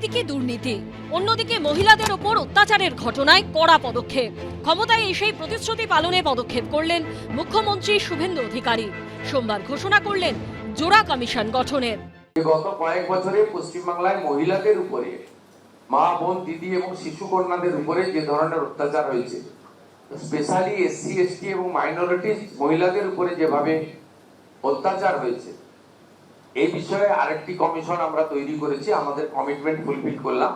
একদিকে দুর্নীতি, অন্যদিকে মহিলাদের ওপর অত্যাচারের ঘটনায় কড়া পদক্ষেপ। ক্ষমতায় এসেই প্রতিশ্রুতি পালনে পদক্ষেপ করলেন মুখ্যমন্ত্রী শুভেন্দু অধিকারী। সোমবার ঘোষণা করলেন জোড়া কমিশন গঠনের। গত কয়েক বছরে পশ্চিমবাংলায় মহিলাদের উপরে, মা, বোন, দিদি এবং শিশু কন্যাদের উপরে যে ধরনের অত্যাচার হয়েছে, স্পেশালি এসসি, এসটি এবং মাইনরিটি মহিলাদের উপরে যেভাবে অত্যাচার হয়েছে, এই বিষয়ে আরেকটি কমিশন আমরা তৈরি করেছি। আমাদের কমিটমেন্ট ফুলফিল করলাম।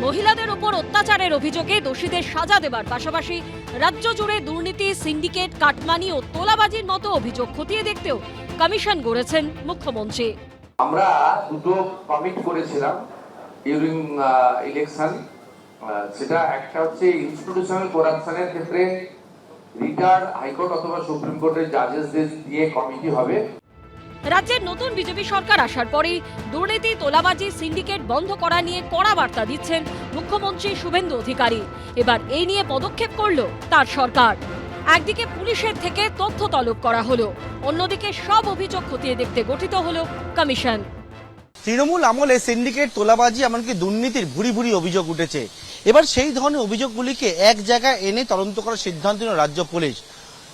মহিলাদের উপর অত্যাচারের অভিযোগে দোষীদের সাজা দেবার পাশাপাশি রাজ্য জুড়ে দুর্নীতি, সিন্ডিকেট, কাটমানি ও তোলাবাজির মতো অভিযোগ খতিয়ে দেখতেও কমিশন গড়েছেন মুখ্যমন্ত্রী। আমরা দুটো কমিট করেছিলাম ডিউরিং ইলেকশন। সেটা একটা হচ্ছে ইনস্টিটিউশনাল করাপশনের ক্ষেত্রে রিটায়ার্ড হাইকোর্ট অথবা সুপ্রিম কোর্টের জাজেসদের দিয়ে কমিটি হবে। রাজ্যের নতুন বিজেপি সরকার আসার পরেই দুর্নীতি, তোলাবাজি, সিন্ডিকেট বন্ধ করা নিয়ে কড়া বার্তা দিচ্ছেন মুখ্যমন্ত্রী শুভেন্দু অধিকারী। এবার এই নিয়ে পদক্ষেপ করল তার সরকার। একদিকে পুলিশের থেকে তথ্য তলব করা হলো, অন্যদিকে সব অভিযোগ খতিয়ে দেখতে গঠিত হলো কমিশন। তৃণমূল আমলে সিন্ডিকেট, তোলাবাজি এমনকি দুর্নীতির ভুরি ভুরি অভিযোগ উঠেছে। এবার সেই ধরনের অভিযোগগুলিকে এক জায়গায় এনে তদন্ত করার সিদ্ধান্ত নিল রাজ্য পুলিশ।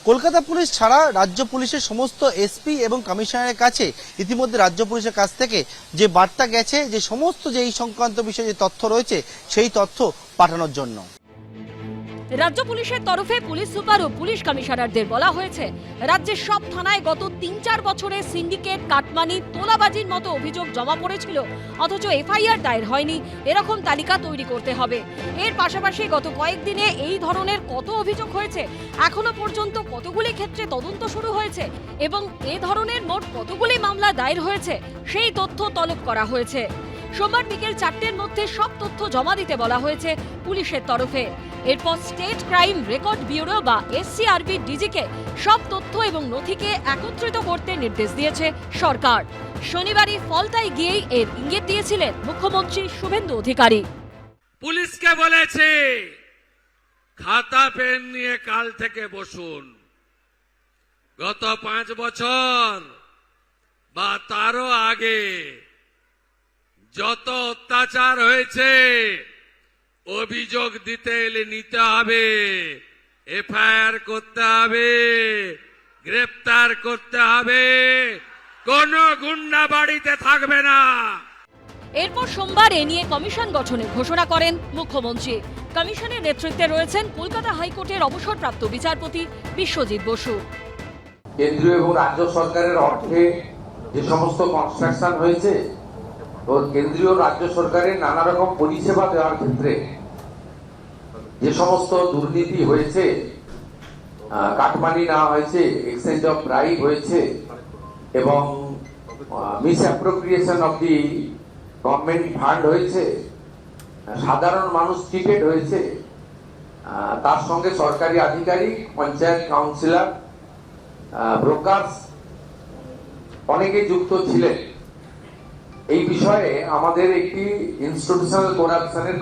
কলকাতা পুলিশ ছাড়া রাজ্য পুলিশের সমস্ত এসপি এবং কমিশনারের কাছে ইতিমধ্যে রাজ্য পুলিশের কাছ থেকে যে বার্তা গেছে, যে সমস্ত যে এই সংক্রান্ত বিষয়ে যে তথ্য রয়েছে সেই তথ্য পাঠানোর জন্য। রাজ্য পুলিশের তরফে পুলিশ সুপার ও পুলিশ কমিশনারদের বলা হয়েছে, রাজ্যের সব থানায় গত ৩-৪ বছরে সিন্ডিকেট, কাটমানি, তোলাবাজির মতো অভিযোগ জমা পড়েছিল, অথচ এফআইআর দায়ের হয়নি, এরকম তালিকা তৈরি করতে হবে। এর পাশাপাশি গত কয়েকদিনে এই ধরনের কত অভিযোগ হয়েছে, এখনো পর্যন্ত কতগুলি ক্ষেত্রে তদন্ত শুরু হয়েছে এবং এ ধরনের মোট কতগুলি মামলা দায়ের হয়েছে সেই তথ্য তলব করা হয়েছে। সোমবার বিকেল 4টের মধ্যে সব তথ্য জমা দিতে বলা হয়েছে পুলিশের তরফে। এরপর স্টেট ক্রাইম রেকর্ড ব্যুরো বা এসসিআরবি ডিজিকে সব তথ্য এবং নথিকে একত্রিত করতে নির্দেশ দিয়েছে সরকার। শনিবারই ফলতায় গিয়েই এর ইঙ্গিত দিয়েছিলেন মুখ্যমন্ত্রী শুভেন্দু অধিকারী। পুলিশকে বলেছে খাতা পেন নিয়ে কাল থেকে বসুন। গত 5 বছর বা তারও আগে যত অত্যাচার হয়েছে অভিযোগ দিতে এলে নিতে হবে, এফআইআর করতে হবে, গ্রেফতার করতে হবে, কোনো গুন্ডা বাড়িতে থাকবে না। এরপর সোমবার এ নিয়ে কমিশন গঠনের ঘোষণা করেন মুখ্যমন্ত্রী। কমিশনের নেতৃত্বে রয়েছেন কলকাতা হাইকোর্টের অবসরপ্রাপ্ত বিচারপতি বিশ্বজিৎ বসু। কেন্দ্রীয় এবং রাজ্য সরকারের অর্থে যে সমস্ত কনস্ট্রাকশন হয়েছে, ওর কেন্দ্রীয় রাজ্য সরকারের নানা রকম পরিষেবা দেওয়ার ক্ষেত্রে যে সমস্ত দুর্নীতি হয়েছে, কাটমানি না হয়েছে, এক্সচেঞ্জ অফ ব্রাইব হয়েছে এবং miss appropriation of the government fund হয়েছে, সাধারণ মানুষ চিটেড হয়েছে, তার সঙ্গে সরকারি আধিকারিক, পঞ্চায়েত কাউন্সিলর, ব্রোকার্স অনেকে যুক্ত ছিলেন। এই বিষয়ে আমাদের একটি ইনস্টিটিউশনাল করাপশনের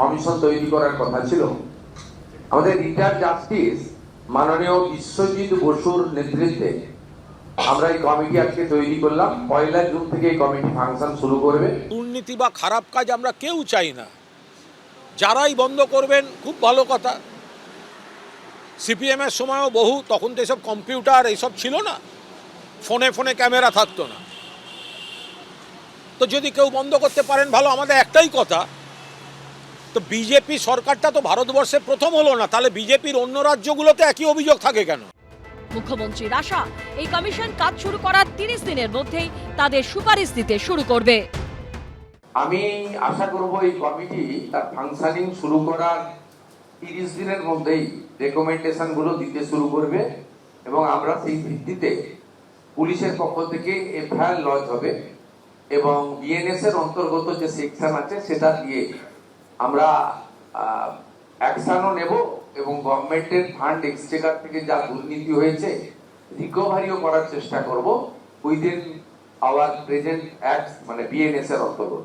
কমিশন তৈরি করার কথা ছিল। আমাদের রিটায়ার্ড জাস্টিস মাননীয় বিশ্বজিৎ বসুর নেতৃত্বে আমরা এই কমিটি আজকে তৈরি করলাম। 1 জুন থেকে এই কমিটি ফাংশন শুরু করবে। দুর্নীতি বা খারাপ কাজ আমরা কেউ চাই না, যারাই বন্ধ করবেন খুব ভালো কথা। সিপিএম এর সময়ও বহু, তখন তো এসব কম্পিউটার এইসব ছিল না, ফোনে ফোনে ক্যামেরা থাকতো না। তো যদি কেউ বন্ধ করতে পারেন ভালো, আমাদের একটাই কথা, তো বিজেপি সরকারটা তো ভারতবর্ষে প্রথম হলো না, তাহলে বিজেপির অন্য রাজ্যগুলোতে একই অভিযোগ থাকে কেন? মুখ্যমন্ত্রীর আশা, এই কমিশন কাজ শুরু করার 30 দিনের মধ্যেই তাদের সুপারিশ দিতে শুরু করবে। আমি আশা করব এই কমিটি তার ফাংশনিং শুরু করার 30 দিনের মধ্যেই রেকমেন্ডেশন গুলো দিতে শুরু করবে এবং আমরা সেই ভিত্তিতে পুলিশের পক্ষ থেকে এফআইআর লঞ্চ হবে এবং বিএনএস এর অন্তর্গত যে সেকশন আছে সেটা দিয়ে আমরা অ্যাকশনও নেব এবং গভর্নমেন্টের ফান্ড এক্সচেকার থেকে যা দুর্নীতি হয়েছে রিকভারিও করার চেষ্টা করব উইদিন আওয়ার প্রেজেন্ট অ্যাক্ট, মানে বিএনএস এর অন্তর্গত।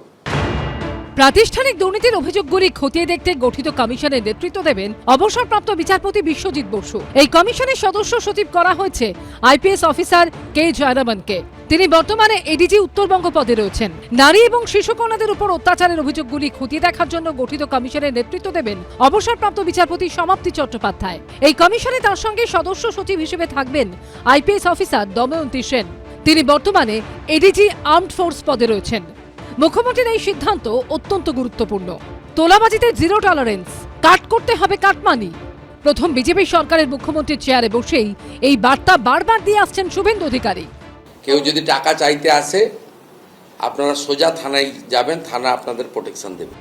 প্রাতিষ্ঠানিক দুর্নীতির অভিযোগগুলি খতিয়ে দেখতে গঠিত কমিশনের নেতৃত্ব দেবেন অবসরপ্রাপ্ত বিচারপতি বিশ্বজিৎ বসু। এই কমিশনের সদস্য সচিব করা হয়েছে আইপিএস অফিসার কে জয়রামনকে। তিনি বর্তমানে এডিজি উত্তরবঙ্গ পদে রয়েছেন। নারী এবং শিশু কন্যাদের উপর অত্যাচারের অভিযোগগুলি খতিয়ে দেখার জন্য গঠিত কমিশনের নেতৃত্ব দেবেন অবসরপ্রাপ্ত বিচারপতি সমাপ্তি চট্টোপাধ্যায়। এই কমিশনে তার সঙ্গে সদস্য সচিব হিসেবে থাকবেন আইপিএস অফিসার দময়ন্তী সেন। তিনি বর্তমানে এডিজি আর্মড ফোর্স পদে রয়েছেন। মুখ্যমন্ত্রীর এই সিদ্ধান্ত অত্যন্ত গুরুত্বপূর্ণ। তোলাবাজিতে জিরো টলারেন্স, কাট করতে হবে কাটমানি। প্রথম বিজেপি সরকারের মুখ্যমন্ত্রীর চেয়ারে বসেই এই বার্তা বারবার দিয়ে আসছেন শুভেন্দু অধিকারী। কেউ যদি টাকা চাইতে আসে আপনারা সোজা থানায় যাবেন, থানা আপনাদের প্রোটেকশন দেবে।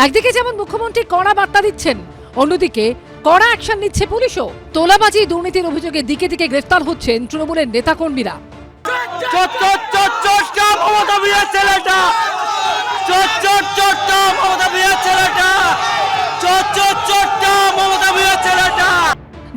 একদিকে যেমন মুখ্যমন্ত্রী কড়া বার্তা দিচ্ছেন, অন্যদিকে কড়া অ্যাকশন নিচ্ছে পুলিশও। তোলাবাজি দুর্নীতির অভিযোগে দিকে দিকে গ্রেফতার হচ্ছেন তৃণমূলের নেতাকর্মীরা।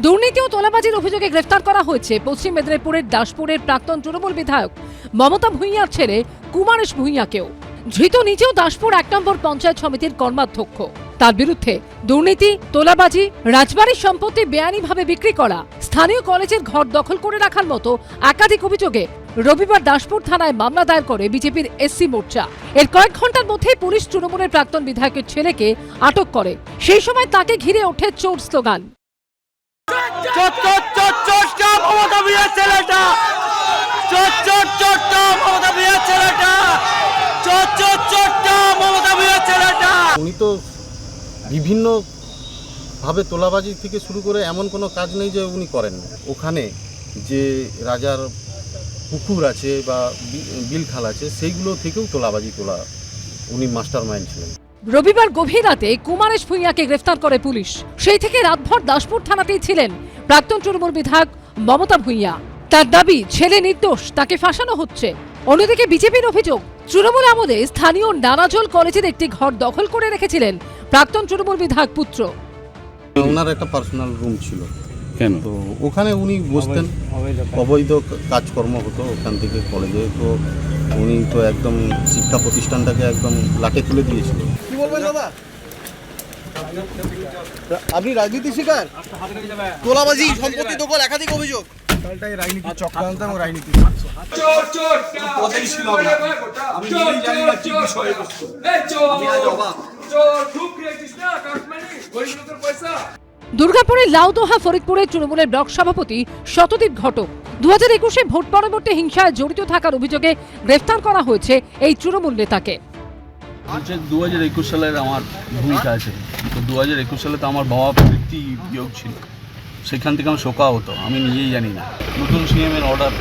দুর্নীতি ও তোলাবাজির অভিযোগে গ্রেফতার করা হয়েছে পশ্চিম মেদিনীপুরের দাসপুরের প্রাক্তন তৃণমূল বিধায়ক মমতা ভূঁইয়ার ছেলে কুমারেশ ভূঁইয়াকেও। ধৃত নিজেও দাসপুর 1 নম্বর পঞ্চায়েত সমিতির কর্মাধ্যক্ষ। তার বিরুদ্ধে দুর্নীতি, তোলাবাজি, রাজবাড়ির সম্পত্তি বেআইনিভাবে বিক্রি করা, স্থানীয় কলেজের ঘর দখল করে রাখার মতো একাধিক অভিযোগে রবিবার দাসপুর থানায় মামলা দায়ের করে বিজেপির এসসি মোর্চা। এর কয়েক ঘন্টার মধ্যেই পুলিশ তৃণমূলের প্রাক্তন বিধায়কের ছেলেকে আটক করে। সেই সময় তাকে ঘিরে ওঠে চোর স্লোগান। উনি তো বিভিন্ন ভাবে তোলাবাজি থেকে শুরু করে এমন কোনো কাজ নেই যে উনি করেন না। ওখানে যে রাজার পুকুর আছে বা বিল খাল আছে সেইগুলো থেকেও তোলাবাজি তোলা উনি মাস্টার মাইন্ড ছিলেন। রবিবার গভীর রাতে কুমারেশ ভূঁইয়াকে গ্রেফতার করে পুলিশ। সেই থেকে রাতভর দাসপুর থানাতেই ছিলেন প্রাক্তন তৃণমূল বিধায়ক মমতা ভূঁইয়া। তার দাবি ছেলে নির্দোষ, তাকে ফাঁসানো হচ্ছে। অন্যদিকে বিজেপির অভিযোগ তৃণমূল আমলে স্থানীয় নানাজল কলেজের একটি ঘর দখল করে রেখেছিলেন প্রাক্তন তৃণমূল বিধায়ক পুত্র। ওনার একটা পার্সোনাল রুম ছিল, কেন তো ওখানে উনি বসতেন, অবৈধ কাজকর্ম হতো ওখান থেকে কলেজে। তো উনি তো একদম শিক্ষা প্রতিষ্ঠানটাকে একদম লাটে তুলে দিয়েছিল। কি বলবেন দাদা? আপনি রাজনীতি শিকার, তোলাবাজি, সম্পত্তি দখল, একাধিক অভিযোগ। রাজনীতি চক্রান্ত এবং রাজনীতি দুর্গাপুরের লাউদোহা ফরিদপুরের তৃণমূলের ব্লক সভাপতি শতদীপ ঘটক 2021-এ ভোট পরবর্তী হিংসায় জড়িত থাকার অভিযোগে গ্রেফতার করা হয়েছে এই তৃণমূল নেতাকে। 2021 সালের আমার ভূমিকা আছে। তো 2021 সালে তো আমার বাবা প্রবৃত্তি বিয়োগ ছিল, সেখান থেকে আমার শোকা হতো, আমি নিজেই জানি না। নতুন সিএমের অর্ডার।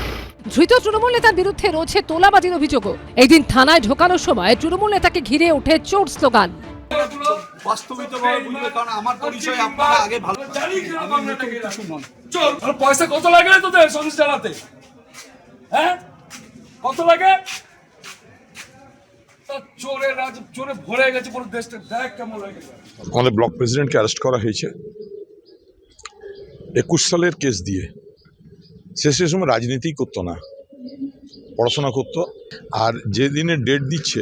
ধৃত তৃণমূল নেতার বিরুদ্ধে রয়েছে তোলাবাজির অভিযোগও। এই দিন থানায় ঢোকানোর সময় তৃণমূল নেতাকে ঘিরে ওঠে চোর স্লোগান। পয়সা কত লাগে তোদের সঙ্গে চালাতে? হ্যাঁ, কত লাগে? চোরে ভরে গেছে পুরো দেশটা, দেখ কেমন লাগে। আমাদের ব্লক প্রেসিডেন্টকে অ্যারেস্ট করা হয়েছে 21 সালের কেস দিয়ে। সে সময় রাজনীতি করতো না, পড়াশোনা করতো। আর যে দিনে ডেট দিচ্ছে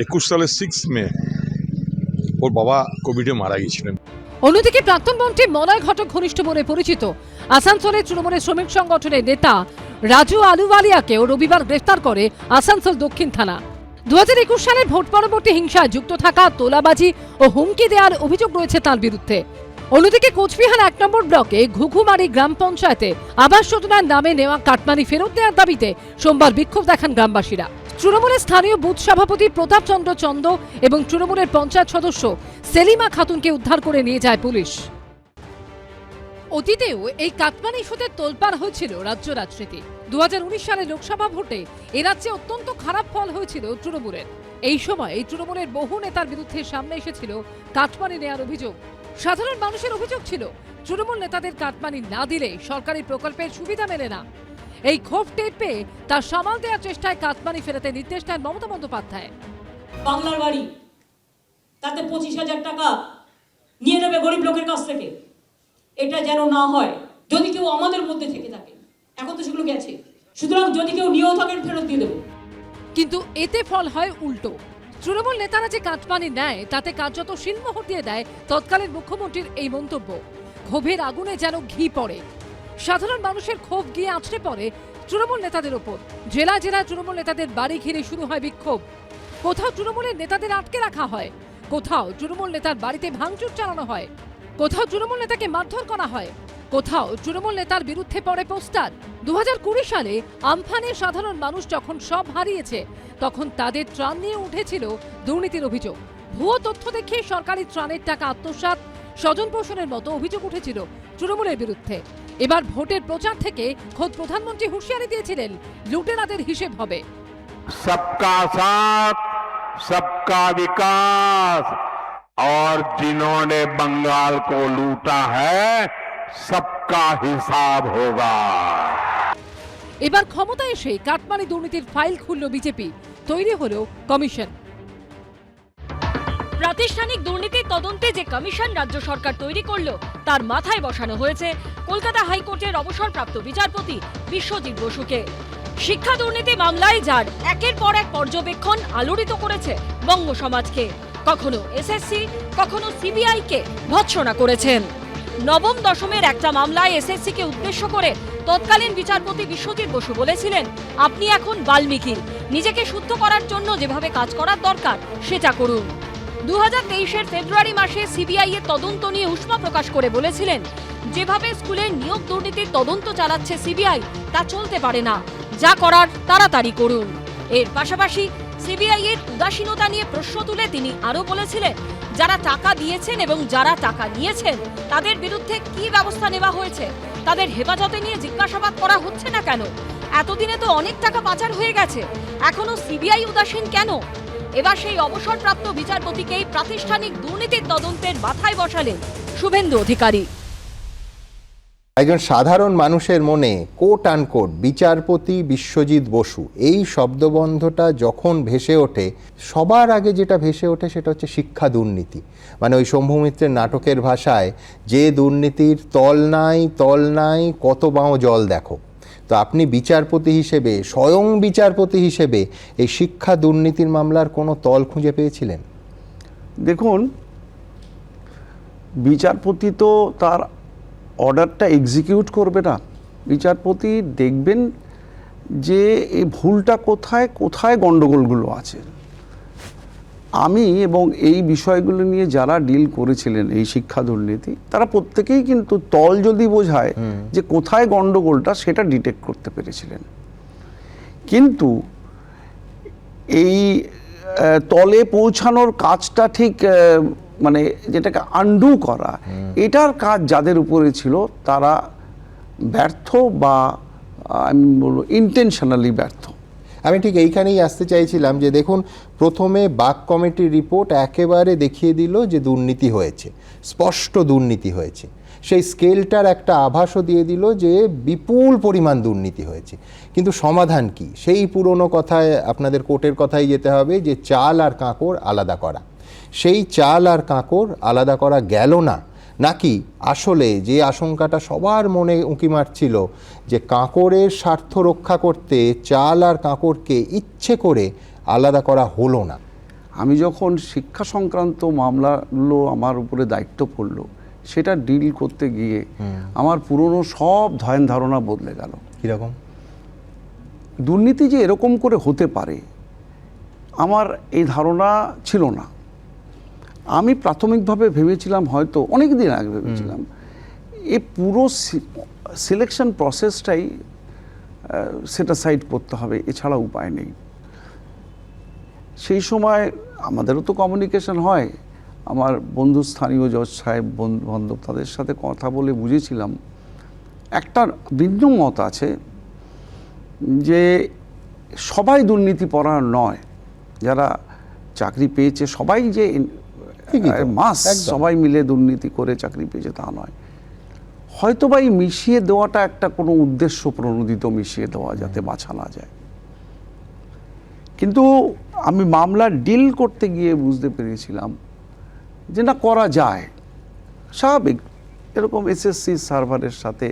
21 সালের 6 মে, ওর বাবা কোভিডে মারা গিয়েছিলেন। অন্যদিকে প্রাক্তন মন্ত্রী মলয় ঘটক ঘনিষ্ঠ বলে পরিচিত আসানসোলের তৃণমূলের শ্রমিক সংগঠনের নেতা রাজু আলুওয়ালিয়াকেও রবিবার গ্রেফতার করে আসানসোল দক্ষিণ থানা। 2021 সালের ভোট পরবর্তী হিংসায় যুক্ত থাকা, তোলাবাজি ও হুমকি দেওয়ার অভিযোগ রয়েছে তার বিরুদ্ধে। অন্যদিকে কোচবিহার 1 নম্বর ব্লকে ঘুঘুমারি গ্রাম পঞ্চায়েতে আবাস যোজনার নামে নেওয়া কাটমানি ফেরত দেওয়ার দাবিতে সোমবার বিক্ষোভ দেখান গ্রামবাসীরা। তৃণমূলের স্থানীয় বুথ সভাপতি প্রতাপ চন্দ্র চন্দ এবং তৃণমূলের পঞ্চায়েত সদস্য সেলিমা খাতুনকে উদ্ধার করে নিয়ে যায় পুলিশ। অতীতেও এই কাটমানি ইস্যুতে তোলপাড় হয়েছিল রাজ্য রাজনীতি। 2019 সালে লোকসভা ভোটে এ রাজ্যে অত্যন্ত খারাপ ফল হয়েছিল তৃণমূলের। এই সময় এই তৃণমূলের বহু নেতার বিরুদ্ধে সামনে এসেছিল কাটমানি নেওয়ার অভিযোগ। সাধারণ মানুষের অভিযোগ ছিল তৃণমূল নেতাদের কাটমানি না দিলে সরকারি প্রকল্পের সুবিধা মেলে না। এই ক্ষোভ টের পেয়ে তার সামাল দেওয়ার চেষ্টায় কাটমানি ফেরাতে নির্দেশ দেন মমতা বন্দ্যোপাধ্যায়। বাংলার বাড়ি, তাতে 25,000 টাকা নিয়ে নেবে গরিব লোকের কাছ থেকে। এটা যেন না হয়। যদি কেউ আমাদের মধ্যে থেকে থাকে, এখন তো সেগুলো গেছে, সুতরাং যদি কেউ নিয়েও থাকেন ফেরত দিয়ে দেবো। কিন্তু এতে ফল হয় উল্টো। তৃণমূল নেতারা যে কাটমানি নেয় তাতে কার্যত শিলমোহর দিয়ে দেয় তৎকালীন মুখ্যমন্ত্রীর এই মন্তব্য। ক্ষোভের আগুনে যেন ঘি পড়ে। সাধারণ মানুষের ক্ষোভ গিয়ে আছড়ে পড়ে তৃণমূল নেতাদের ওপর। জেলা জেলা তৃণমূল নেতাদের বাড়ি ঘিরে শুরু হয় বিক্ষোভ। কোথাও তৃণমূলের নেতাদের আটকে রাখা হয়, কোথাও তৃণমূল নেতার বাড়িতে ভাঙচুর চালানো হয়, কোথাও তৃণমূল নেতাকে মারধর করা হয়, কোথাও তৃণমূল নেতার বিরুদ্ধে পড়ে পোস্টার। 2020 সালে আমফানে সাধারণ মানুষ যখন সব হারিয়েছে, তখন তাদের ত্রাণ নিয়ে উঠেছিল দুর্নীতির অভিযোগ। ভুয়ো তথ্য দেখিয়ে সরকারি ত্রাণের টাকা আত্মসাৎ, স্বজন পোষণের মতো অভিযোগ উঠেছিল তৃণমূলের বিরুদ্ধে। এবার ভোটের প্রচার থেকে খোদ প্রধানমন্ত্রী হুঁশিয়ারি দিয়েছিলেন, লুটেরাদের হিসেব হবে। सबका साथ सबका विकास और जिन्होंने बंगाल को लूटा है सबका हिसाब होगा। এবার ক্ষমতায় এসে কাটমানি দুর্নীতির ফাইল খুলল বিজেপি, তৈরি হলো কমিশন। প্রাতিষ্ঠানিক দুর্নীতির তদন্তে যে কমিশন রাজ্য সরকার তৈরি করলো, তার মাথায় বসানো হয়েছে কলকাতা হাইকোর্টের অবসরপ্রাপ্ত বিচারপতি বিশ্বজিৎ বসুকে। শিক্ষা দুর্নীতি মামলায় যার একের পর এক পর্যবেক্ষণ আলোড়িত করেছে বঙ্গ সমাজকে, কখনো এসএসসি, কখনো সিবিআই কে ভৎসনা করেছেন। নবম দশমের একটা মামলায় এসএসসি কে উদ্দেশ্য করে তৎকালীন বিচারপতি বিশ্বজিৎ বসু বলেছিলেন, আপনি এখন বাল্মীকি, নিজেকে শুদ্ধ করার জন্য যেভাবে কাজ করার দরকার সেটা করুন। 2023-এর ফেব্রুয়ারি মাসে সিবিআই এর তদন্ত নিয়ে উষ্মা প্রকাশ করে বলেছিলেন, যেভাবে স্কুলের নিয়োগ দুর্নীতির তদন্ত চালাচ্ছে সিবিআই, তা চলতে পারে না, যা করার তাড়াতাড়ি করুন। এর পাশাপাশি সিবিআই এর উদাসীনতা নিয়ে প্রশ্ন তুলে তিনি আরও বলেছিলেন, যারা টাকা দিয়েছেন এবং যারা টাকা নিয়েছেন তাদের বিরুদ্ধে কি ব্যবস্থা নেওয়া হয়েছে, তাদের হেফাজতে নিয়ে জিজ্ঞাসাবাদ করা হচ্ছে না কেন? এতদিনে তো অনেক টাকা পাচার হয়ে গেছে, এখনো সিবিআই উদাসীন কেন? এবার সেই অবসরপ্রাপ্ত বিচারপতিকেই প্রাতিষ্ঠানিক দুর্নীতির তদন্তের মাথায় বসালেন শুভেন্দু অধিকারী। একজন সাধারণ মানুষের মনে কোট আনকোট বিচারপতি বিশ্বজিৎ বসু এই শব্দবন্ধটা যখন ভেসে ওঠে, সবার আগে যেটা ভেসে ওঠে সেটা হচ্ছে শিক্ষা দুর্নীতি। মানে ওই শম্ভু মিত্রের নাটকের ভাষায়, যে দুর্নীতির তল নাই কত বাঁও জল দেখো। তো আপনি বিচারপতি হিসেবে, স্বয়ং বিচারপতি হিসেবে এই শিক্ষা দুর্নীতির মামলার কোনো তল খুঁজে পেয়েছিলেন? দেখুন, বিচারপতি তো তার অর্ডারটা এক্সিকিউট করবে না। বিচারপতি দেখবেন যে এই ভুলটা কোথায় কোথায় গণ্ডগোলগুলো আছে। আমি এবং এই বিষয়গুলো নিয়ে যারা ডিল করেছিলেন এই শিক্ষা দুর্নীতি, তারা প্রত্যেকেই কিন্তু তল যদি বোঝায় যে কোথায় গণ্ডগোলটা, সেটা ডিটেক্ট করতে পেরেছিলেন। কিন্তু এই তলে পৌঁছানোর কাজটা ঠিক মানে যেটাকে আন্ডু করা, এটার কাজ যাদের উপরে ছিল তারা ব্যর্থ, বা আমি বলবো ইন্টেনশনালি ব্যর্থ। আমি ঠিক এইখানেই আসতে চাইছিলাম যে দেখুন, প্রথমে বাক কমিটির রিপোর্ট একেবারে দেখিয়ে দিল যে দুর্নীতি হয়েছে, স্পষ্ট দুর্নীতি হয়েছে। সেই স্কেলটার একটা আভাসও দিয়ে দিল যে বিপুল পরিমাণ দুর্নীতি হয়েছে। কিন্তু সমাধান কি? সেই পুরনো কথায়, আপনাদের কোর্টের কথাই যেতে হবে যে চাল আর কাঁকড় আলাদা করা। সেই চাল আর কাঁকড় আলাদা করা গেল না, নাকি আসলে যে আশঙ্কাটা সবার মনে উঁকি মারছিল যে কাঁকড়ের স্বার্থ রক্ষা করতে চাল আর কাঁকড়কে ইচ্ছে করে আলাদা করা হলো না? আমি যখন শিক্ষা সংক্রান্ত মামলাগুলো আমার উপরে দায়িত্ব পড়লো, সেটা ডিল করতে গিয়ে আমার পুরনো সব ধ্যান ধারণা বদলে গেল। কীরকম? দুর্নীতি যে এরকম করে হতে পারে আমার এই ধারণা ছিল না। আমি প্রাথমিকভাবে ভেবেছিলাম, হয়তো অনেক দিন আগে ভেবেছিলাম, এই পুরো সিলেকশন প্রসেসটাই সেটাসাইড করতে হবে, এছাড়া উপায় নেই। সেই সময় আমাদেরও তো কমিউনিকেশন হয়, আমার বন্ধু স্থানীয় জজ সাহেব, বন্ধু বান্ধব, তাদের সাথে কথা বলে বুঝেছিলাম একটা ভিন্ন মত আছে যে সবাই দুর্নীতিপরায়ণ নয়। যারা চাকরি পেয়েছে সবাই যে সবাই মিলে দুর্নীতি করে চাকরি পেয়েছে তা নয়। হয়তো বা এই মিশিয়ে দেওয়াটা একটা কোনো উদ্দেশ্য প্রণোদিত মিশিয়ে দেওয়া, যাতে বাছা না যায়। কিন্তু আমি মামলা ডিল করতে গিয়ে বুঝতে পেরেছিলাম যে না, করা যায়। স্বাভাবিক, এরকম এসএসসি সার্ভারের সাথে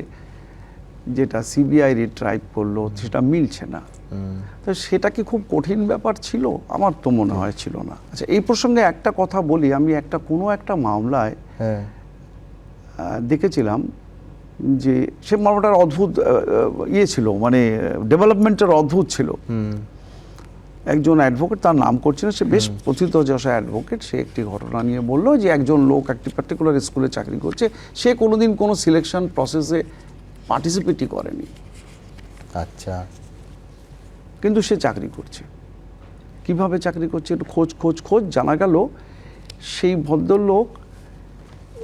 যেটা সিবিআই রিট্রাইভ করলো সেটা মিলছে না। তো সেটা কি খুব কঠিন ব্যাপার ছিল? আমার তো মনে হয় ছিল না। আচ্ছা, এই প্রসঙ্গে একটা কথা বলি। আমি কোনো একটা মামলায় দেখেছিলাম যে সে মামলাটার অদ্ভুত ইয়ে ছিল, মানে ডেভেলপমেন্টের অদ্ভুত ছিল। একজন অ্যাডভোকেট, তার নাম করছে না, সে বেশ প্রথিতযশা অ্যাডভোকেট, সে একটি ঘটনা নিয়ে বললো যে একজন লোক একটি পার্টিকুলার স্কুলে চাকরি করছে, সে কোনোদিন কোনো সিলেকশন প্রসেসে পার্টিসিপেটই করেনি। আচ্ছা, কিন্তু সে চাকরি করছে। কিভাবে চাকরি করছে একটু খোঁজ জানা গেল সেই ভদ্রলোক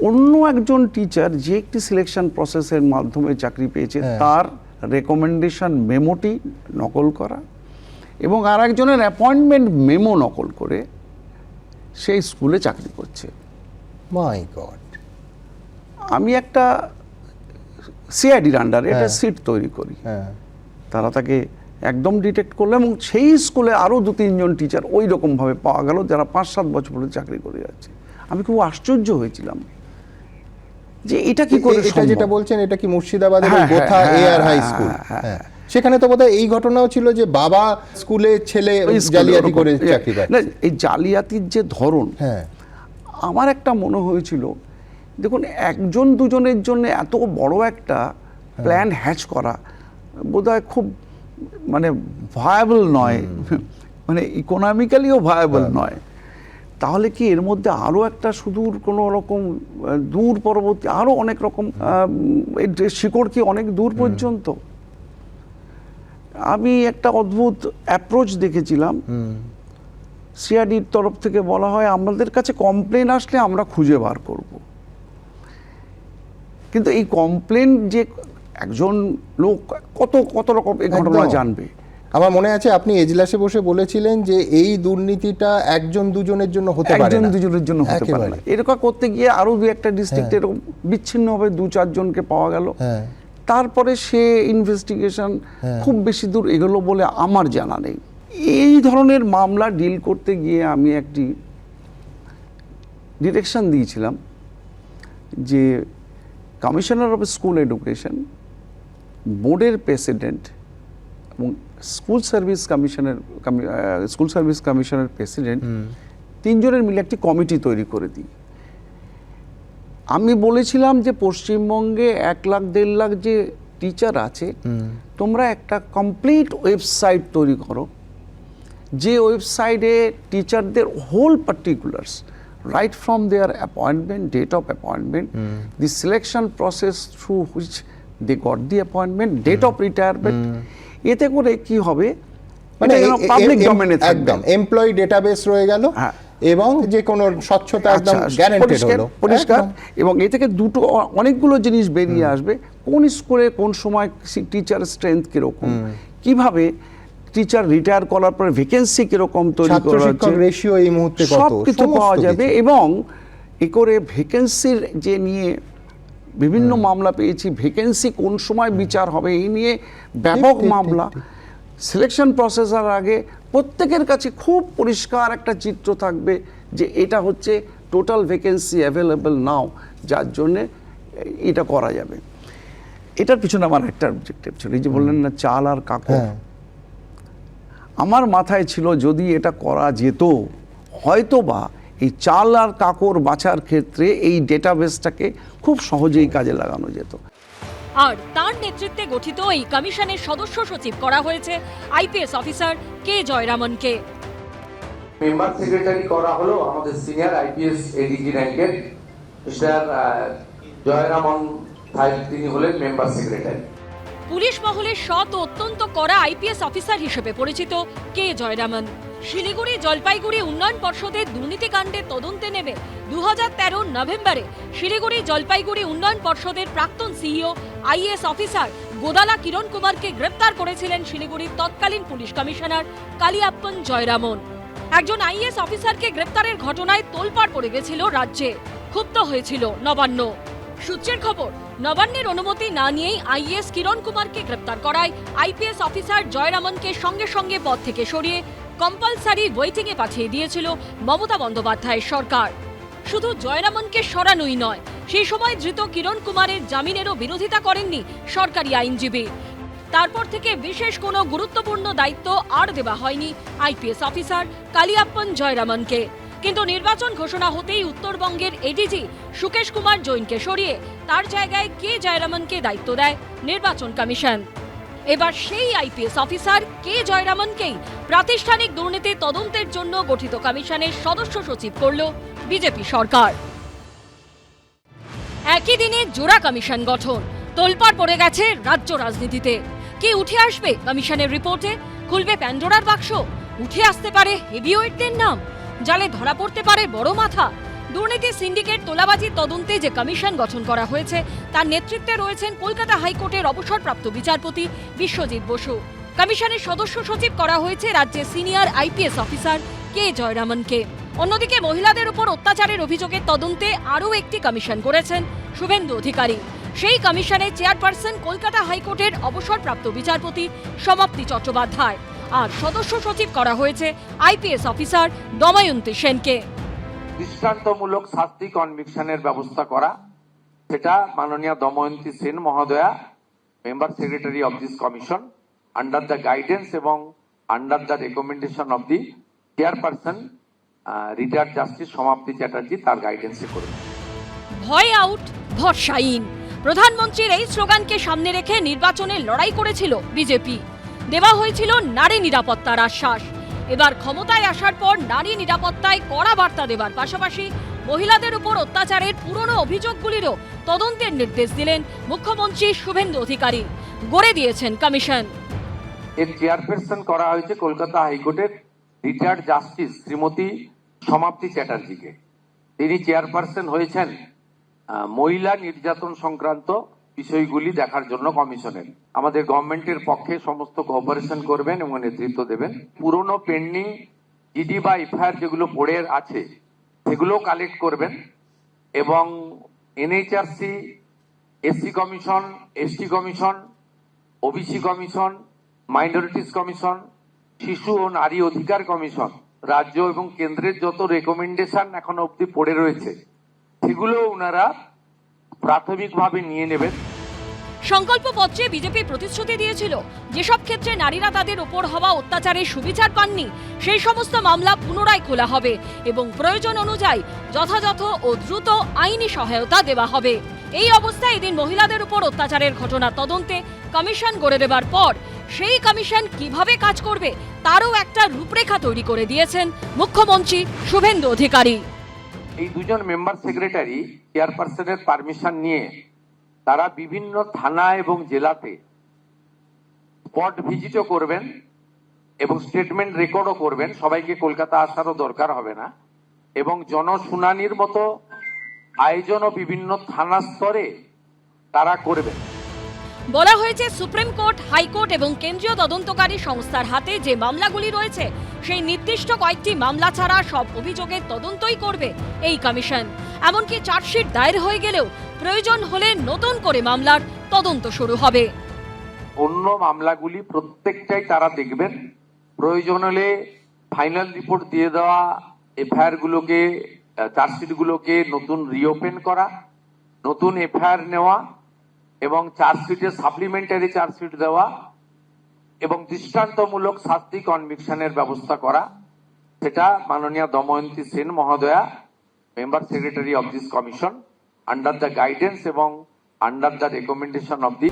অন্য একজন টিচার যে একটি সিলেকশন প্রসেসের মাধ্যমে চাকরি পেয়েছে তার রেকমেন্ডেশন মেমোটি নকল করা এবং আর একজনের অ্যাপয়েন্টমেন্ট মেমো নকল করে সেই স্কুলে চাকরি করছে। মাই গড। আমি একটা সিআইডির আন্ডারে একটা সিট তৈরি করি, তারা তাকে একদম ডিটেক্ট করলো এবং সেই স্কুলে আরও 2-3 জন টিচার ওই রকমভাবে পাওয়া গেল যারা 5-7 বছর পরে চাকরি করে যাচ্ছে। আমি খুব আশ্চর্য হয়েছিলাম যে এটা কি করে। এটা যেটা বলছেন এটা কি মুর্শিদাবাদের গোথা এআর হাই স্কুল? সেখানে তো বোধহয় এই ঘটনাও ছিল যে বাবা স্কুলে ছেলে জালিয়াতি করে চাকরি পায়। না, এই জালিয়াতির যে ধরন, আমার একটা মনে হয়েছিল, দেখুন 1-2 জনের জন্য এত বড় একটা প্ল্যান হ্যাচ করা বোধহয় খুব মানে ভায়াবল নয়, মানে ইকোনমিক্যালিও ভায়াবল নয়। তাহলে কি এর মধ্যে আরও একটা সুদূর কোনো রকম দূর পরবর্তী আরও অনেক রকম শিকড় কি অনেক দূর পর্যন্ত? আমি একটা অদ্ভুত অ্যাপ্রোচ দেখেছিলাম, সিআইডির তরফ থেকে বলা হয় আমাদের কাছে কমপ্লেন আসলে আমরা খুঁজে বার করব। কিন্তু এই কমপ্লেন যে একজন লোক কত রকম এই ঘটনা জানবে। আমার মনে আছে আপনি এজলাসে বসে বলেছিলেন যে এই দুর্নীতিটা 1-2 জনের জন্য হতে পারে না, 1-2 জনের জন্য হতে পারে না। এরকম করতে গিয়ে আরো 2-1টা ডিস্ট্রিক্টে এরকম বিচ্ছিন্নভাবে 2-4 জনকে পাওয়া গেল। তারপরে সে ইনভেস্টিগেশন খুব বেশি দূর এগোলো বলে আমার জানা নেই। এই ধরনের মামলা ডিল করতে গিয়ে আমি একটি ডিরেকশন দিয়েছিলাম যে কমিশনার অফ স্কুল এডুকেশন, বোর্ডের প্রেসিডেন্ট এবং স্কুল সার্ভিস কমিশনের প্রেসিডেন্ট 3 জনের মিলে একটি কমিটি তৈরি করে দিই। আমি বলেছিলাম যে পশ্চিমবঙ্গে 1-1.5 লাখ যে টিচার আছে, তোমরা একটা কমপ্লিট ওয়েবসাইট তৈরি করো, যে ওয়েবসাইটে টিচারদের whole particulars, right from their appointment, date of appointment, the selection process through which they got the appointment, date of retirement, এতে করে কি হবে, মানে পাবলিক ডোমেইনে একদম এমপ্লয়ি ডেটাবেস রয়ে গেল এবং যে কোনো স্বচ্ছতা একদম গ্যারান্টেড হলো, পরিষ্কার। এবং এ থেকে অনেকগুলো জিনিস বেরিয়ে আসবে, কোন স্কুলে কোন সময় টিচার স্ট্রেংথ কিরকম, কিভাবে টিচার রিটায়ার করার পরে ভ্যাকেন্সি কিরকম তৈরি করা হচ্ছে, রেশিও এই মুহূর্তে কত, সব কিছু পাওয়া যাবে। এবং এ করে ভ্যাকেন্সির যে নিয়ে বিভিন্ন মামলা পেয়েছি, ভ্যাকেন্সি কোন সময় বিচার হবে এই নিয়ে ব্যাপক মামলা, সিলেকশন প্রসেসের আগে প্রত্যেকের কাছে খুব পরিষ্কার একটা চিত্র থাকবে যে এটা হচ্ছে টোটাল ভ্যাকেন্সি অ্যাভেলেবল নাও, যার জন্যে এটা করা যাবে। এটার পিছনে আমার একটা অবজেক্টিভ ছিল, এই যে বললেন না চাল আর কাকর, আমার মাথায় ছিল যদি এটা করা যেত হয়তো বা এই চাল আর কাকর বাছার ক্ষেত্রে এই ডেটাবেসটাকে খুব সহজেই কাজে লাগানো যেত। আর তার নেতৃত্বে গঠিত এই কমিশনের সদস্য সচিব করা হয়েছে আইপিএস অফিসার কে জয়রামনকে। মেম্বার সেক্রেটারি করা হলো আমাদের সিনিয়র আইপিএস এডিজি র্যাঙ্কের মিস্টার জয়রামন, তিনি হলেন মেম্বার সেক্রেটারি। পুলিশ মহলে সৎ ও অত্যন্ত কড়া আইপিএস অফিসার হিসেবে পরিচিত কে জয়রামন শিলিগুড়ি জলপাইগুড়ি উন্নয়ন পর্ষদের দুর্নীতিকাণ্ডে তদন্তে নেমে 2013 নভেম্বরে শিলিগুড়ি জলপাইগুড়ি উন্নয়ন পর্ষদের প্রাক্তন সিইও আইএস অফিসার গোদালা কিরণ কুমারকে গ্রেপ্তার করেছিলেন শিলিগুড়ির তৎকালীন পুলিশ কমিশনার কালিয়াপ্পন জয়রামন। একজন আইএস অফিসারকে গ্রেপ্তারের ঘটনায় তোলপাড় পড়ে গেছিল রাজ্যে, ক্ষুব্ধ হয়েছিল নবান্ন। সূত্রের খবর, নবান্নের অনুমতি না নিয়েই আইএস কিরণ কুমারকে গ্রেপ্তার করায় আইপিএস অফিসার জয়রামনকে সঙ্গে সঙ্গে পদ থেকে সরিয়ে কম্পালসারি ওয়েটিং এ পাঠিয়ে দিয়েছিল মমতা বন্দ্যোপাধ্যায়ের সরকার। শুধু জয়রামনকে সরানোই নয়, সেই সময় ধৃত কিরণ কুমারের জামিনেরও বিরোধিতা করেননি সরকারি আইনজীবী। তারপর থেকে বিশেষ কোনো গুরুত্বপূর্ণ দায়িত্ব আর দেওয়া হয়নি আইপিএস অফিসার কালিয়াপ্পন জয়রামনকে। কিন্তু নির্বাচন ঘোষণা হতেই উত্তরবঙ্গের এডিজি সুকেশ কুমার জৈনকে সরিয়ে তার জায়গায় কে জয়রামনকে দায়িত্ব দেয় নির্বাচন কমিশন। এবার সেই আইপিএস অফিসার কে জয়রামনকেই প্রাতিষ্ঠানিক দুর্নীতি তদন্তের জন্য গঠিত কমিশনের সদস্য সচিব করল বিজেপি সরকার। একই দিনে জোড়া কমিশন গঠন, তোলপাড় পড়ে গেছে রাজ্য রাজনীতিতে। কি উঠে আসবে কমিশনের রিপোর্টে? খুলবে প্যান্ডোরার বাক্স? উঠে আসতে পারে হেভিওয়েটদের নাম, জালে ধরা পড়তে পারে বড় মাথা। দুর্নীতি সিন্ডিকেট তোলাবাজির তদন্তে যে কমিশন গঠন করা হয়েছে তার নেতৃত্বে রয়েছেন কলকাতা হাইকোর্টের অবসরপ্রাপ্ত বিচারপতি বিশ্বজিৎ বসু। কমিশনের সদস্য সচিব করা হয়েছে রাজ্যের সিনিয়র আইপিএস অফিসার কে জয়রামনকে। অন্যদিকে মহিলাদের উপর অত্যাচারের অভিযোগের তদন্তে আরও একটি কমিশন করেছেন শুভেন্দু অধিকারী। সেই কমিশনের চেয়ারপারসন কলকাতা হাইকোর্টের অবসরপ্রাপ্ত বিচারপতি সমাপ্তি চট্টোপাধ্যায়। আর সদস্য সচিব করা হয়েছে আইপিএস অফিসার দময়ন্তী সেনকে। দৃষ্টান্তমূলক শাস্তি কনভিকশনের ব্যবস্থা করা, সেটা মাননীয় দময়ন্তী সেন মহোদয়া, member secretary of this commission, under the guidance এবং under the recommendation of the chairperson retired justice Samapti Chatterjee, তার গাইডেন্সে করবে। ভয় আউট, ভরসা ইন। প্রধানমন্ত্রীর এই স্লোগানকে সামনে রেখে নির্বাচনে লড়াই করেছিল বিজেপি। দেওয়া হয়েছিল নারী নিরাপত্তার আশ্বাস। এবার ক্ষমতায় আসার পর নারী নিরাপত্তায় কড়া বার্তা দেবার পাশাপাশি মহিলাদের উপর অত্যাচারের পুরনো অভিযোগগুলিরও তদন্তের নির্দেশ দিলেন মুখ্যমন্ত্রী শুভেন্দু অধিকারী। গড়ে দিয়েছেন কমিশন। এর চেয়ারপারসন করা হয়েছে কলকাতা হাইকোর্টের রিটায়ার্ড জাস্টিস শ্রীমতী সমাপ্তি চ্যাটার্জিকে। তিনি চেয়ারপারসন হয়েছেন মহিলা নির্যাতন সংক্রান্ত বিষয়গুলি দেখার জন্য কমিশনের। আমাদের গভর্নমেন্টের পক্ষে সমস্ত কোঅপারেশন করবেন এবং নেতৃত্ব দেবেন। পুরনো পেন্ডিং ইডি বা এফআইআর যেগুলো পড়ে আছে সেগুলো কালেক্ট করবেন এবং NHRC, SC commission, ST commission, OBC commission, minorities commission, শিশু ও নারী অধিকার কমিশন, রাজ্য এবং কেন্দ্রের যত রেকমেন্ডেশন এখনো অব্দি পড়ে রয়েছে সেগুলো ওনারা প্রাথমিকভাবে নিয়ে নেবেন। সংকল্পপত্রে বিজেপি প্রতিশ্রুতি দিয়েছিল যেসব ক্ষেত্রে নারীরা তাদের উপর হওয়া অত্যাচারের সুবিচার পাননি সেই সমস্ত মামলা পুনরায় খোলা হবে এবং প্রয়োজন অনুযায়ী যথাযথ ও দ্রুত আইনি সহায়তা দেওয়া হবে। এই অবস্থায় এদিন মহিলাদের উপর অত্যাচারের ঘটনা তদন্তে কমিশন গড়ে দেবার পর সেই কমিশন কিভাবে কাজ করবে তারও একটা রূপরেখা তৈরি করে দিয়েছেন মুখ্যমন্ত্রী শুভেন্দু অধিকারী। এই দুজন মেম্বার সেক্রেটারি চেয়ারপারসনের পারমিশন নিয়ে তারা বিভিন্ন থানা এবং জেলাতে স্পট ভিজিটও করবেন এবং স্টেটমেন্ট রেকর্ডও করবেন। সবাইকে কলকাতা আসারও দরকার হবে না এবং জনশুনানির মতো আয়োজনও বিভিন্ন থানা স্তরে তারা করবেন। বলা হয়েছে সুপ্রিম কোর্ট, হাইকোর্ট এবং কেন্দ্রীয় তদন্তকারী সংস্থার হাতে যে মামলাগুলি রয়েছে সেই নির্দিষ্ট কয়েকটি মামলা ছাড়া সব অভিযোগের তদন্তই করবে এই কমিশন। এমনকি চার্জশিট দায়ের হয়ে গেলেও প্রয়োজন হলে নতুন করে মামলার তদন্ত শুরু হবে। অন্য মামলাগুলি প্রত্যেকটাই তারা দেখবেন। প্রয়োজন হলে ফাইনাল রিপোর্ট দিয়ে দেওয়া এফআইআর গুলোকে, চার্জশিট গুলোকে নতুন রিওপেন করা, নতুন এফআইআর নেওয়া এবং চার্জশিটে সাপ্লিমেন্টারি চার্জশিট দেওয়া এবং দৃষ্টান্তমূলক শাস্তি কনভিকশনের ব্যবস্থা করা, সেটা মাননীয় দময়ন্তী সেন মহোদয়া, member secretary of this commission, under the guidance এবং under the recommendation of the.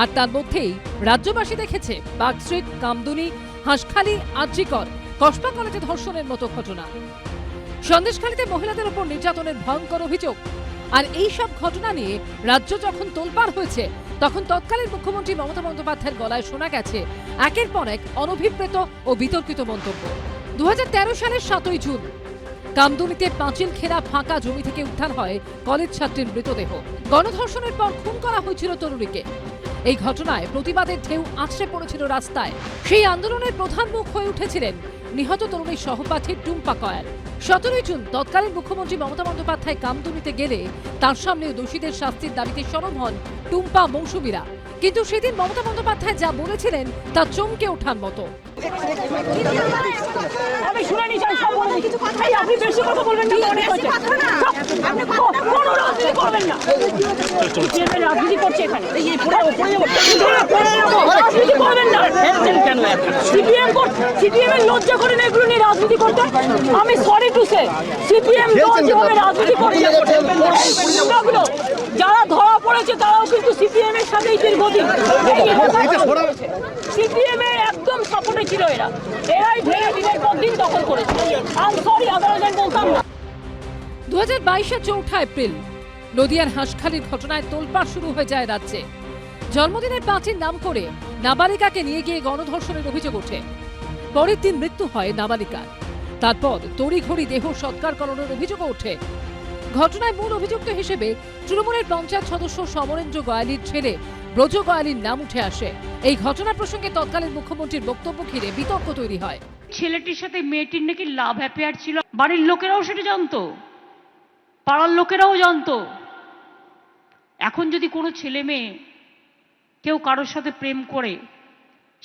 আর তার মধ্যেই রাজ্যবাসী দেখেছে বাগস্ট্রিট, কামদুনি, হাঁসখালি, আরজিকর, কসবা কলেজে ধর্ষণের মতো ঘটনা, সন্দেশখালীতে মহিলাদের উপর নির্যাতনের ভয়ঙ্কর অভিযোগ। আর এই সব ঘটনা নিয়ে রাজ্য যখন তোলপাড় হয়েছে তখন তৎকালীন মুখ্যমন্ত্রী মমতা বন্দ্যোপাধ্যায়ের গলায় শোনা গেছে একের পর এক অনভিপ্রেত ও বিতর্কিত মন্তব্য। 2013 সালের 7ই জুন কামদুনিতে পাঁচিল ঘেরা ফাঁকা জমি থেকে উদ্ধার হয় কলেজ ছাত্রীর মৃতদেহ। গণধর্ষণের পর খুন করা হয়েছিল তরুণীকে। এই ঘটনায় প্রতিবাদের ঢেউ আছড়ে পড়েছিল রাস্তায়। সেই আন্দোলনের প্রধান মুখ হয়ে উঠেছিলেন নিহত তরুণীর সহপাঠী টুম্পা কয়াল। 17ই জুন তৎকালীন মুখ্যমন্ত্রী মমতা বন্দ্যোপাধ্যায় কামদুনিতে গেলে তার সামনে দোষীদের শাস্তির দাবিতে সরব হন টুম্পা, মৌসুমীরা। কিন্তু সেদিন মমতা বন্দ্যোপাধ্যায় যা বলেছিলেন তা চমকে ওঠার মতো। আমি শুনে নিয়েছি, সব বলে কিছু কথা আপনি বেশি কথা বলবেন না, মনে হচ্ছে আপনি কোনো রাজনীতি করবেন না। সিপিএম রাজনীতি করছে এখানে, এই পুরো রাজনীতি করবেন না। সিপিএম এর লজ্জা করেন এগুলো নিয়ে রাজনীতি রাজনীতি করতে। আমি সরি টু সে সিপিএম দল যেভাবে রাজনীতি করেছে, গুন্ডাগুলো যারা ধরা পড়েছে তারাও কিন্তু সিপিএম এর সাথেই দীর্ঘদিন সিপিএম এর একদম সাপোর্টে ছিল। এরাই ভেঙে দিনের পর দিন দখল করেছে। আমি সরি, আদালত বলতাম না। 2022-এর 4 এপ্রিল নদিয়ার হাঁসখালির ঘটনায় তোলপাড় শুরু হয়ে যায় রাজ্যে। জন্মদিনের পার্টির নাম করে নাবালিকাকে নিয়ে গিয়ে গণধর্ষণের অভিযোগ ওঠে। পরের দিন মৃত্যু হয় নাবালিকার। তারপর তড়িঘড়ি দেহ সৎকার করানোর অভিযোগও ওঠে। ঘটনায় মূল অভিযুক্ত হিসেবে তৃণমূলের পঞ্চায়েত সদস্য সমরেন্দ্র গয়ালির ছেলে ব্রজ গয়ালির নাম উঠে আসে। এই ঘটনা প্রসঙ্গে তৎকালীন মুখ্যমন্ত্রীর বক্তব্য ঘিরে বিতর্ক তৈরি হয়। ছেলেটির সাথে মেয়েটির নাকি লাভ অ্যাফেয়ার ছিল, বাড়ির লোকেরাও সেটা জানতো, পাড়ার লোকেরাও জানতো। এখন যদি কোনো ছেলে মেয়ে কেউ কারোর সাথে প্রেম করে,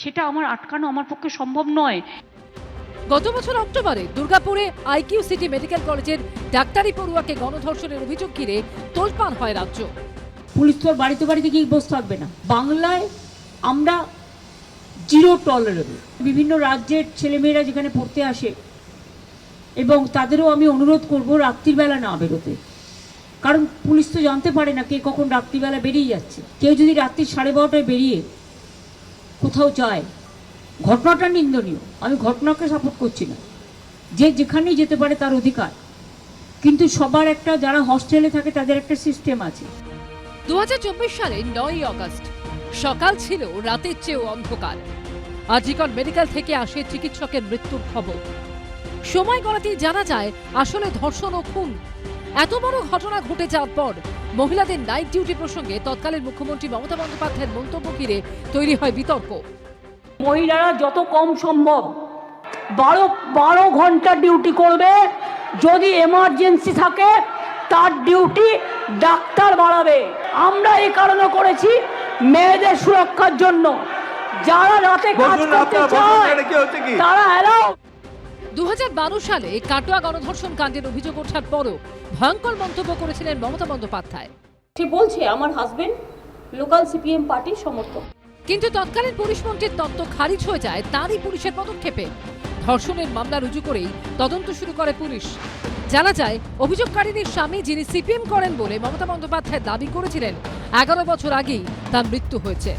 সেটা আমার আটকানো আমার পক্ষে সম্ভব নয়। গত বছর অক্টোবরে দুর্গাপুরে আইকিউ সিটি মেডিকেল কলেজের ডাক্তারি পড়ুয়াকে গণধর্ষণের অভিযোগ ঘিরে তোলপাড় হয় রাজ্য। পুলিশ তো বাড়িতে বাড়িতে গিয়ে বসে থাকবে না। বাংলায় আমরা জিরো টলারেবল। বিভিন্ন রাজ্যের ছেলেমেয়েরা যেখানে পড়তে আসে, এবং তাদেরও আমি অনুরোধ করব রাত্রিবেলা না বেরোতে, কারণ পুলিশ তো জানতে পারে না কে কখন রাত্রিবেলা বেরিয়ে যাচ্ছে। কেউ যদি রাত্রি 12:30টায় বেরিয়ে কোথাও যায়, ঘটনাটা নিন্দনীয়, আমি ঘটনাকে সাপোর্ট করছি না। যে যেখানেই যেতে পারে তার অধিকার, কিন্তু সবার একটা, যারা হস্টেলে থাকে তাদের একটা সিস্টেম আছে। 2024 সালের 9ই আগস্ট সকাল ছিল রাতের চেয়েও অন্ধকার। আজিকর মেডিকেল থেকে আসে চিকিৎসকের মৃত্যুর খবর। সময় গড়াতেই জানা যায় আসলে ধর্ষণ ও খুন। এত বড় ঘটনা ঘটে যাওয়ার পর মহিলাদের নাইট ডিউটি প্রসঙ্গে তৎকালীন মুখ্যমন্ত্রী মমতা বন্দ্যোপাধ্যায়ের মন্তব্য ঘিরে তৈরি হয় বিতর্ক। মহিলারা যত কম সম্ভব 12 ঘন্টা ডিউটি করবে। যদি এমার্জেন্সি থাকে তার ডিউটি ডাক্তার বাড়াবে। আমরা এই কারণে করেছি মেয়েদের সুরক্ষার জন্য। যারা রাতে কাজ করতে চায় তারা এলাও। 2012 সালে কাটোয়া গণধর্ষণ কাণ্ডের অভিযোগ ওঠার পরও ভয়ঙ্কর মন্তব্য করেছিলেন মমতা বন্দ্যোপাধ্যায়। সে বলছে আমার হাজবেন্ড লোকাল সিপিএম পার্টির সমর্থক। কিন্তু তৎকালীন পুলিশ মন্ত্রীর তত্ত্ব খারিজ হয়ে যায় তারই পুলিশের পদক্ষেপে। ধর্ষণের মামলা রুজু করেই তদন্ত শুরু করে পুলিশ। জানা যায় অভিযোগকারিনীর স্বামী, যিনি সিপিএম করেন বলে মমতা বন্দ্যোপাধ্যায় দাবি করেছিলেন, 11 বছর আগেই তার মৃত্যু হয়েছে।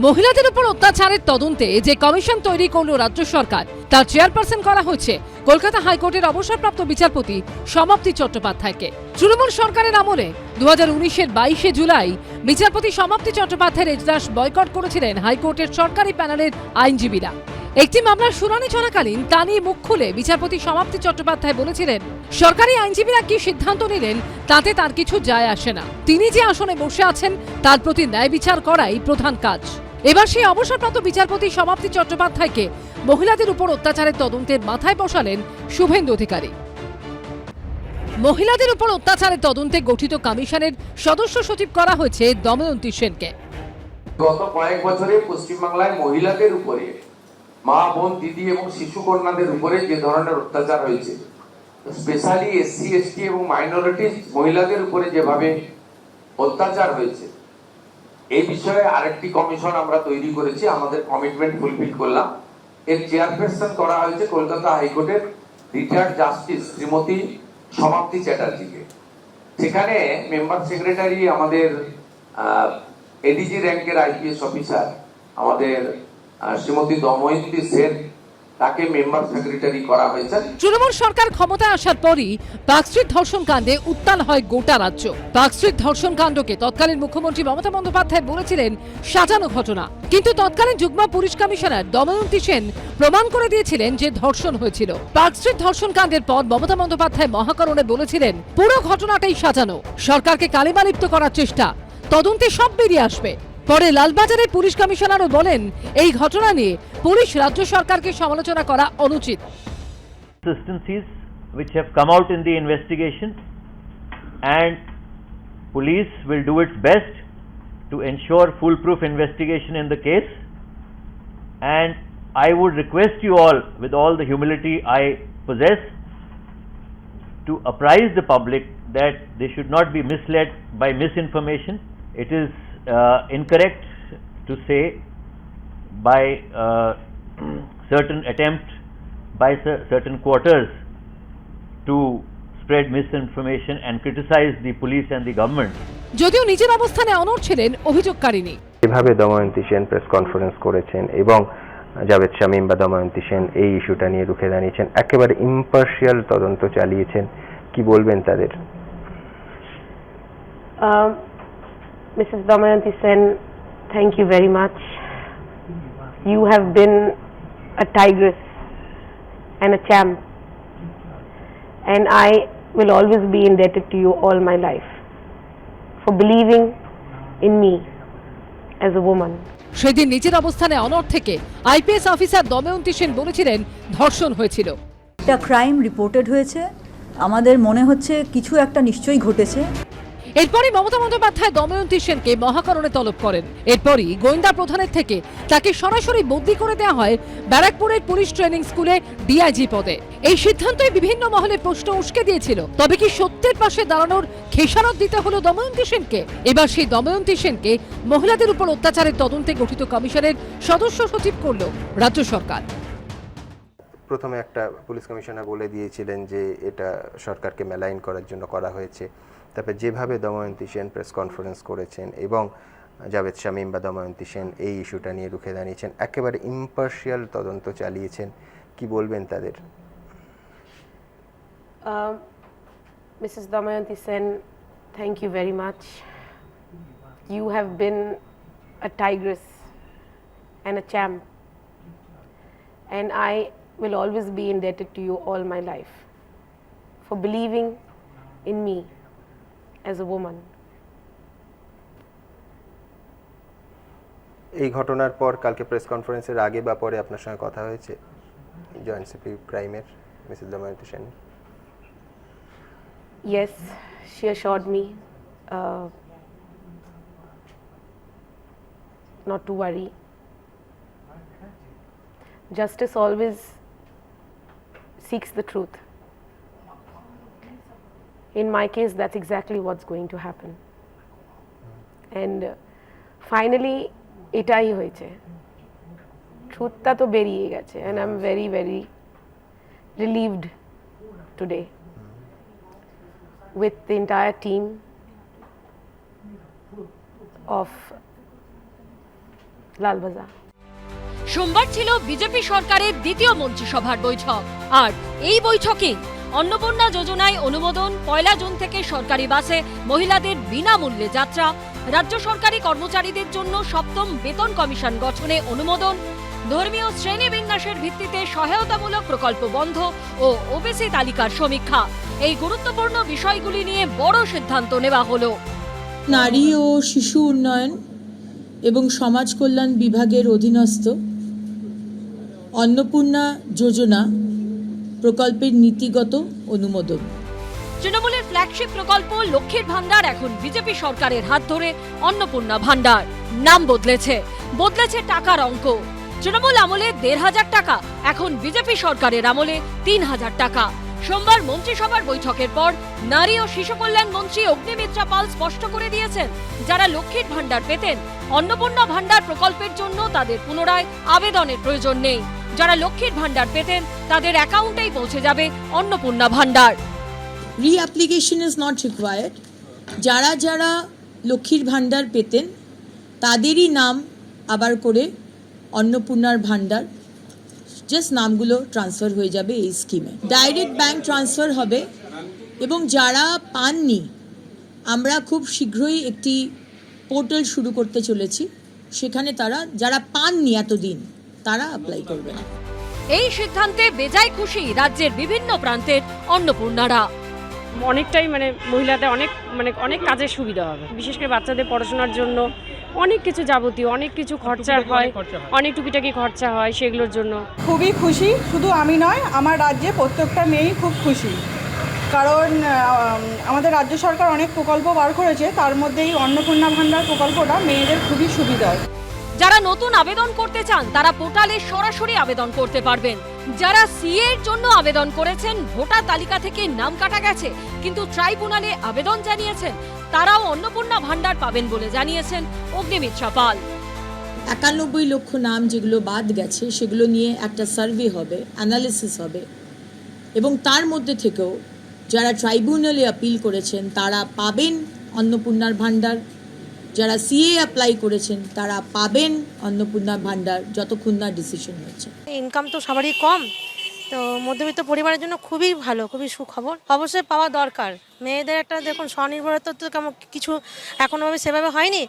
মহিলাদের উপর অত্যাচারের তদন্তে যে কমিশন তৈরি করল রাজ্য সরকার, তার চেয়ারপারসন করা হয়েছে কলকাতা হাইকোর্টের অবসরপ্রাপ্ত বিচারপতি সমাপ্তি চট্টোপাধ্যায়কে। তৃণমূল সরকারের আমলে 2019-এর 22শে জুলাই বিচারপতি সমাপ্তি চট্টোপাধ্যায়ের এজলাস বয়কট করেছিলেন হাইকোর্টের সরকারি প্যানেলের আইনজীবীরা। একটি মামলার শুনানি চলাকালীন তা নিয়ে মুখ খুলে বিচারপতি সমাপ্তি চট্টোপাধ্যায় বলেছিলেন, সরকারি আইনজীবীরা কি সিদ্ধান্ত নিলেন তাতে তার কিছু যায় আসে না। তিনি যে আসনে বসে আছেন তার প্রতি ন্যায় বিচার করাই প্রধান কাজ। এবার সেই অবসরপ্রাপ্ত বিচারপতি সমাপ্তি চট্টোপাধ্যায়কে মহিলাদের উপর অত্যাচারের তদন্তের মাথায় বসালেন শুভেন্দু অধিকারী। মহিলাদের উপর অত্যাচারের তদন্তে গঠিত কমিশনের সদস্য সচিব করা হয়েছে দময়ন্তী সেনকে। গত কয়েক বছরে পশ্চিমবাংলায় মহিলাদের উপরে, মা, বোন, দিদি এবং শিশু কন্যাদের উপরে যে ধরনের অত্যাচার হয়েছে, স্পেশালি এসসি, এসটি এবং মাইনরিটিজ মহিলাদের উপরে যেভাবে অত্যাচার হয়েছে, এই বিষয়ে আরেকটি কমিশন আমরা তৈরি করেছি। আমাদের কমিটমেন্ট ফুলফিল করলাম। এর চেয়ারপারসন করা হয়েছে কলকাতা হাইকোর্টের রিটায়ার্ড জাস্টিস শ্রীমতী সমাপ্তি চ্যাটার্জিকে। সেখানে মেম্বার সেক্রেটারি আমাদের এডিজি র্যাঙ্কের আইপিএস অফিসার আমাদের শ্রীমতী দময়ন্তী সেন, তাকে মেম্বার সেক্রেটারি করা হয়েছে। তৃণমূল সরকার ক্ষমতায় আসার পরই পার্কস্ট্রিট ধর্ষণ কাণ্ডে উত্তাল হয় গোটা রাজ্য। পার্কস্ট্রিট ধর্ষণ কাণ্ডকে তৎকালীন মুখ্যমন্ত্রী মমতা বন্দ্যোপাধ্যায় বলেছিলেন সাজানো ঘটনা, কিন্তু তৎকালীন যুগ্ম পুলিশ কমিশনার দময়ন্তী সেন প্রমাণ করে দিয়েছিলেন যে ধর্ষণ হয়েছিল। পার্কস্ট্রিট ধর্ষণ কাণ্ডের পর মমতা বন্দ্যোপাধ্যায় মহাকরণে বলেছিলেন পুরো ঘটনাটাই সাজানো, সরকারকে কালিমালিপ্ত করার চেষ্টা, তদন্তে সব বেরিয়ে আসবে। পরে লালবাজারের পুলিশ কমিশনারও বলেন এই ঘটনা নিয়ে পুলিশ রাজ্য সরকারকে সমালোচনা করা অনুচিত। Inconsistencies which have come out in the investigation, and police will do its best to ensure foolproof investigation in the case, and I would request you all, with all the humility I possess, to apprise the public that they should not be misled by misinformation. It is incorrect to say by certain attempt by certain quarters to spread misinformation and criticize the police and the government. যদিও নিজের অবস্থানে অনড় ছিলেন অভিযোগকারিনী। এভাবে Damayanti Sen press conference করেছেন এবং জাভেদ শামীম বা দময়ন্তী সেন এই ইস্যুটা নিয়ে রুখে দাঁড়িয়েছেন, একেবারে ইম্পার্শিয়াল তদন্ত চালিয়েছেন, কি বলবেন তাদের? Mrs. Damayanti Sen, thank you very much. You have been a tigress and a champ, and I will always be indebted to you all my life for believing in me as a woman. সেদিন নিজের অবস্থানে অনড় থেকে IPS officer Damayanti Sen বলেছিলেন ধর্ষণ হয়েছিল। একটা crime reported হয়েছে, আমাদের মনে হচ্ছে কিছু একটা নিশ্চয়ই ঘটেছে। এরপরই মমতা বন্দ্যোপাধ্যায় দময়ন্তী সেনকে মহাকরণে তলব করেন। এরপরই গোয়েন্দা প্রধানের থেকে তাকে সরাসরি বদলি করে দেওয়া হয় ব্যারাকপুরের পুলিশ ট্রেনিং স্কুলে ডিআইজি পদে। এই সিদ্ধান্তই বিভিন্ন মহলে প্রশ্ন উস্কে দিয়েছিল। তবে কি সত্যের পাশে দাঁড়ানোর খেসারত দিতে হলো দময়ন্তী সেনকে? এবার সেই দময়ন্তী সেনকে মহিলাদের উপর অত্যাচারের তদন্তে গঠিত কমিশনের সদস্য সচিব করল রাজ্য সরকার। প্রথমে একটা পুলিশ কমিশনার বলে দিয়েছিলেন যে এটা সরকারকে মেলাইন করার জন্য করা হয়েছে। তারপরে যেভাবে দময়ন্তী সেন প্রেস কনফারেন্স করেছেন এবং জাভেদ শামীম বা দময়ন্তী সেন এই ইস্যুটা নিয়ে রুখে দাঁড়িয়েছেন, একেবারে ইম্পার্শিয়াল তদন্ত চালিয়েছেন, কি বলবেন তাদের? Mrs. Damayanti Sen, thank you very much. You have been a tigress and a champ, and I will always be indebted to you all my life for believing in me as a woman. এই ঘটনার পর কালকে press কনফারেন্সের আগে বা পরে আপনার সঙ্গে কথা হয়েছে জয়েন্ট সিপি ক্রাইমের Mrs Damayanti Sen? Yes, she assured me not to worry. Justice always seeks the truth. In my case, that's exactly what's going to happen. And finally, এটাই হয়েছে, ট্রুথটা তো বেরিয়ে গেছে, and I'm very, very relieved today with the entire team of Lalbazar. সোমবার ছিল BJP সরকারের দ্বিতীয় মন্ত্রিসভার বৈঠক, আর এই বৈঠকে অন্নপূর্ণা যোজনায় অনুমোদন, 1 জুন থেকে সরকারি বাসে মহিলাদের বিনামূল্যে যাত্রা, রাজ্য সরকারি কর্মচারীদের জন্য 7ম বেতন কমিশন গঠনে অনুমোদন, ধর্মীয় শ্রেণীবিন্যাসের ভিত্তিতে সহায়তামূলক প্রকল্প বন্ধ ও ওবিসি তালিকার সমীক্ষা, এই গুরুত্বপূর্ণ বিষয়গুলি নিয়ে বড় সিদ্ধান্ত নেওয়া হলো। নারী ও শিশু উন্নয়ন এবং সমাজ কল্যাণ বিভাগের অধীনস্থ অন্নপূর্ণা যোজনা প্রকল্পের নীতিগত অনুমোদন। তৃণমূলের ফ্ল্যাগশিপ প্রকল্প লক্ষ্মীর ভান্ডার এখন বিজেপি সরকারের হাত ধরে অন্নপূর্ণা ভান্ডার। নাম বদলেছে টাকার অঙ্ক। তৃণমূল আমলে 1,500 টাকা, এখন বিজেপি সরকারের আমলে 3,000 টাকা। সোমবার মন্ত্রিসভার বৈঠকের পর নারী ও শিশু কল্যাণ মন্ত্রী অগ্নিমিত্রা পাল স্পষ্ট করে দিয়েছেন, যারা লক্ষ্মীর ভান্ডার পেতেন অন্নপূর্ণা ভান্ডার প্রকল্পের জন্য তাদের পুনরায় আবেদনের প্রয়োজন নেই। যারা লক্ষ্মীর ভান্ডার পেতেন তাদের অ্যাকাউন্টেই পৌঁছে যাবে অন্নপূর্ণা ভান্ডার। রিঅ্যাপ্লিকেশন ইজ নট রিকোয়ার্ড। যারা যারা লক্ষ্মীর ভান্ডার পেতেন তাদেরই নাম আবার করে অন্নপূর্ণার ভান্ডার, জাস্ট নামগুলো ট্রান্সফার হয়ে যাবে এই স্কিমে। ডাইরেক্ট ব্যাংক ট্রান্সফার হবে এবং যারা পাননি আমরা খুব শীঘ্রই একটি পোর্টাল শুরু করতে চলেছি, সেখানে যারা পাননি এতদিন তারা অ্যাপ্লাই করবে। এই সিদ্ধান্তে বেজায় খুশি রাজ্যের বিভিন্ন প্রান্তের অন্নপূর্ণারা। অনেকটাই মহিলাদের অনেক কাজের সুবিধা হবে, বিশেষ করে বাচ্চাদের পড়াশোনার জন্য অনেক কিছু যাবতীয় অনেক কিছু খরচা হয়, অনেক টুকিটাকি খরচা হয়, সেগুলোর জন্য খুবই খুশি। শুধু আমি নয়, আমার রাজ্যে প্রত্যেকটা মেয়েই খুব খুশি, কারণ আমাদের রাজ্য সরকার অনেক প্রকল্প বার করেছে, তার মধ্যে এই অন্নপূর্ণা ভান্ডার প্রকল্পটা মেয়েদের খুবই সুবিধার। যারা নতুন আবেদন করতে চান তারা পোর্টালে সরাসরি আবেদন করতে পারবেন। যারা সিএ এর জন্য আবেদন করেছেন, ভোটার তালিকা থেকে নাম কাটা গেছে কিন্তু ট্রাইব্যুনালে আবেদন জানিয়েছেন, তারাও অন্নপূর্ণা ভান্ডার পাবেন বলে জানিয়েছেন অগ্নিমিত্রা পাল। 91 লক্ষ নাম যেগুলো বাদ গেছে সেগুলো নিয়ে একটা সার্ভে হবে, অ্যানালিসিস হবে, এবং তার মধ্যে থেকেও যারা ট্রাইব্যুনালে আপিল করেছেন তারা পাবেন অন্নপূর্ণার ভাণ্ডার, যারা সিএ অ্যাপ্লাই করেছেন তারা পাবেন অন্নপূর্ণার ভাণ্ডার যতক্ষণ না ডিসিশন হচ্ছে। ইনকাম তো সবারই কম, তো মধ্যবিত্ত পরিবারের জন্য খুবই ভালো, খুবই সুখবর, অবশ্যই পাওয়া দরকার। মেয়েদের একটা দেখুন স্বনির্ভরতা তো কেমন কিছু এখনোভাবে সেভাবে হয়নি,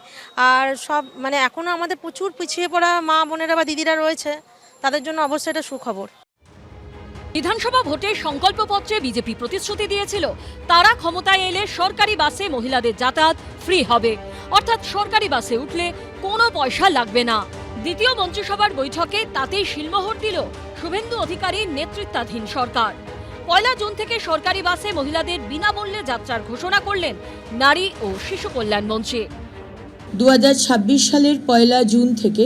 আর সব মানে এখনও আমাদের প্রচুর পিছিয়ে পড়া মা বোনেরা বা দিদিরা রয়েছে, তাদের জন্য অবশ্যই এটা সুখবর। বিধানসভা ভোটে সংকল্পপত্রে বিজেপি প্রতিশ্রুতি দিয়েছিল তারা ক্ষমতায় এলে সরকারি বাসে মহিলাদের যাতায়াত ফ্রি হবে, অর্থাৎ সরকারি বাসে উঠলে কোনো পয়সা লাগবে না। দ্বিতীয় মন্ত্রিসভার বৈঠকে তাতেই শিলমোহর দিল শুভেন্দু অধিকারীর নেতৃত্বাধীন সরকার। 1 জুন থেকে সরকারি বাসে মহিলাদের বিনামূল্যে যাত্রার ঘোষণা করলেন নারী ও শিশু কল্যাণ মন্ত্রী। 2026 সালের 1 জুন থেকে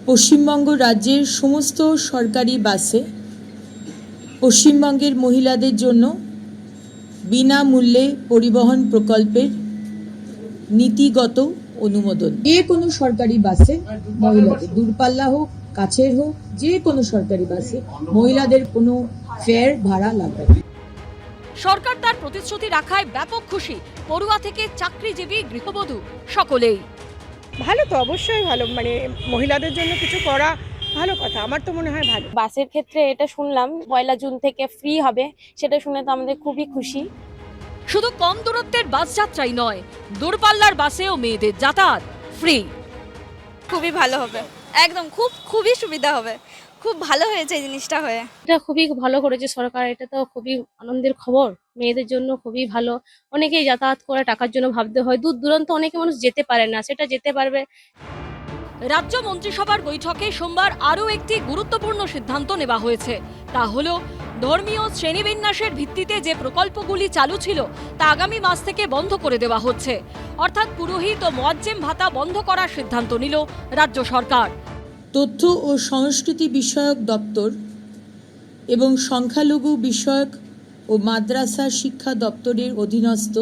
পশ্চিমবঙ্গ রাজ্যের সমস্ত সরকারি বাসে পশ্চিমবঙ্গের মহিলাদের জন্য বিনামূল্যে পরিবহন প্রকল্পের নীতিগত অনুমোদন। যে কোনো সরকারি বাসে মহিলাদের, দূরপাল্লা হোক কাছের হোক, যে কোনো সরকারি বাসে মহিলাদের কোনো ফেয়ার ভাড়া লাগবে না। সরকার তার প্রতিশ্রুতি রাখায় ব্যাপক খুশি পড়ুয়া থেকে চাকরিজীবী গৃহবধূ সকলেই। ভালো তো, অবশ্যই ভালো, মানে মহিলাদের জন্য কিছু করা ভালো কথা, আমার তো মনে হয় ভালো। বাসের ক্ষেত্রে এটা শুনলাম 1 জুন থেকে ফ্রি হবে, সেটা শুনে তো আমাদের খুবই খুশি। শুধু কম দূরত্বের বাস যাত্রাই নয়, দূরপাল্লার বাসেও মেয়েদের যাতায়াত ফ্রি। খুবই ভালো হবে, একদম খুবই সুবিধা হবে, খুব ভালো হয়েছে এই জিনিসটা হয়ে। এটা খুবই ভালো করেছে সরকার, এটা তো খুবই আনন্দের খবর, মেয়েদের জন্য খুবই ভালো। অনেকেই যাতায়াত করে টাকার জন্য ভাবতে হয়, দূর দূরান্ত অনেকে মানুষ যেতে পারে না, সেটা যেতে পারবে। রাজ্য মন্ত্রিসভার বৈঠকে সোমবার আরও একটি গুরুত্বপূর্ণ সিদ্ধান্ত নেওয়া হয়েছে, তা হলো ধর্মীয় শ্রেণীবিন্যাসের ভিত্তিতে যে প্রকল্পগুলি চালু ছিল তা আগামী মাস থেকে বন্ধ করে দেওয়া হচ্ছে, অর্থাৎ পুরোহিত ও মুয়াজ্জেম ভাতা বন্ধ করার সিদ্ধান্ত নিল রাজ্য সরকার। তথ্য ও সংস্কৃতি বিষয়ক দপ্তর এবং সংখ্যালঘু বিষয়ক ও মাদ্রাসা শিক্ষা দপ্তরের অধীনস্থ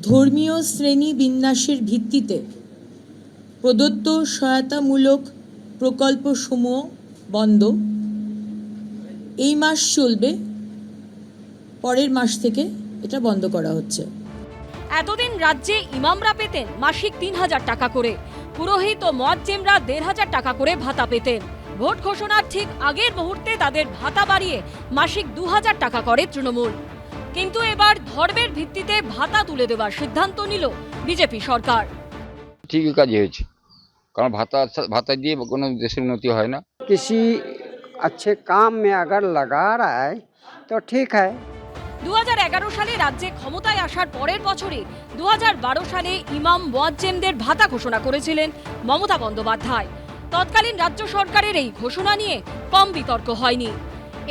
ধর্মীয় শ্রেণী বিন্যাসের ভিত্তিতে প্রদত্ত সহায়তামূলক প্রকল্পসমূহ বন্ধ। এই মাস চলবে, পরের মাস থেকে এটা বন্ধ করা হচ্ছে। এতদিন রাজ্যে ইমামরা পেতেন মাসিক 3000 টাকা করে, পুরোহিত ও মুয়াজ্জেমরা 1500 টাকা করে ভাতা পেতেন। ভোট ঘোষণার ঠিক আগের মুহূর্তে তাদের ভাতা বাড়িয়ে মাসিক 2000 টাকা করে তৃণমূল। কিন্তু এবার ধর্মের ভিত্তিতে ভাতা তুলে দেওয়ার সিদ্ধান্ত নিল বিজেপি সরকার। ঠিকই কাজ হয়েছে, কারণ ভাতা দিয়ে কোনো দেশের উন্নতি হয় না। किसी अच्छे काम में अगर लगा रहा है तो ठीक है। 2011 সালে রাজ্যে ক্ষমতায় আসার পরের বছরে 2012 সালে ইমাম মুয়াজ্জেমদের ভাতা ঘোষণা করেছিলেন মমতা বন্দ্যোপাধ্যায়। তৎকালীন রাজ্য সরকারের এই ঘোষণা নিয়ে কম বিতর্ক হয়নি।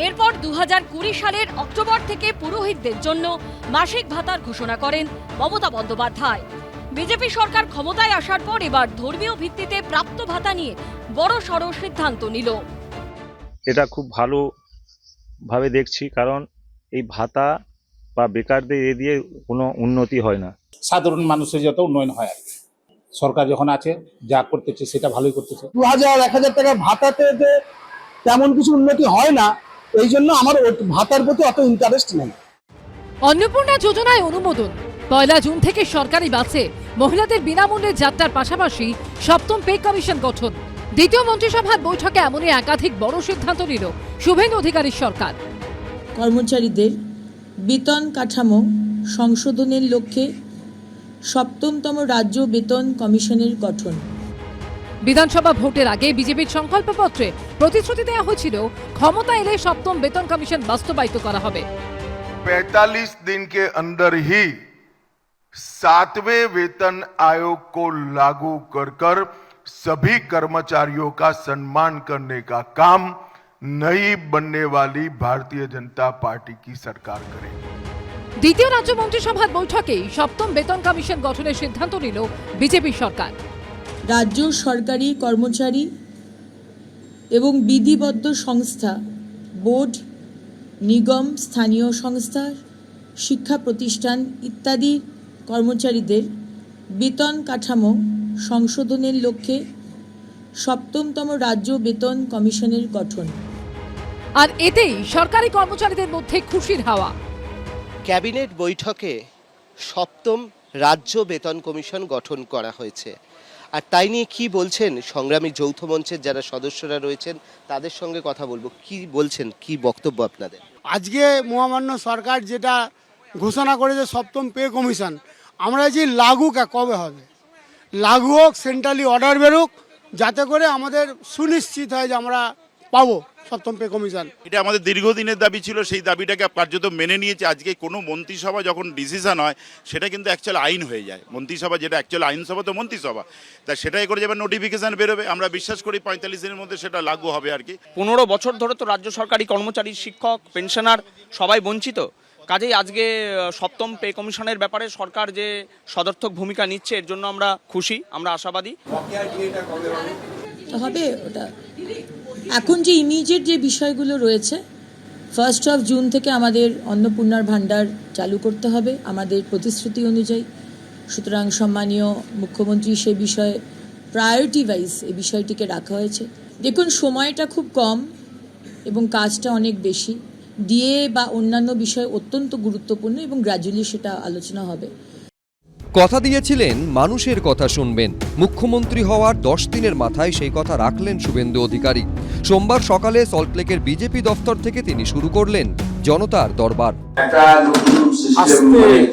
এরপর 2020 সালের অক্টোবর থেকে পুরোহিতদের জন্য মাসিক ভাতার ঘোষণা করেন মমতা বন্দ্যোপাধ্যায়। বিজেপি সরকার ক্ষমতায় আসার পর এবার ধর্মীয় ভিত্তিতে প্রাপ্ত ভাতা নিয়ে বড় সড় সিদ্ধান্ত নিল। এটা খুব ভালোভাবে দেখছি, কারণ এই ভাতা বা বেকারদের এ দিয়ে কোনো উন্নতি হয় না। সাধারণ মানুষের যত উন্নয়ন হয় আর কি। সরকার যখন আছে যা করতেছে সেটা ভালোই করতেছে। 2000-1000 টাকা ভাতাতে তেমন কিছু উন্নতি হয় না, এই জন্য আমার ভাতার প্রতি অত ইন্টারেস্ট নেই। অন্নপূর্ণা যোজনায় অনুমোদন। 1 জুন থেকে সরকারি বাসে মহিলাদের বিনামূল্যে যাত্রার পাশাপাশি 7ম পে কমিশন গঠন। দ্বিতীয় মন্ত্রিসভার বৈঠকে এমনই একাধিক বড় সিদ্ধান্ত নিল শুভেন্দু অধিকারীর সরকার। কর্মচারীদের বেতন কাঠামো সংশোধনের লক্ষ্যে 7তম রাজ্য বেতন কমিশনের গঠন। বিধানসভা ভোটের আগে বিজেপির সংকল্পপত্রে প্রতিশ্রুতি দেওয়া হয়েছিল ক্ষমতা এলে 7ম বেতন কমিশন বাস্তবায়িত করা হবে। 45 दिन के अंदर ही 7वें वेतन आयोग को लागू कर सभी कर्मचारियों का सम्मान करने का काम नई बनने वाली भारतीय जनता पार्टी की सरकार करेगी। দ্বিতীয় রাজ্য মন্ত্রিসভার বৈঠকে 7ম বেতন কমিশন গঠনের সিদ্ধান্ত নিল বিজেপি সরকার। রাজ্য সরকারি কর্মচারী এবং বিধিবদ্ধ সংস্থা, বোর্ড, নিগম, স্থানীয় সংস্থা, শিক্ষা প্রতিষ্ঠান ইত্যাদি কর্মচারীদের বেতন কাঠামো সংশোধনের লক্ষ্যে ৭ম রাজ্য বেতন কমিশনের গঠন। আর এতেই সরকারি কর্মচারীদের মধ্যে খুশির হাওয়া। ক্যাবিনেট বৈঠকে ৭ম রাজ্য বেতন কমিশন গঠন করা হয়েছে। আর তাই নিয়ে কি বলছেন সংগ্রামী যৌথ মঞ্চের যারা সদস্যরা রয়েছেন, তাদের সঙ্গে কথা বলবো। কি বলছেন, কি বক্তব্য আপনাদের? আজকে মহামান্য সরকার যেটা ঘোষণা করেছে ৭ম পে কমিশন, আমরা যে লাগু কবে হবে, লাগু হোক, সেন্ট্রালি অর্ডার বেরোক, যাতে করে আমাদের সুনিশ্চিত হয় যে আমরা পাবো ৭ম পে কমিশন। এটা আমাদের দীর্ঘদিনের দাবি ছিল, সেই দাবিটাকে কার্যত মেনে নিয়েছে। আজকে কোনো মন্ত্রিসভা যখন ডিসিশন হয় সেটা কিন্তু অ্যাকচুয়াল আইন হয়ে যায়। মন্ত্রিসভা যেটা অ্যাকচুয়াল আইনসভা তো মন্ত্রিসভা, তা সেটাই করে যাবে, নোটিফিকেশন বেরোবে। আমরা বিশ্বাস করি ৪৫ দিনের মধ্যে সেটা লাগু হবে আর কি। ১৫ বছর ধরে তো রাজ্য সরকারি কর্মচারী, শিক্ষক, পেনশনার সবাই বঞ্চিত। কাজেই আজকে ৭ম পে কমিশনের ব্যাপারে সরকার যে সদর্থক ভূমিকা নিচ্ছে, এর জন্য আমরা খুশি, আমরা আশাবাদী। হবে ওটা এখন যে ইমিডিয়েট যে বিষয়গুলো রয়েছে, 1 জুন থেকে আমাদের অন্নপূর্ণার ভাণ্ডার চালু করতে হবে আমাদের প্রতিশ্রুতি অনুযায়ী। সুতরাং সম্মানীয় মুখ্যমন্ত্রী সে বিষয়ে প্রায়োরিটি ওয়াইজ এই বিষয়টিকে রাখা হয়েছে। দেখুন, সময়টা খুব কম এবং কাজটা অনেক বেশি। ডিএ বা অন্যান্য বিষয় অত্যন্ত গুরুত্বপূর্ণ এবং গ্র্যাজুয়ালি সেটা আলোচনা হবে। কথা দিয়েছিলেন মানুষের কথা শুনবেন। মুখ্যমন্ত্রী হওয়ার 10 দিনের মাথায় সেই কথা রাখলেন শুভেন্দু অধিকারী। সোমবার সকালে সল্টলেকের বিজেপি দফতর থেকে তিনি শুরু করলেন জনতার দরবার। একটা নতুন সিস্টেম,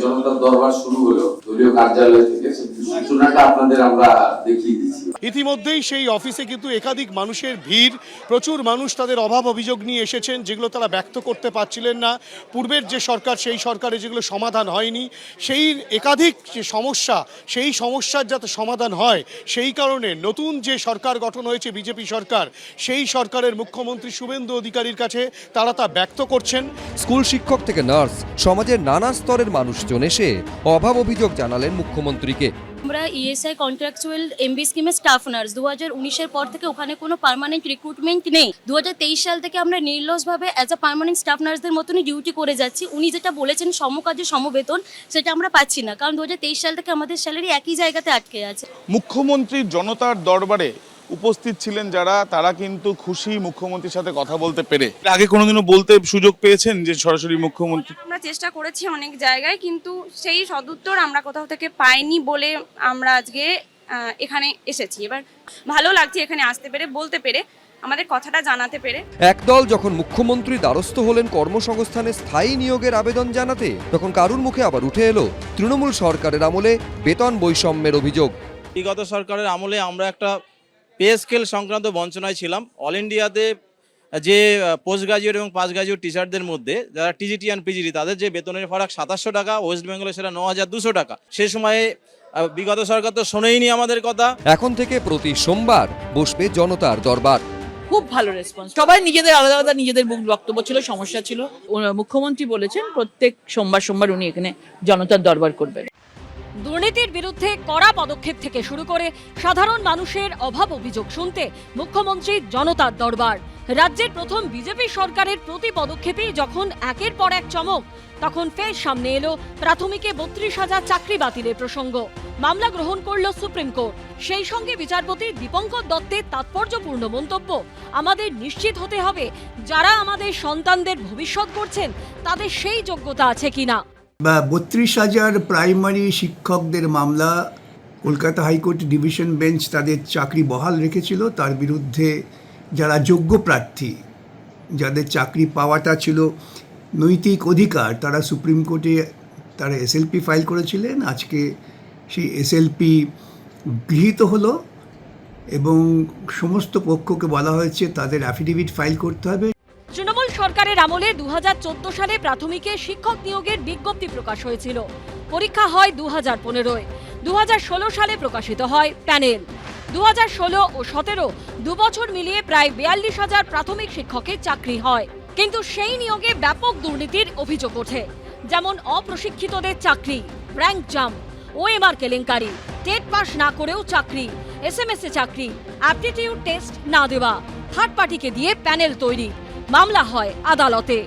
জনতার দরবার শুরু হলো দলীয় কার্যালয় থেকে, সূচনাটা আপনাদের আমরা দেখিয়ে দিচ্ছি। ইতিমধ্যেই সেই অফিসে কিন্তু একাধিক মানুষের ভিড়, প্রচুর মানুষ তাদের অভাব অভিযোগ নিয়ে এসেছেন, যেগুলো তারা ব্যক্ত করতে পারছিলেন না। পূর্বের যে সরকার, সেই সরকারে যেগুলো সমাধান হয়নি, সেই একাধিক যে সমস্যা, সেই সমস্যার যাতে সমাধান হয়, সেই কারণে নতুন যে সরকার গঠন হয়েছে বিজেপি সরকার, সেই সরকারের মুখ্যমন্ত্রী শুভেন্দু অধিকারীর কাছে তারা তা ব্যক্ত করছেন। স্কুল শিক্ষক থেকে নার্স, সমাজের নানা স্তরের মানুষজন এসে অভাব অভিযোগ জানালেন মুখ্যমন্ত্রীকে। আমরা ইএসআই কন্ট্রাকচুয়াল এমবি স্কিমের স্টাফ নার্স, 2019-এর পর থেকে ওখানে কোনো পার্মানেন্ট রিক্রুটমেন্ট নেই। 2023 সাল থেকে আমরা নির্লসভাবে অ্যাজ আ পার্মানেন্ট স্টাফ নার্সদের মতনই ডিউটি করে যাচ্ছি। উনি যেটা বলেছেন সমকাজে সমবেতন, সেটা আমরা পাচ্ছি না, কারণ 2023 সাল থেকে আমাদের স্যালারি একই জায়গাতে আটকে আছে। মুখ্যমন্ত্রীর জনতার দরবারে উপস্থিত ছিলেন যারা, তারা কিন্তু খুশি মুখ্যমন্ত্রীর সাথে কথা বলতে পেরে। আগে কোনোদিনও বলতে সুযোগ পেয়েছেন যে সরাসরি মুখ্যমন্ত্রী? আমরা চেষ্টা করেছি অনেক জায়গায়, কিন্তু সেই সদুত্তর আমরা কোথাও থেকে পাইনি বলে আমরা আজকে এখানে এসেছি। এবার ভালো লাগছে এখানে আসতে পেরে, বলতে পেরে, আমাদের কথাটা জানাতে পেরে। একদল যখন মুখ্যমন্ত্রী দ্বারস্থ হলেন কর্মসংস্থানে স্থায়ী নিয়োগের আবেদন জানাতে, তখন কারুর মুখে আবার উঠে এলো তৃণমূল সরকারের আমলে বেতন বৈষম্যের অভিযোগ। বিগত সরকারের আমলে আমরা একটা পে স্কেল সংক্রান্ত বঞ্চনায় ছিলাম। অল ইন্ডিয়াতে যে পোস্ট গ্রাজুয়েট এবং পাস গ্রাজুয়েট টিচারদের মধ্যে যারা টিজিটি অ্যান্ড পিজিটি, তাদের যে বেতনের ফারাক 2700 টাকা, ওয়েস্ট বেঙ্গলে সেটা 9200 টাকা। সে সময়ে বিগত সরকার তো শোনেইনি আমাদের কথা। এখন থেকে প্রতি সোমবার বসবে জনতার দরবার। খুব ভালো রেসপন্স, সবাই নিজেদের আলাদা আলাদা নিজেদের বক্তব্য ছিল, সমস্যা ছিল। মুখ্যমন্ত্রী বলেছেন প্রত্যেক সোমবার উনি এখানে জনতার দরবার করবেন। দুর্নীতির বিরুদ্ধে কড়া পদক্ষেপ থেকে শুরু করে সাধারণ মানুষের অভাব অভিযোগ শুনতে মুখ্যমন্ত্রীর জনতার দরবার। রাজ্যের প্রথম বিজেপি সরকারের প্রতি পদক্ষেপেই যখন একের পর এক চমক, তখন ফের সামনে এলো প্রাথমিকে 32,000 চাকরি বাতিলের প্রসঙ্গ। মামলা গ্রহণ করল সুপ্রিম কোর্ট। সেই সঙ্গে বিচারপতি দীপঙ্কর দত্তের তাৎপর্যপূর্ণ মন্তব্য, আমাদের নিশ্চিত হতে হবে যারা আমাদের সন্তানদের ভবিষ্যৎ করছেন তাদের সেই যোগ্যতা আছে কিনা। 32,000 প্রাইমারি শিক্ষকদের মামলা কলকাতা হাইকোর্ট ডিভিশন বেঞ্চ তাদের চাকরি বহাল রেখেছিল। তার বিরুদ্ধে যারা যোগ্য প্রার্থী, যাদের চাকরি পাওয়াটা ছিল নৈতিক অধিকার, তারা সুপ্রিম কোর্টে তারা এসএলপি ফাইল করেছিলেন। আজকে সেই এসএলপি গৃহীত হলো এবং সমস্ত পক্ষকে বলা হয়েছে তাদের অ্যাফিডেভিট ফাইল করতে হবে। তৃণমূল সরকারের আমলে 2014 সালে প্রাথমিকে শিক্ষক নিয়োগের বিজ্ঞপ্তি প্রকাশ হয়েছিল। পরীক্ষা হয় 2015-এ। 2016 সালে প্রকাশিত হয় প্যানেল। 2016 ও 17 দুবছর মিলিয়ে প্রায় 42,000 প্রাথমিক শিক্ষকের চাকরি হয়। কিন্তু সেই নিয়োগে ব্যাপক দুর্নীতির অভিযোগ ওঠে, যেমন অপ্রশিক্ষিতদের চাকরি, র্যাঙ্ক জাম্প, ওএমআর কেলেঙ্কারি, টেট পাস না করেও চাকরি, এসএমএস এ চাকরি, অ্যাপটিটিউড টেস্ট না দেওয়া, থার্ড পার্টিকে দিয়ে প্যানেল তৈরি। মামলা হয় আদালতে।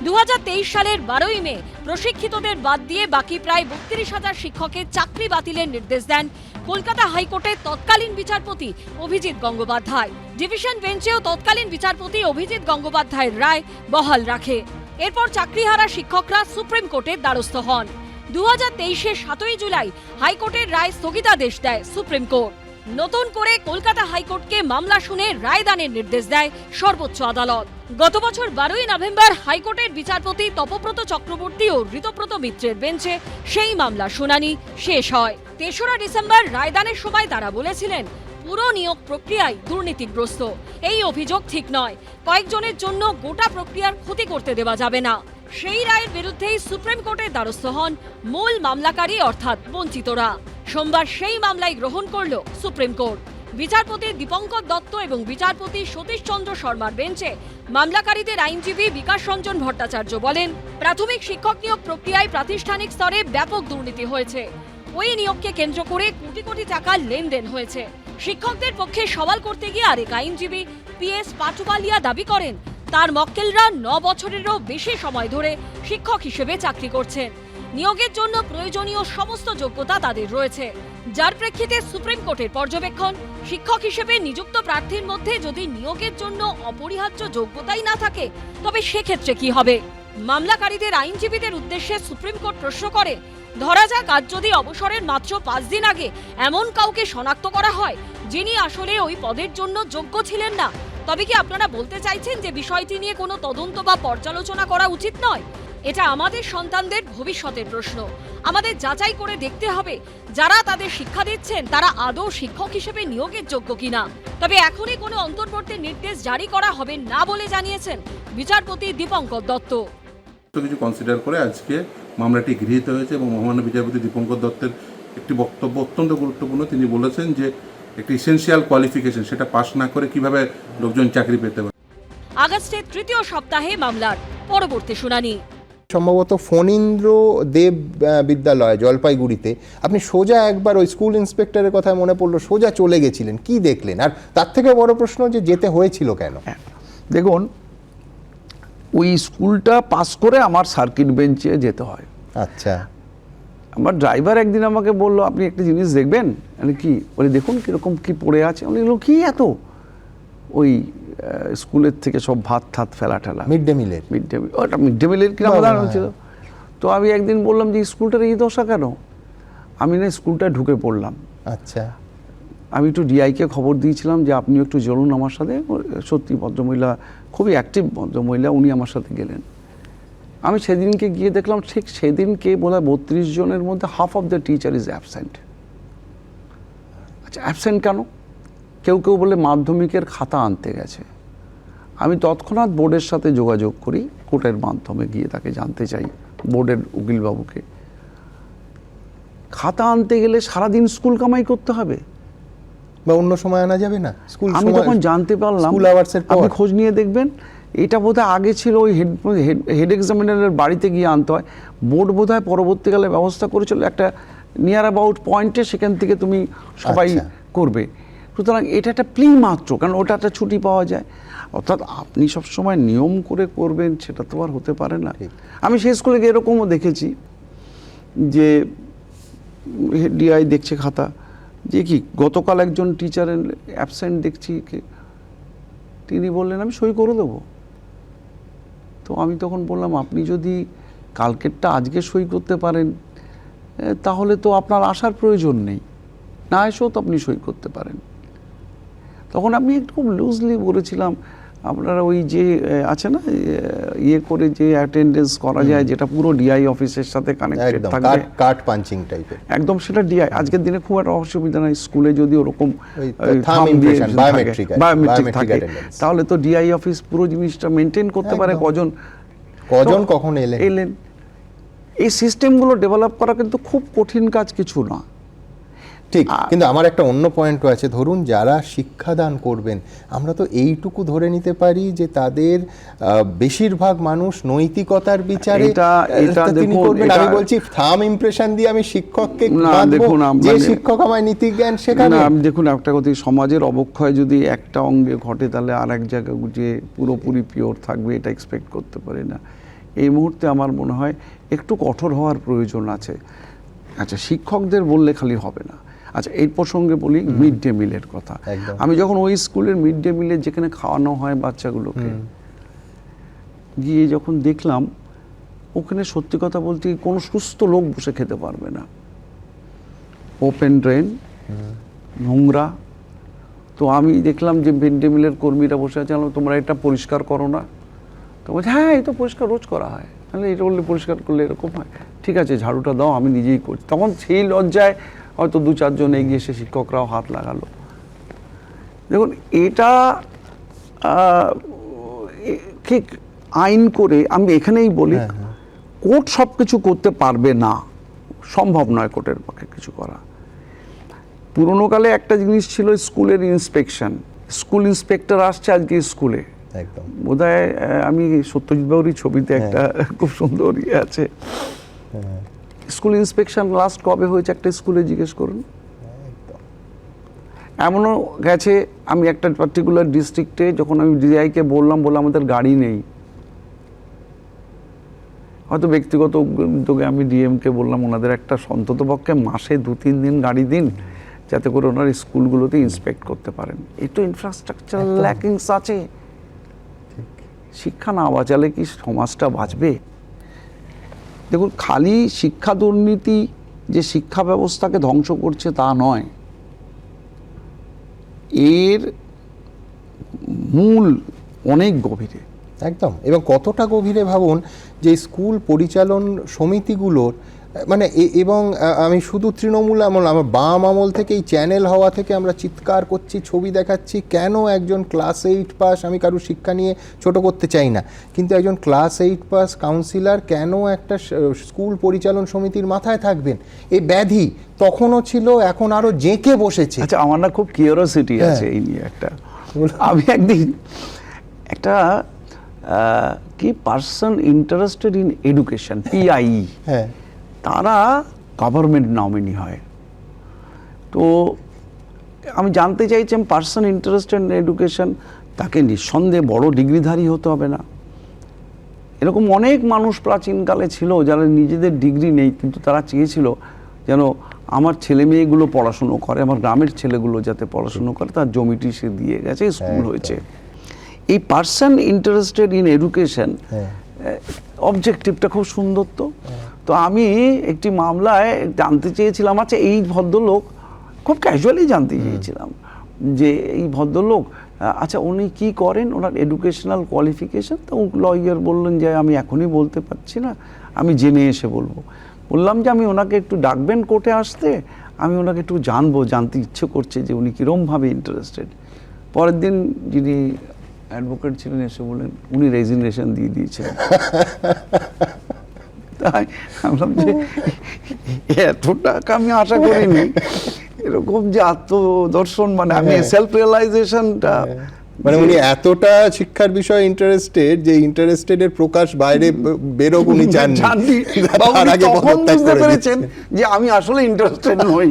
2023 সালের 12ই মে প্রশিক্ষিতদের বাদ দিয়ে বাকি প্রায় 32,000 শিক্ষকের চাকরি বাতিলের নির্দেশ দেন কলকাতা হাইকোর্টের তৎকালীন বিচারপতি অভিজিৎ গঙ্গোপাধ্যায়। ডিভিশন বেঞ্চেও তৎকালীন বিচারপতি অভিজিৎ গঙ্গোপাধ্যায়ের রায় বহাল রাখে। এরপর চাকরিহারা শিক্ষকরা সুপ্রিম কোর্টের দ্বারস্থ হন। 2023-এর 7ই জুলাই হাইকোর্টের রায় স্থগিতাদেশ দেয় সুপ্রিম কোর্ট। নতুন করে কলকাতা হাইকোর্টকে মামলা শুনে রায়দানের নির্দেশ দেয় সর্বোচ্চ আদালত। গত বছর 12ই নভেম্বর হাইকোর্টের বিচারপতি তপব্রত চক্রবর্তী ও ঋতব্রত মিত্রের বেঞ্চে সেই মামলার শুনানি শেষ হয়। 3রা ডিসেম্বর রায়দানের সময় তারা বলেছিলেন, পুরো নিয়োগ প্রক্রিয়ায় দুর্নীতিগ্রস্ত। এই অভিযোগ ঠিক নয়। কয়েকজনের জন্য গোটা প্রক্রিয়ার ক্ষতি করতে দেওয়া যাবে না। সেই রায়ের বিরুদ্ধেই সুপ্রিম কোর্টের দ্বারস্থ হন মূল মামলাকারী অর্থাৎ বঞ্চিতরা। সোমবার সেই মামলাই গ্রহণ করল সুপ্রিম কোর্ট। বিচারপতি দীপঙ্কর দত্ত এবং বিচারপতি সতীশ চন্দ্র শর্মার বেঞ্চে মামলাকারীদের আইনজীবী বিকাশ রঞ্জন ভট্টাচার্য বলেন, প্রাথমিক শিক্ষক নিয়োগ প্রক্রিয়ায় প্রাতিষ্ঠানিক স্তরে ব্যাপক দুর্নীতি হয়েছে। ওই নিয়োগকে কেন্দ্র করে কোটি কোটি টাকার লেনদেন হয়েছে। শিক্ষকদের পক্ষে সওয়াল করতে গিয়ে আরেক আইনজীবী PS পাটুবালিয়া দাবি করেন, তার মক্কেলরা 9 বছরেরও বেশি সময় ধরে শিক্ষক হিসেবে চাকরি করছেন। নিয়োগের জন্য প্রয়োজনীয় সমস্ত যোগ্যতা তাদের রয়েছে, যার প্রেক্ষিতে সুপ্রিম কোর্টের পর্যবেক্ষণ, শিক্ষক হিসেবে নিযুক্ত প্রার্থীর মধ্যে যদি নিয়োগের জন্য অপরিহার্য যোগ্যতাই না থাকে তবে সেক্ষেত্রে কি হবে? মামলাকারীদের আইনজীবীদের উদ্দেশ্যে সুপ্রিম কোর্ট প্রশ্ন করে, ধরা যাক আজ যদি অবসরের মাত্র 5 দিন আগে এমন কাউকে শনাক্ত করা হয় যিনি আসলে ওই পদের জন্য যোগ্য ছিলেন না, তবে কি আপনারা বলতে চাইছেন যে বিষয়টি নিয়ে কোনো তদন্ত বা পর্যালোচনা করা উচিত নয়? এটা আমাদের সন্তানদের ভবিষ্যতের প্রশ্ন। আমাদের যাচাই করে দেখতে হবে যারা তাদের শিক্ষা দিচ্ছেন তারা আদৌ শিক্ষক হিসেবে নিয়োগের যোগ্য কিনা। তবে এখনই কোনো অন্তর্বর্তী নির্দেশ জারি করা হবে না বলে জানিয়েছেন বিচারপতি দীপঙ্কর দত্ত। কিছু কনসিডার করে আজকে মামলাটি গৃহীত হয়েছে এবং মহামান্য বিচারপতি দীপঙ্কর দত্তের একটি বক্তব্য অত্যন্ত গুরুত্বপূর্ণ। তিনি বলেছেন যে একটি ইসেনশিয়াল কোয়ালিফিকেশন সেটা পাস না করে কিভাবে লোকজন চাকরি পেতে পারে। আগস্টের 3য় সপ্তাহে মামলার পরবর্তী শুনানি। সম্ভবত ফণীন্দ্র দেব বিদ্যালয় জলপাইগুড়িতে আপনি সোজা একবার ওই স্কুল ইন্সপেক্টরের কথা মনে পড়লো, সোজা চলে গেছিলেন, কি দেখলেন? আর তার থেকে বড় প্রশ্ন যে যেতে হয়েছিল কেন? দেখুন, ওই স্কুলটা পাস করে আমার সার্কিট বেঞ্চে যেতে হয়। আচ্ছা, আমার ড্রাইভার একদিন আমাকে বললো, আপনি একটা জিনিস দেখবেন। মানে কি? বলে দেখুন কীরকম কী পড়ে আছে। আমি বললাম, কী এত? ওই স্কুলের থেকে সব ভাত ঠাত ফেলা ঠেলা, মিড ডে মিলের কিনা বলানো হয়েছিল। তো আমি একদিন বললাম যে স্কুলটার এই দশা কেন? আমি না স্কুলটা ঢুকে পড়লাম। আচ্ছা, আমি একটু ডিআইকে খবর দিয়েছিলাম যে আপনি একটু চলুন আমার সাথে। সত্যি ভদ্রমহিলা, খুবই অ্যাক্টিভ ভদ্রমহিলা, উনি আমার সাথে গেলেন। আমি সেদিনকে গিয়ে দেখলাম ঠিক সেদিনকে বোধহয় 32 জনের মধ্যে half of the teacher is absent. আচ্ছা, অ্যাবসেন্ট কেন? কেউ কেউ বলে মাধ্যমিকের খাতা আনতে গেছে। আমি তৎক্ষণাৎ বোর্ডের সাথে যোগাযোগ করি, কোর্টের মাধ্যমে গিয়ে তাকে জানতে চাই, বোর্ডের উকিলবাবুকে, খাতা আনতে গেলে সারাদিন স্কুল কামাই করতে হবে বা অন্য সময় আনা যাবে না? স্কুল আমি তখন জানতে পারলাম, আপনি খোঁজ নিয়ে দেখবেন, এটা বোধহয় আগে ছিল ওই হেড এক্সামিনারের বাড়িতে গিয়ে আনতে হয়। বোর্ড বোধহয় পরবর্তীকালে ব্যবস্থা করেছিল একটা নিয়ার অ্যাবাউট পয়েন্টে, সেখান থেকে তুমি সবাই করবে। সুতরাং এটা একটা প্লি মাত্র, কারণ ওটা একটা ছুটি পাওয়া যায়। অর্থাৎ আপনি সবসময় নিয়ম করে করবেন সেটা তো আর হতে পারে না। আমি সেই স্কুলে গিয়ে এরকমও দেখেছি যে ডিআই দেখছে খাতা, যে কি গতকাল একজন টিচারের অ্যাবসেন্ট দেখছি, তিনি বললেন আমি সই করে দেবো। তো আমি তখন বললাম, আপনি যদি কালকেরটা আজকে সই করতে পারেন তাহলে তো আপনার আসার প্রয়োজন নেই, না এসেও তো আপনি সই করতে পারেন। তখন আমি একটু খুব লুজলি বলেছিলাম, আপনারা ওই যে আছে না ইয়ে করে যে অ্যাটেন্ডেন্স করা যায়, যেটা পুরো ডিআই অফিসের সাথে কানেক্টেড থাকবে, কার্ড পাঞ্চিং টাইপের, একদম সেটা ডিআই। আজকের দিনে খুব একটা অসুবিধা নাই, স্কুলে যদি ওরকম বায়োমেট্রিক থাকে তাহলে তো ডিআই অফিস পুরো জিনিসটা মেনটেন করতে পারে, কজন কখন এলেন। এই সিস্টেমগুলো ডেভেলপ করা কিন্তু খুব কঠিন কাজ কিছু না। ঠিক, কিন্তু আমার একটা অন্য পয়েন্টও আছে। ধরুন যারা শিক্ষাদান করবেন, আমরা তো এইটুকু ধরে নিতে পারি যে তাদের বেশিরভাগ মানুষ নৈতিকতার বিচারে তিনি করবেন। আমি বলছি থাম ইমপ্রেশন দিয়ে আমি শিক্ষককে যে শিক্ষক আমায় নীতিজ্ঞান শেখাবে। দেখুন, একটা কথা, সমাজের অবক্ষয় যদি একটা অঙ্গে ঘটে তাহলে আর এক জায়গায় যে পুরোপুরি পিওর থাকবে এটা এক্সপেক্ট করতে পারি না। এই মুহূর্তে আমার মনে হয় একটু কঠোর হওয়ার প্রয়োজন আছে। আচ্ছা, শিক্ষকদের বললে খালি হবে না। আচ্ছা, এই প্রসঙ্গে বলি মিড ডে মিলের কথা। আমি যখন ওই স্কুলের মিড ডে মিলে যেখানে খাওয়ানো হয় বাচ্চাগুলোকে গিয়ে যখন দেখলাম, ওখানে সত্যি কথা বলতে কোনো সুস্থ লোক বসে খেতে পারবে না। ওপেন ড্রেন, নোংরা। তো আমি দেখলাম যে মিড ডে মিলের কর্মীরা বসে আছে, তোমরা এটা পরিষ্কার করো না? তো বলছে হ্যাঁ, এই তো পরিষ্কার রোজ করা হয়। তাহলে এটা বললে পরিষ্কার করলে এরকম হয়? ঠিক আছে, ঝাড়ুটা দাও, আমি নিজেই করছি। তখন সেই লজ্জায় হয়তো 2-4 জন এগিয়ে এসে শিক্ষকরাও হাত লাগালো। দেখুন, এটা ঠিক আইন করে আমি এখানেই বলি, কোর্ট সব কিছু করতে পারবে না, সম্ভব নয় কোর্টের পক্ষে কিছু করা। পুরোনো কালে একটা জিনিস ছিল স্কুলের ইন্সপেকশন। স্কুল ইন্সপেক্টর আসছে আজকে স্কুলে, বোধহয় আমি সত্যজিৎ বাবুরই ছবিতে একটা খুব সুন্দর ইয়ে আছে। স্কুল ইন্সপেকশন লাস্ট কবে হয়েছে একটা স্কুলে জিজ্ঞেস করুন। এমনও গেছে, আমি একটা পার্টিকুলার ডিস্ট্রিক্টে যখন আমি ডিআইকে বললাম আমাদের গাড়ি নেই, হয়তো ব্যক্তিগত উদ্যোগে আমি ডিএমকে বললাম ওনাদের একটা অন্ততপক্ষে মাসে 2-3 দিন গাড়ি দিন, যাতে করে ওনার স্কুলগুলোতে ইন্সপেক্ট করতে পারেন। একটু ইনফ্রাস্ট্রাকচার ল্যাকিংস আছে। শিক্ষা না বাঁচালে কি সমাজটা বাঁচবে? দেখুন, খালি শিক্ষা দুর্নীতি যে শিক্ষা ব্যবস্থাকে ধ্বংস করছে তা নয়, এর মূল অনেক গভীরে। একদম। এবং কতটা গভীরে ভাবুন যে স্কুল পরিচালন সমিতিগুলোর মানে এবং আমি শুধু তৃণমূল আমল, আমার বাম আমল থেকে এই চ্যানেল হওয়া থেকে আমরা চিৎকার করছি, ছবি দেখাচ্ছি, কেন একজন ক্লাস 8 পাস, আমি কারোর শিক্ষা নিয়ে ছোট করতে চাই না, কিন্তু একজন ক্লাস 8 পাস কাউন্সিলর কেন একটা স্কুল পরিচালন সমিতির মাথায় থাকবেন? এই ব্যাধি তখনও ছিল, এখন আরো জেঁকে বসেছে। আচ্ছা, আমার না খুব কিউরিওসিটি আছে এই নিয়ে একটা। আমি একদিন একটা কি person interested in education, PIE, হ্যাঁ, তারা গভর্নমেন্ট নমিনি হয়। তো আমি জানতে চাইছিলাম পার্সন ইন্টারেস্টেড ইন এডুকেশন, তাকে নিঃসন্দেহে বড় ডিগ্রিধারী হতে হবে না? এরকম অনেক মানুষ প্রাচীনকালে ছিল যারা নিজেদের ডিগ্রি নেই, কিন্তু তারা চেয়েছিল যেন আমার ছেলে মেয়েগুলো পড়াশুনো করে, আমার গ্রামের ছেলেগুলো যাতে পড়াশুনো করে, তার জমিটি সে দিয়ে গেছে, স্কুল হয়েছে। এই পার্সন ইন্টারেস্টেড ইন এডুকেশন অবজেক্টিভটা খুব সুন্দর। তো আমি একটি মামলায় জানতে চেয়েছিলাম, আচ্ছা এই ভদ্রলোক, খুব ক্যাজুয়ালি জানতে চেয়েছিলাম যে এই ভদ্রলোক, আচ্ছা উনি কি করেন, ওনার এডুকেশনাল কোয়ালিফিকেশন? তো লয়ার বললেন যে আমি এখনই বলতে পারছি না, আমি জেনে এসে বলবো। বললাম যে আমি ওনাকে একটু ডাকবেন কোর্টে আসতে, আমি ওনাকে একটু জানতে ইচ্ছে করছে যে উনি কীরমভাবে ইন্টারেস্টেড। পরের দিন যিনি অ্যাডভোকেট ছিলেন এসে বললেন উনি রেজিগনেশন দিয়ে দিয়েছেন। তাই ভাবলাম যে এত টাকা আমি আশা করিনি, এরকম যে আত্মদর্শন, মানে আমি সেলফ রিয়েলাইজেশনটা, মানে উনি এতটা শিক্ষার বিষয়ে ইন্টারেস্টেড যে ইন্টারেস্টেডের প্রকাশ বাইরে বেরোক উনি চাননি। তার আগে বুঝতে পেরেছেন যে আমি আসলে ইন্টারেস্টেড নই।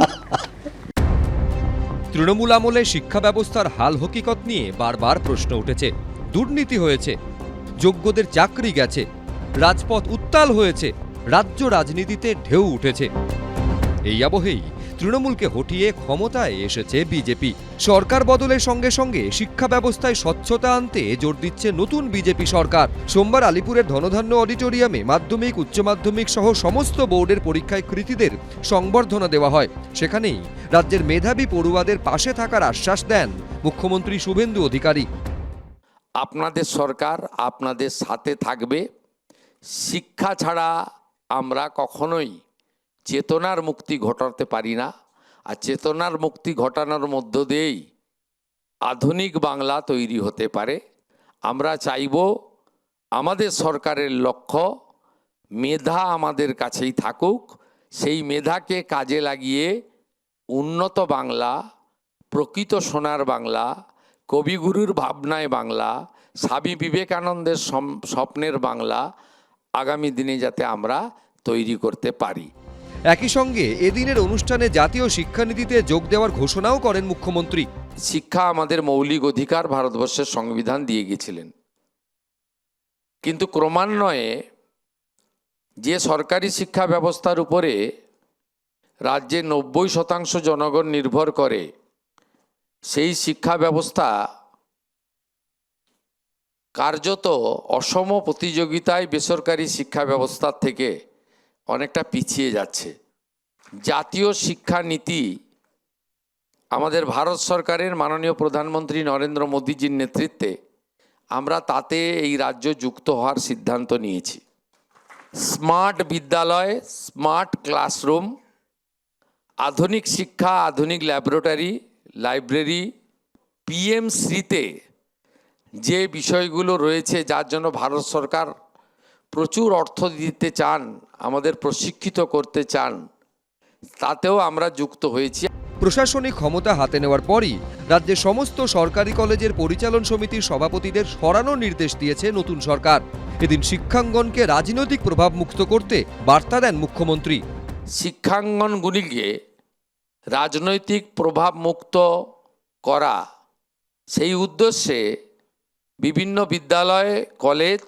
তৃণমূল আমলে শিক্ষা ব্যবস্থার হাল হকিকত নিয়ে বারবার প্রশ্ন উঠেছে। দুর্নীতি হয়েছে, যোগ্যদের চাকরি গেছে, রাজপথ উত্তাল হয়েছে, রাজ্য রাজনীতিতে ঢেউ উঠেছে। এই আবহেই তৃণমূলকে হটিয়ে ক্ষমতায় এসেছে বিজেপি। সরকার বদলের সঙ্গে সঙ্গে শিক্ষা ব্যবস্থায় স্বচ্ছতা আনতে জোর দিচ্ছে নতুন বিজেপি সরকার। সোমবার আলিপুরের ধনধান্য অডিটোরিয়ামে মাধ্যমিক, উচ্চ মাধ্যমিক সহ সমস্ত বোর্ডের পরীক্ষায় কৃতীদের সংবর্ধনা দেওয়া হয়। সেখানেই রাজ্যের মেধাবী পড়ুয়াদের পাশে থাকার আশ্বাস দেন মুখ্যমন্ত্রী শুভেন্দু অধিকারী। আপনাদের সরকার আপনাদের সাথে থাকবে। শিক্ষা ছাড়া আমরা কখনোই চেতনার মুক্তি ঘটাতে পারি না, আর চেতনার মুক্তি ঘটানোর মধ্য দিয়েই আধুনিক বাংলা তৈরি হতে পারে। আমরা চাইব আমাদের সরকারের লক্ষ্য মেধা আমাদের কাছেই থাকুক, সেই মেধাকে কাজে লাগিয়ে উন্নত বাংলা, প্রকৃত সোনার বাংলা, কবিগুরুর ভাবনায় বাংলা, স্বামী বিবেকানন্দের স্বপ্নের বাংলা আগামী দিনে যাতে আমরা তৈরি করতে পারি। একই সঙ্গে এদিনের অনুষ্ঠানে জাতীয় শিক্ষানীতিতে যোগ দেওয়ার ঘোষণাও করেন মুখ্যমন্ত্রী। শিক্ষা আমাদের মৌলিক অধিকার, ভারতবর্ষের সংবিধান দিয়ে গেছিলেন, কিন্তু ক্রমান্বয়ে যে সরকারি শিক্ষা ব্যবস্থার উপরে রাজ্যে 90% জনগণ নির্ভর করে, সেই শিক্ষা ব্যবস্থা কার্যত অসম প্রতিযোগিতায় বেসরকারি শিক্ষা ব্যবস্থার থেকে অনেকটা পিছিয়ে যাচ্ছে। জাতীয় শিক্ষা নীতি আমাদের ভারত সরকারের মাননীয় প্রধানমন্ত্রী নরেন্দ্র মোদীজির নেতৃত্বে আমরা তাতে এই রাজ্য যুক্ত হওয়ার সিদ্ধান্ত নিয়েছি। স্মার্ট বিদ্যালয়, স্মার্ট ক্লাসরুম, আধুনিক শিক্ষা, আধুনিক ল্যাবরেটরি, লাইব্রেরি, পিএমশ্রীতে যে বিষয়গুলো রয়েছে যার জন্য ভারত সরকার প্রচুর অর্থ দিতে চান, আমাদের প্রশিক্ষিত করতে চান, তাতেও আমরা যুক্ত হয়েছি। প্রশাসনিক ক্ষমতা হাতে নেওয়ার পরই রাজ্যের সমস্ত সরকারি কলেজের পরিচালন সমিতির সভাপতিদের সরানোর নির্দেশ দিয়েছে নতুন সরকার। এদিন শিক্ষাঙ্গনকে রাজনৈতিক প্রভাব মুক্ত করতে বার্তা দেন মুখ্যমন্ত্রী। শিক্ষাঙ্গনগুলিকে রাজনৈতিক প্রভাব মুক্ত করা, সেই উদ্দেশ্যে বিভিন্ন বিদ্যালয়, কলেজ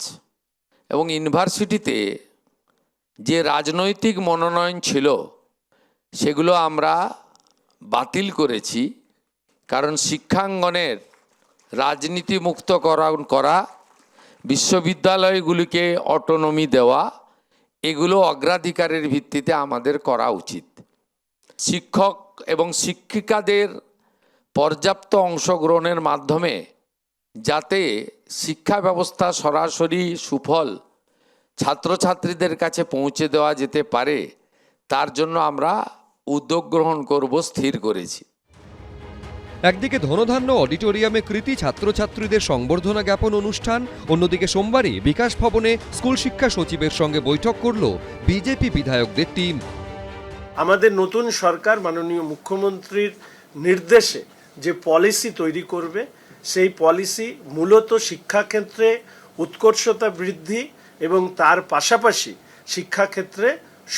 এবং ইউনিভার্সিটিতে যে রাজনৈতিক মনোনয়ন ছিল সেগুলো আমরা বাতিল করেছি। কারণ শিক্ষাঙ্গনের রাজনীতি মুক্ত করা, বিশ্ববিদ্যালয়গুলিকে অটোনমি দেওয়া, এগুলো অগ্রাধিকারের ভিত্তিতে আমাদের করা উচিত। শিক্ষক এবং শিক্ষিকাদের পর্যাপ্ত অংশগ্রহণের মাধ্যমে যাতে শিক্ষা ব্যবস্থা সরাসরি সুফল ছাত্রছাত্রীদের কাছে পৌঁছে দেওয়া যেতে পারে, তার জন্য আমরা উদ্যোগ গ্রহণ করব স্থির করেছি। একদিকে ধনধান্য অডিটোরিয়ামে কৃতি ছাত্রছাত্রীদের সংবর্ধনা জ্ঞাপন অনুষ্ঠান, অন্যদিকে সোমবারই বিকাশ ভবনে স্কুল শিক্ষা সচিবের সঙ্গে বৈঠক করল বিজেপি বিধায়কদের টিম। আমাদের নতুন সরকার মাননীয় মুখ্যমন্ত্রীর নির্দেশে যে পলিসি তৈরি করবে, সেই পলিসি মূলত শিক্ষাক্ষেত্রে উৎকর্ষতা বৃদ্ধি এবং তার পাশাপাশি শিক্ষাক্ষেত্রে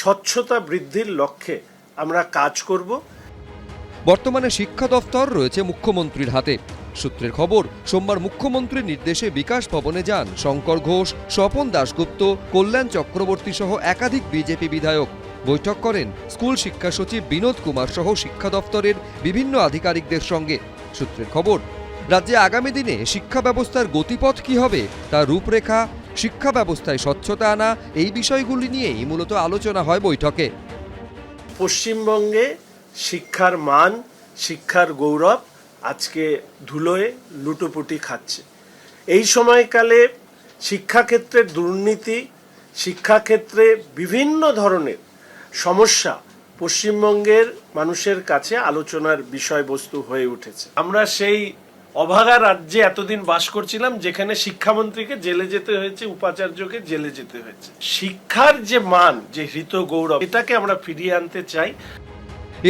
স্বচ্ছতা বৃদ্ধির লক্ষ্যে আমরা কাজ করব। বর্তমানে শিক্ষা দফতর রয়েছে মুখ্যমন্ত্রীর হাতে। সূত্রের খবর, সোমবার মুখ্যমন্ত্রীর নির্দেশে বিকাশ ভবনে যান শঙ্কর ঘোষ, স্বপন দাশগুপ্ত, কল্যাণ চক্রবর্তী সহ একাধিক বিজেপি বিধায়ক। বৈঠক করেন স্কুল শিক্ষা সচিব বিনোদ কুমার সহ শিক্ষা দফতরের বিভিন্ন আধিকারিকদের সঙ্গে। সূত্রের খবর, রাজ্যে আগামী দিনে শিক্ষা ব্যবস্থার গতিপথ কি হবে, তার রূপরেখা, শিক্ষা ব্যবস্থায় স্বচ্ছতা আনা, এই বিষয়গুলি নিয়েই মূলত আলোচনা হয় বৈঠকে। পশ্চিমবঙ্গে শিক্ষার মান, শিক্ষার গৌরব আজকে ধুলোয় লুটোপুটি খাচ্ছে। এই সময়কালে শিক্ষাক্ষেত্রের দুর্নীতি, শিক্ষাক্ষেত্রে বিভিন্ন ধরনের সমস্যা পশ্চিমবঙ্গের মানুষের কাছে আলোচনার বিষয়বস্তু হয়ে উঠেছে। আমরা সেই অভাগা রাজ্যে এতদিন বাস করছিলাম যেখানে শিক্ষামন্ত্রীকে জেলে যেতে হয়েছে, উপাচার্যকে জেলে যেতে হয়েছে। শিক্ষার যে মান, যে হৃত গৌরব, এটাকে আমরা ফিরিয়ে আনতে চাই।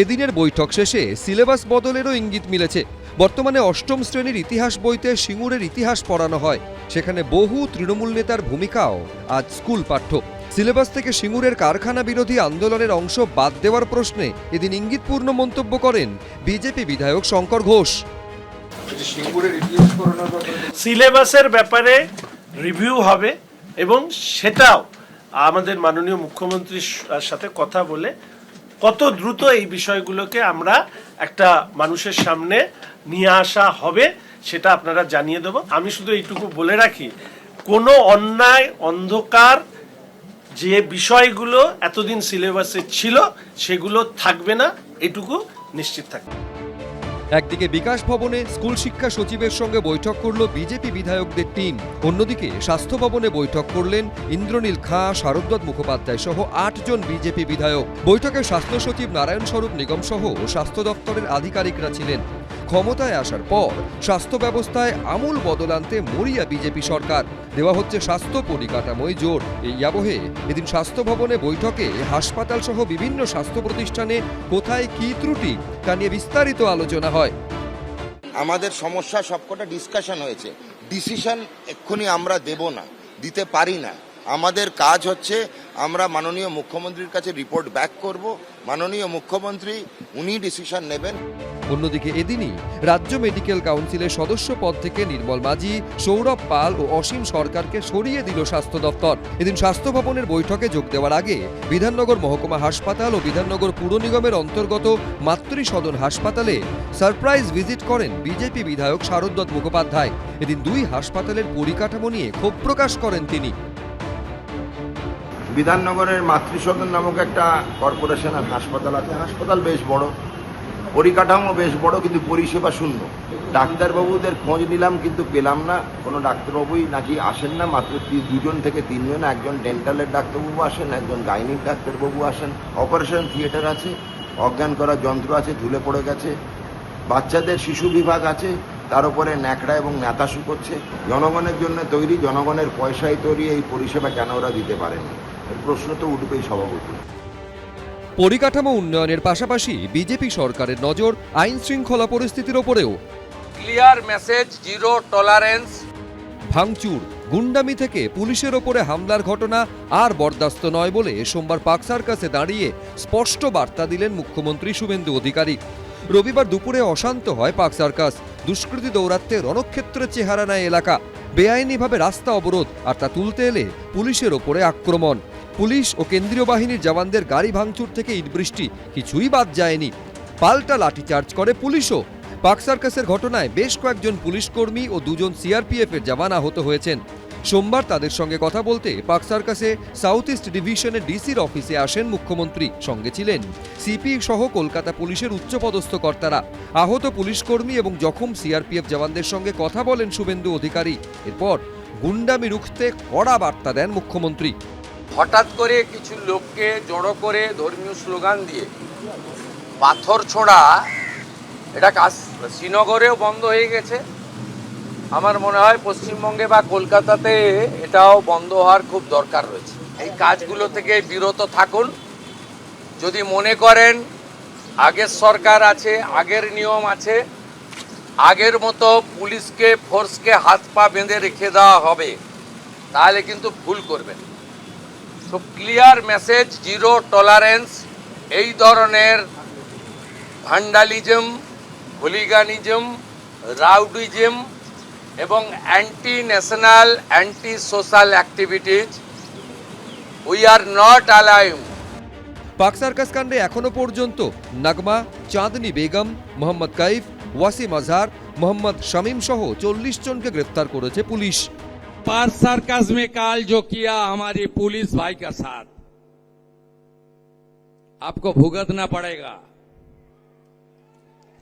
এদিনের বৈঠক শেষে সিলেবাস বদলেরও ইঙ্গিত মিলেছে। বর্তমানে অষ্টম শ্রেণীর ইতিহাস বইতে সিঙ্গুরের ইতিহাস পড়ানো হয়, সেখানে বহু তৃণমূল নেতার ভূমিকাও আজ স্কুল পাঠ্য। সিলেবাস থেকে সিঙ্গুরের কারখানা বিরোধী আন্দোলনের অংশ বাদ দেওয়ার প্রশ্নে এদিন ইঙ্গিতপূর্ণ মন্তব্য করেন বিজেপি বিধায়ক শঙ্কর ঘোষ। সিলেবাসের ব্যাপারে রিভিউ হবে এবং সেটাও আমাদের মাননীয় মুখ্যমন্ত্রীর সাথে কথা বলে কত দ্রুত এই বিষয়গুলোকে আমরা একটা মানুষের সামনে নিয়ে আসা হবে সেটা আপনারা জানিয়ে দেব। আমি শুধু এইটুকু বলে রাখি, কোনো অন্যায়, অন্ধকার যে বিষয়গুলো এতদিন সিলেবাসে ছিল সেগুলো থাকবে না, এটুকু নিশ্চিত থাকবে। একদিকে বিকাশ ভবনে স্কুল শিক্ষা সচিবের সঙ্গে বৈঠক করল বিজেপি বিধায়কদের টিম, অন্যদিকে স্বাস্থ্য ভবনে বৈঠক করলেন ইন্দ্রনীল খাঁ, শারদত্ত মুখোপাধ্যায় সহ 8 জন বিজেপি বিধায়ক। বৈঠকে স্বাস্থ্য সচিব নারায়ণ স্বরূপ নিগম সহ স্বাস্থ্য দপ্তরের আধিকারিকরা ছিলেন। ক্ষমতায় আসার পর স্বাস্থ্য ব্যবস্থায় আমূল বদল আনতে মরিয়া বিজেপি সরকার, দেওয়া হচ্ছে স্বাস্থ্য পরিকাঠামোয় জোর। এই আবহে এদিন স্বাস্থ্য ভবনে বৈঠকে হাসপাতাল সহ বিভিন্ন স্বাস্থ্য প্রতিষ্ঠানে কোথায় কি ত্রুটি তা নিয়ে বিস্তারিত আলোচনা হয়। আমাদের সমস্যা সবকটা ডিসকাশন হয়েছে, ডিসিশন এক্ষুনি আমরা দেব না, দিতে পারি না। আমাদের কাজ হচ্ছে আমরা মাননীয় মুখ্যমন্ত্রীর কাছে রিপোর্ট ব্যাক করব, মাননীয় মুখ্যমন্ত্রী উনি ডিসিশন নেবেন। অন্যদিকে এদিনই রাজ্য মেডিকেল কাউন্সিলের সদস্য পদ থেকে নির্মল মাঝি, সৌরভ পাল ও অসীম সরকারকে সরিয়ে দিল স্বাস্থ্য দপ্তর। এদিন স্বাস্থ্য ভবনের বৈঠকে যোগ দেওয়ার আগে বিধাননগর মহকুমা হাসপাতাল ও বিধাননগর পুর নিগমের অন্তর্গত মাতৃ সদন হাসপাতালে সারপ্রাইজ ভিজিট করেন বিজেপি বিধায়ক শারদ মুখোপাধ্যায়। এদিন দুই হাসপাতালের পরিকাঠামো নিয়ে ক্ষোভ প্রকাশ করেন তিনি। বিধাননগরের মাতৃসদন নামক একটা কর্পোরেশন আর হাসপাতাল আছে। হাসপাতাল বেশ বড়, পরিকাঠামো বেশ বড়, কিন্তু পরিষেবা শূন্য। ডাক্তারবাবুদের খোঁজ নিলাম কিন্তু পেলাম না, কোনো ডাক্তারবাবুই নাকি আসেন না। মাত্র 2 থেকে 3 জন, একজন ডেন্টালের ডাক্তারবাবু আসেন, একজন গাইনিক ডাক্তারবাবু আসেন। অপারেশন থিয়েটার আছে, অজ্ঞান করার যন্ত্র আছে, ঝুলে পড়ে গেছে। বাচ্চাদের শিশু বিভাগ আছে, তার উপরে ন্যাকড়া এবং নেতা শুকোচ্ছে। জনগণের জন্য তৈরি, জনগণের পয়সায় তৈরি এই পরিষেবা কেন ওরা দিতে পারেনি? এর প্রশ্ন তো উঠবেই সভাপতি। পরিকাঠামো উন্নয়নের পাশাপাশি বিজেপি সরকারের নজর আইন শৃঙ্খলা পরিস্থিতির ওপরেও। Clear message, zero tolerance. ভাঙচুর, গুন্ডামি থেকে পুলিশের ওপরে হামলার ঘটনা আর বরদাস্ত নয় বলে সোমবার পার্ক সার্কাসে দাঁড়িয়ে স্পষ্ট বার্তা দিলেন মুখ্যমন্ত্রী শুভেন্দু অধিকারী। রবিবার দুপুরে অশান্ত হয় পার্ক সার্কাস। দুষ্কৃতী দৌরাত্মে রণক্ষেত্রের চেহারা নেয় এলাকা। বেআইনিভাবে রাস্তা অবরোধ, আর তা তুলতে এলে পুলিশের ওপরে আক্রমণ। পুলিশ ও কেন্দ্রীয় বাহিনীর জওয়ানদের গাড়ি ভাঙচুর থেকে ইট বৃষ্টি, কিছুই বাদ যায়নি। পাল্টা লাঠিচার্জ করে পুলিশও। পার্ক সার্কাসের ঘটনায় বেশ কয়েকজন পুলিশ কর্মী ও 2 জন সিআরপিএফ এর জওয়ান আহত হয়েছেন। সোমবার তাদের সঙ্গে কথা বলতে পার্ক সার্কাসে সাউথ ইস্ট ডিভিশনের ডিসির অফিসে আসেন মুখ্যমন্ত্রী। সঙ্গে ছিলেন সিপি সহ কলকাতা পুলিশের উচ্চপদস্থ কর্তারা। আহত পুলিশ কর্মী এবং জখম সিআরপিএফ জওয়ানদের সঙ্গে কথা বলেন শুভেন্দু অধিকারী। এরপর গুন্ডামি রুখতে কড়া বার্তা দেন মুখ্যমন্ত্রী। হঠাৎ করে কিছু লোককে জড়ো করে ধর্মীয় স্লোগান দিয়ে পাথর ছোড়া, এটা শ্রীনগরেও বন্ধ হয়ে গেছে। আমার মনে হয় পশ্চিমবঙ্গে বা কলকাতাতে এটাও বন্ধ হওয়ার খুব দরকার রয়েছে। এই কাজগুলো থেকে বিরত থাকুন। যদি মনে করেন আগের সরকার আছে, আগের নিয়ম আছে, আগের মতো পুলিশকে, ফোর্সকে হাত পা বেঁধে রেখে দেওয়া হবে, তাহলে কিন্তু ভুল করবেন। তো ক্লিয়ার মেসেজ, জিরো টলারেন্স। এই ধরনের ভ্যান্ডালিজম, হুলিগানিজম, রাউডিজম এবং anti national, anti social activities we are not allowed. Park circus কাণ্ডে এখনো পর্যন্ত নাগমা, চাঁদনি বেগম, মোহাম্মদ কাইফ, ওয়াসিম আজহার, মোহাম্মদ শামীম সহ 40 জনকে গ্রেফতার করেছে পুলিশ। पार्क सर्कस में काल जो किया हमारी पुलिस भाई का साथ, आपको भुगतना पड़ेगा,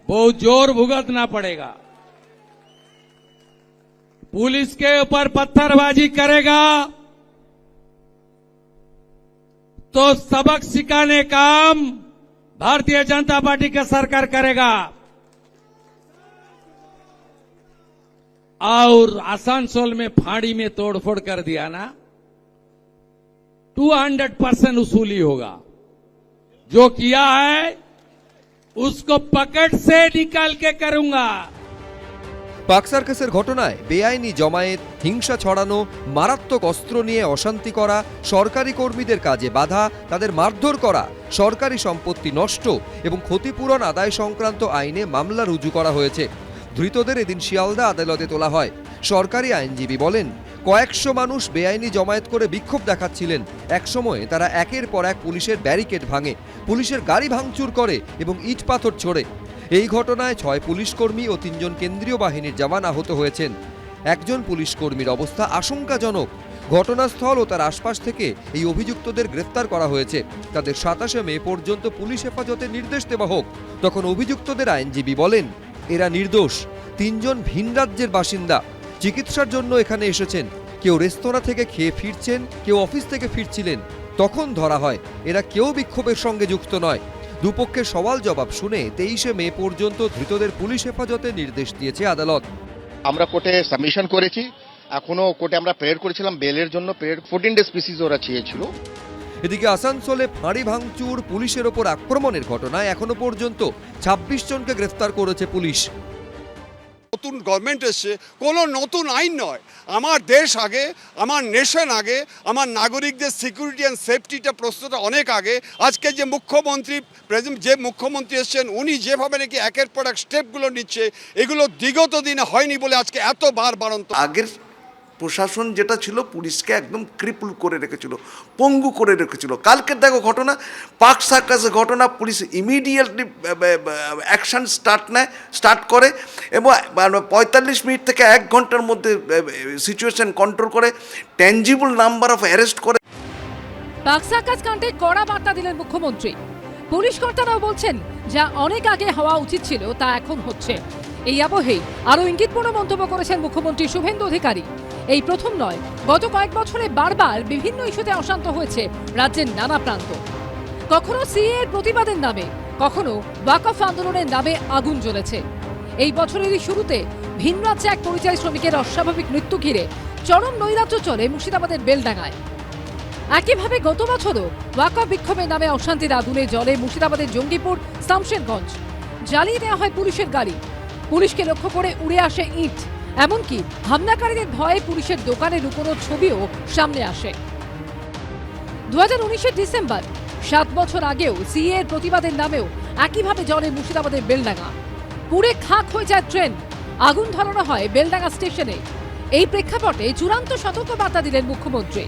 बहुत जोर भुगतना पड़ेगा। पुलिस के ऊपर पत्थरबाजी करेगा तो सबक सिखाने काम भारतीय जनता पार्टी का सरकार करेगा। और आसनसोल में फाड़ी में तोड़फोड़ कर दिया ना, 200% वसूली होगा। जो किया है उसको पकड़ से निकाल के करूंगा। পার্ক সার্কাসের ঘটনায় বেআইনি জমায়েত, হিংসা ছড়ানো, মারাত্মক অস্ত্র নিয়ে অশান্তি করা, সরকারি কর্মীদের কাজে বাধা, তাদের মারধর করা, সরকারি সম্পত্তি নষ্ট এবং ক্ষতিপূরণ আদায় সংক্রান্ত আইনে মামলা রুজু করা হয়েছে। ধৃতদের এদিন শিয়ালদা আদালতে তোলা হয়। সরকারি আইনজীবী বলেন, কয়েকশো মানুষ বেআইনি জমায়েত করে বিক্ষোভ দেখাচ্ছিলেন। একসময় তারা একের পর এক পুলিশের ব্যারিকেড ভাঙে, পুলিশের গাড়ি ভাঙচুর করে এবং ইট পাথর ছোড়ে। এই ঘটনায় 6 পুলিশ কর্মী ও 3 জন কেন্দ্রীয় বাহিনীর জওয়ান আহত হয়েছেন। একজন পুলিশ কর্মীর অবস্থা আশঙ্কাজনক। ঘটনাস্থল ও তার আশপাশ থেকে এই অভিযুক্তদের গ্রেফতার করা হয়েছে। তাদের 27 মে পর্যন্ত পুলিশ হেফাজতে নির্দেশ দেওয়া হোক। তখন অভিযুক্তদের আইনজীবী বলেন, এরা নির্দোষ। 3 জন ভিন রাজ্যের বাসিন্দা, চিকিৎসার জন্য এখানে এসেছেন। কেউ রেস্তোরাঁ থেকে খেয়ে ফিরছেন, কেউ অফিস থেকে ফিরছিলেন। তখন ধরা হয়। এরা কেউ বিক্ষোভের সঙ্গে যুক্ত নয়। দুপক্ষের সওয়াল জবাব শুনে 23 মে পর্যন্ত ধৃতদের পুলিশ হেফাজতে নির্দেশ দিয়েছে আদালত। আমরা কোর্টে সাবমিশন করেছি, এখনো কোর্টে আমরা প্রেয়ার করেছিলাম বেলের জন্য। প্রেয়ার 14 ডে স্পিসিস ওরা চেয়েছিল। এদিকে আসানসোলে ফাঁড়ি ভাঙচুর, পুলিশের ওপর আক্রমণের ঘটনায় এখনো পর্যন্ত 26 জনকে গ্রেফতার করেছে পুলিশ। নতুন গভর্নমেন্ট এসছে, কোনো নতুন আইন নয়। আমার দেশ আগে, আমার নেশন আগে, আমার নাগরিকদের সিকিউরিটি অ্যান্ড সেফটিটা প্রশ্নটা অনেক আগে। আজকে যে মুখ্যমন্ত্রী এসছেন, উনি যেভাবে নাকি একের পর এক স্টেপগুলো নিচ্ছে, এগুলো বিগত দিনে হয়নি বলে আজকে এত বাড়ন্ত। আগের প্রশাসন যেটা ছিল পুলিশকে একদম ক্রিপল করে রেখেছিল, পঙ্গু করে রেখেছিল। কালকের দেখো ঘটনা, পার্ক সার্কাসের ঘটনা, পুলিশ ইমিডিয়েটলি অ্যাকশন স্টার্ট করে এবং 45 মিনিট থেকে 1 ঘন্টার মধ্যে সিচুয়েশন কন্ট্রোল করে, ট্যাঞ্জিবল নাম্বার অফ অ্যারেস্ট করে। পার্ক সার্কাস কাণ্ডে কড়া বার্তা দিলেন মুখ্যমন্ত্রী। পুলিশ কর্তারাও বলছেন যা অনেক আগে হওয়া উচিত ছিল তা এখন হচ্ছে। এই আবহেই আরও ইঙ্গিতপূর্ণ মন্তব্য করেছেন মুখ্যমন্ত্রী শুভেন্দু অধিকারী। এই প্রথম নয়, গত কয়েক বছরে বারবার বিভিন্ন ইস্যুতে অশান্ত হয়েছে রাজ্যের নানা প্রান্ত। কখনো সিএ এর প্রতিবাদের নামে, কখনো ওয়াকফ আন্দোলনের নামে আগুন জ্বলেছে। এই বছরেরই শুরুতে ভিন রাজ্যে এক পরিযায়ী শ্রমিকের অস্বাভাবিক মৃত্যু ঘিরে চরম নৈরাজ্য চলে মুর্শিদাবাদের বেলডাঙ্গায়। একইভাবে গত বছরও ওয়াকফ বিক্ষোভের নামে অশান্তির আগুনে জ্বলে মুর্শিদাবাদের জঙ্গিপুর শামশেরগঞ্জ। জ্বালিয়ে দেওয়া হয় পুলিশের গাড়ি, পুলিশকে লক্ষ্য করে উড়ে আসে ইট, এমনকি হামলাকারীদের ভয়ে পুলিশের দোকানে লুকোনো ছবিও সামনে আসে। 2019 ডিসেম্বর, 7 বছর আগেও সিএ এর প্রতিবাদের নামেও একইভাবে জ্বলে মুর্শিদাবাদের বেলডাঙ্গা। পুড়ে খাক হয়ে যায় ট্রেন, আগুন ধরানো হয় বেলডাঙ্গা স্টেশনে। এই প্রেক্ষাপটে চূড়ান্ত সতর্কবার্তা দিলেন মুখ্যমন্ত্রী।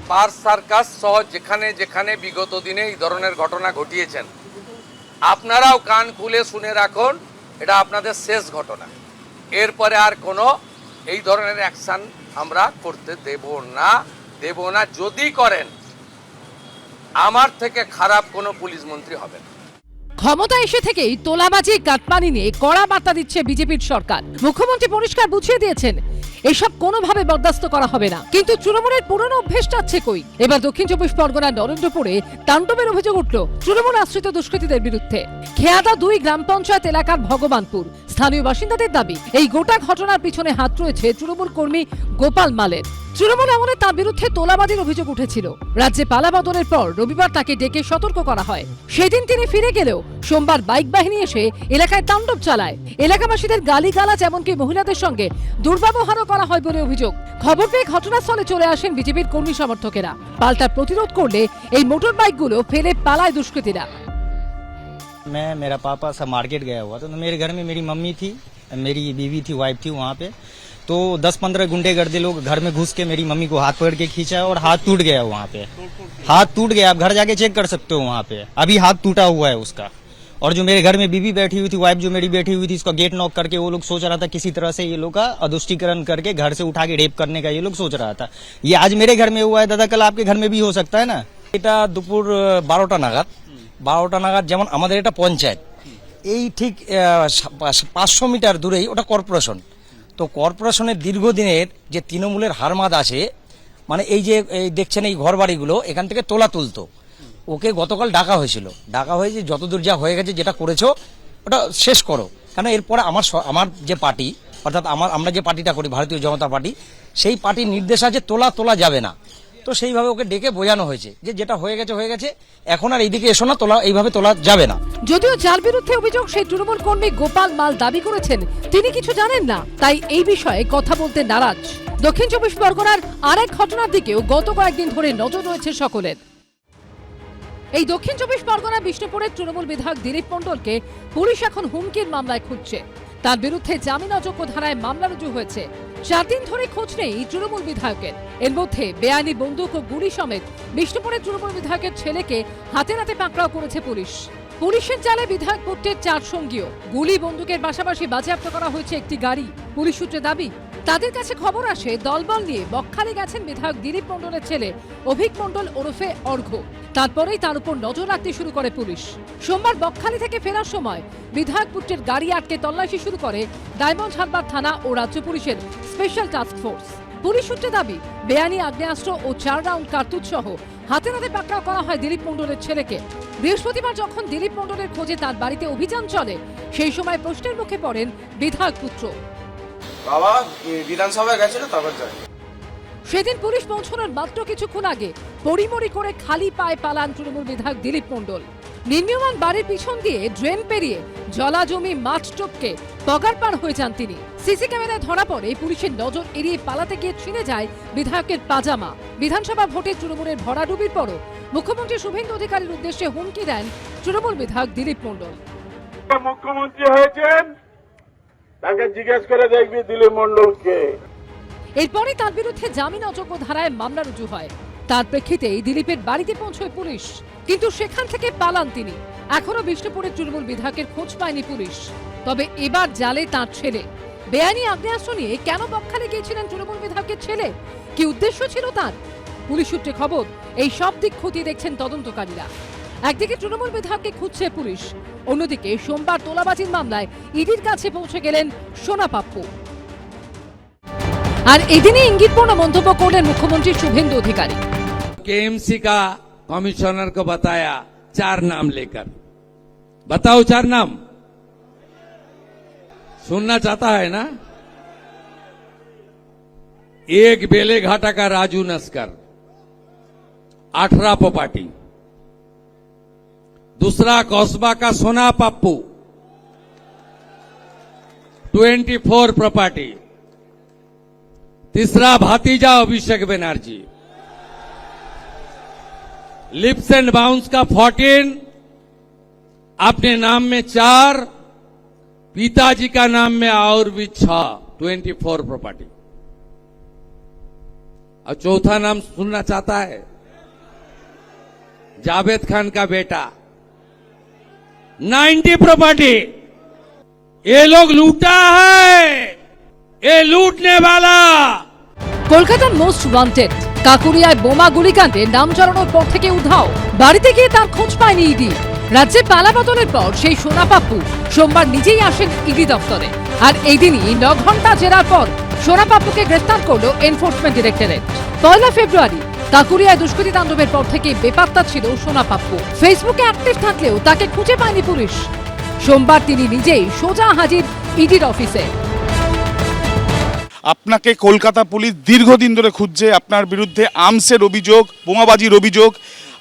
পার্ক সার্কাস সহ যেখানে যেখানে বিগত দিনে এই ধরনের ঘটনা ঘটিয়েছেন, আপনারাও কান খুলে শুনে রাখুন, এটা আপনাদের শেষ ঘটনা। এরপরে আর কোনো এই ধরনের অ্যাকশন আমরা করতে দেব না। যদি করেন, আমার থেকে খারাপ কোনো পুলিশ মন্ত্রী হবে না। ক্ষমতা এসে থেকেই তোলাবাজি কাটমানি নিয়ে কড়া বার্তা দিচ্ছে বিজেপির সরকার। মুখ্যমন্ত্রী পরিষ্কার বুঝিয়ে দিয়েছেন এসব কোনোভাবে বরদাস্ত করা হবে না। কিন্তু তৃণমূলের পুরনো অভ্যেস যাচ্ছে কই? এবার দক্ষিণ 24 পরগনার নরেন্দ্রপুরে তাণ্ডবের অভিযোগ উঠল তৃণমূল আশ্রিত দুষ্কৃতীদের বিরুদ্ধে। খেয়াদা 2 গ্রাম পঞ্চায়েত এলাকার ভগবানপুর। স্থানীয় বাসিন্দাদের দাবি এই গোটা ঘটনার পিছনে হাত রয়েছে তৃণমূল কর্মী গোপাল মালের। তৃণমূল আমলে তার বিরুদ্ধে তোলাবাজির অভিযোগ উঠেছিল। রাজ্যে পালাবদলের পর রবিবার তাকে ডেকে সতর্ক করা হয়। সেদিন তিনি ফিরে গেলেও সোমবার বাইক বাহিনী এসে এলাকায় তাণ্ডব চালায়। এলাকাবাসীদের গালিগালাজ এমনকি মহিলাদের সঙ্গে দুর্ব্যবহারও করা হয় বলে অভিযোগ। খবর পেয়ে ঘটনাস্থলে চলে আসেন বিজেপির কর্মী সমর্থকেরা। পাল্টা প্রতিরোধ করলে এই মোটর বাইকগুলো ফেলে পালায় দুষ্কৃতীরা। मेरा पापा सब मार्केट गया हुआ था, तो मेरे घर में मेरी मम्मी थी, मेरी बीवी थी, वाइफ थी वहाँ पे। तो 10-15 गुंडे गर्दे लोग घर में घुस के मेरी मम्मी को हाथ पकड़ के खींचा और हाथ टूट गया वहाँ पे। हाथ टूट गया, आप घर जाके चेक कर सकते हो वहाँ पे, अभी हाथ टूटा हुआ है उसका। और जो मेरे घर में बीवी बैठी हुई थी, वाइफ जो मेरी बैठी हुई थी, इसका गेट नॉक करके वो लोग सोच रहा था किसी तरह से ये लोग का अदुष्टीकरण करके घर से उठा के रेप करने का ये लोग सोच रहा था। ये आज मेरे घर में हुआ है दादा, कल आपके घर में भी हो सकता है ना। এটা দুপুর 12টা নাগাদ যেমন আমাদের এটা পঞ্চায়েত, এই ঠিক 500 মিটার দূরেই ওটা কর্পোরেশন। তো কর্পোরেশনের দীর্ঘদিনের যে তৃণমূলের হারমাদ আছে, মানে এই যে দেখছেন এই ঘর বাড়িগুলো এখান থেকে তোলা তুলতো, ওকে গতকাল ডাকা হয়েছিল। ডাকা হয়েছে যতদূর যা হয়ে গেছে, যেটা করেছো ওটা শেষ করো। কারণ এরপরে আমার যে পার্টি, অর্থাৎ আমরা যে পার্টিটা করি ভারতীয় জনতা পার্টি, সেই পার্টির নির্দেশ আছে তোলা যাবে না। তো সেইভাবে ওকে ডেকে বোঝানো হয়েছে যে যেটা হয়ে গেছে, এখন আর এইদিকে এসো না, এইভাবে তোলা যাবে না। যদিও যার বিরুদ্ধে অভিযোগ সেই তৃণমূল কর্মী গোপাল মাল দাবি করেছেন তিনি কিছু জানেন না, তাই এই বিষয়ে কথা বলতে নারাজ। দক্ষিণ 24 পরগনার আরেক ঘটনার দিকেও গত কয়েকদিন ধরে নজর রয়েছে সকলের। এই দক্ষিণ 24 পরগনার বিষ্ণুপুরের তৃণমূল বিধায়ক দিলীপ মণ্ডলকে পুলিশ এখন হুমকির মামলায় খুঁজছে। তার বিরুদ্ধে জামিন অযোগ্য ধারায় মামলা রুজু হয়েছে। 4 দিন ধরে খোঁজ নেই তৃণমূল বিধায়কের। এর মধ্যে বেআইনি বন্দুক ও গুলি সমেত বিষ্ণুপুরের তৃণমূল বিধায়কের ছেলেকে হাতে নাতে পাকড়াও করেছে পুলিশ। পুলিশের জালে বিধায়ক পুত্রের 4 সঙ্গীও। গুলি বন্দুকের পাশাপাশি বাজেয়াপ্ত করা হয়েছে একটি গাড়ি। পুলিশ সূত্রে দাবি, তাদের কাছে খবর আসে দলবল নিয়ে বকখালি গেছেন বিধায়ক দিলীপ মণ্ডলের ছেলে অভিক মণ্ডল ওরফে অর্ঘ্য। তারপরেই তার উপর নজর রাখতে শুরু করে পুলিশ। সোমবার বকখালি থেকে ফেরার সময় বিধায়ক পুত্রের গাড়ি আটকে তল্লাশি শুরু করে ডায়মন্ড হারবার থানা ও রাজ্য পুলিশের স্পেশাল টাস্ক ফোর্স। পুলিশ সূত্রে দাবি, বেআইনি আগ্নেয়াস্ত্র ও 4 রাউন্ড কার্তুজ সহ হাতে নাতে পাকড়াও করা হয় দিলীপ মণ্ডলের ছেলেকে। বৃহস্পতিবার যখন দিলীপ মণ্ডলের খোঁজে তার বাড়িতে অভিযান চলে, সেই সময় প্রশ্নের মুখে পড়েন বিধায়ক পুত্র। বাবা বিধানসভায় গেছিল, তারপর যায়। সেদিন পুলিশ পৌঁছানোর মাত্র কিছুক্ষণ আগে পরিমরি করে খালি পায়ে পালান তৃণমূল বিধায়ক দিলীপ মণ্ডল। নির্মীয়মান বাড়ির পিছন দিয়ে ড্রেন পেরিয়ে জলা জমি মাঠ টপকে পগার পার হয়ে যান তিনি। সিসি ক্যামেরায় ধরা পড়ে পুলিশের নজর এড়িয়ে পালাতে গিয়ে ছিঁড়ে যায় বিধায়কের পাজামা। বিধানসভা ভোটে তৃণমূলের ভরাডুবির পরও মুখ্যমন্ত্রী শুভেন্দু অধিকারীর উদ্দেশ্যে হুমকি দেন তৃণমূল বিধায়ক দিলীপ মণ্ডল। মুখ্যমন্ত্রী হয়েছেন, তাকে জিজ্ঞেস করে দেখবি দিলীপ মণ্ডলকে। এরপরে তার বিরুদ্ধে জামিন অযোগ্য ধারায় মামলা রুজু হয়। তার প্রেক্ষিতেই দিলীপের বাড়িতে পৌঁছয় পুলিশ, কিন্তু সেখান থেকে পালান তিনি। এখনো বিষ্ণুপুরের তৃণমূল বিধায়কের খোঁজ পায়নি পুলিশ। তবে এবার জালে তার ছেলে। বেআইনি আগ্নেয়াস্ত্র নিয়ে কেন বকখালি গিয়েছিলেন তৃণমূল বিধায়কের ছেলে? কি উদ্দেশ্য ছিল তার? পুলিশ সূত্রে খবর, এই সব দিক খতিয়ে দেখছেন তদন্তকারীরা। একদিকে তৃণমূল বিধায়ককে খুঁজছে পুলিশ, অন্যদিকে সোমবার তোলাবাজির মামলায় ইডির কাছে পৌঁছে গেলেন সোনা পাপ্পু। আর এদিনে ইঙ্গিতপূর্ণ মন্তব্য করলেন মুখ্যমন্ত্রী শুভেন্দু অধিকারী। केएमसी का कमिश्नर को बताया 4 नाम लेकर, बताओ 4 नाम सुनना चाहता है ना? एक बेलेघाटा का राजू नस्कर 18 प्रॉपर्टी, दूसरा कौसबा का सोना पप्पू 24 प्रॉपर्टी, तीसरा भातीजा Abhishek Banerjee, lips and bounce का 14, अपने नाम में 4, पिताजी का नाम में और भी 6, 24 प्रॉपर्टी। और चौथा नाम सुनना चाहता है? जावेद खान का बेटा 90 प्रॉपर्टी। ये लोग लूटा है, ये लूटने वाला। কলকাতার মোস্ট ওয়ান্টেড কাকুরিয়ায় বোমা গুলিকাণ্ডে নাম জড়ানোর পর থেকে উধাও। বাড়িতে গিয়ে তার খোঁজ পায়নি ইডি। রাজ্যে পালা বদলের পর সেই সোনা পাপ্পু সোমবার নিজেই আসেন ইডি দপ্তরে। আর এই দিনই 9 ঘন্টা জেরার পর সোনা পাপ্পুকে গ্রেফতার করল এনফোর্সমেন্ট ডিরেক্টরেট। 1 ফেব্রুয়ারি কাকুরিয়ায় দুষ্কৃতী তাণ্ডবের পর থেকে বেপাত্তা ছিল সোনা পাপ্পু। ফেসবুকে অ্যাক্টিভ থাকলেও তাকে খুঁজে পায়নি পুলিশ। সোমবার তিনি নিজেই সোজা হাজির ইডির অফিসে। আপনাকে কলকাতা পুলিশ দীর্ঘদিন ধরে খুঁজছে, আপনার বিরুদ্ধে আর্মসের অভিযোগ, বোমাবাজির অভিযোগ।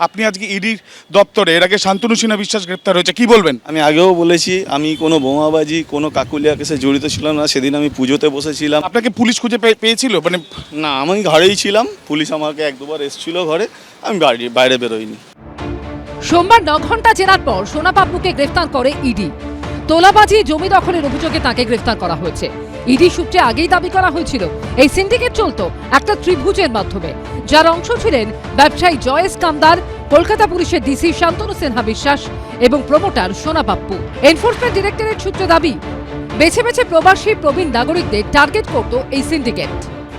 আপনি আজকে ইডির দপ্তরে, এর আগে শান্তনু সিনহা বিশ্বাস গ্রেপ্তার হয়েছে, কি বলবেন? আমি আগেও বলেছি, আমি কোনো বোমাবাজি, কোনো কাকুলিয়া কেসে জড়িত ছিলাম না। সেদিন আমি পুজোতে বসেছিলাম। আপনাকে পুলিশ খুঁজে পেয়েছিল? মানে না, আমি ঘরেই ছিলাম। পুলিশ আমাকে 1-2বার এসেছিল ঘরে, আমি বাইরে বেরোইনি। সোমবার 9 ঘন্টা জেরার পর সোনা পাপ্পুকে গ্রেফতার করে ইডি। তোলাবাজি, জমি দখলের অভিযোগে তাকে গ্রেফতার করা হয়েছে। ইডি সূত্রে আগেই দাবি করা হয়েছিল এই সিন্ডিকেট চলত একটা ত্রিভুজের মাধ্যমে, যার অংশ ছিলেন ব্যবসায়ী জয়েশ কামদার, কলকাতা পুলিশের ডিসি শান্তনু সিনহা বিশ্বাস এবং প্রমোটার সোনা পাপ্পু। এনফোর্সমেন্ট ডিরেক্টরেট সূত্রে দাবি, বেছে বেছে প্রবাসী প্রবীণ নাগরিকদের টার্গেট করত এই সিন্ডিকেট।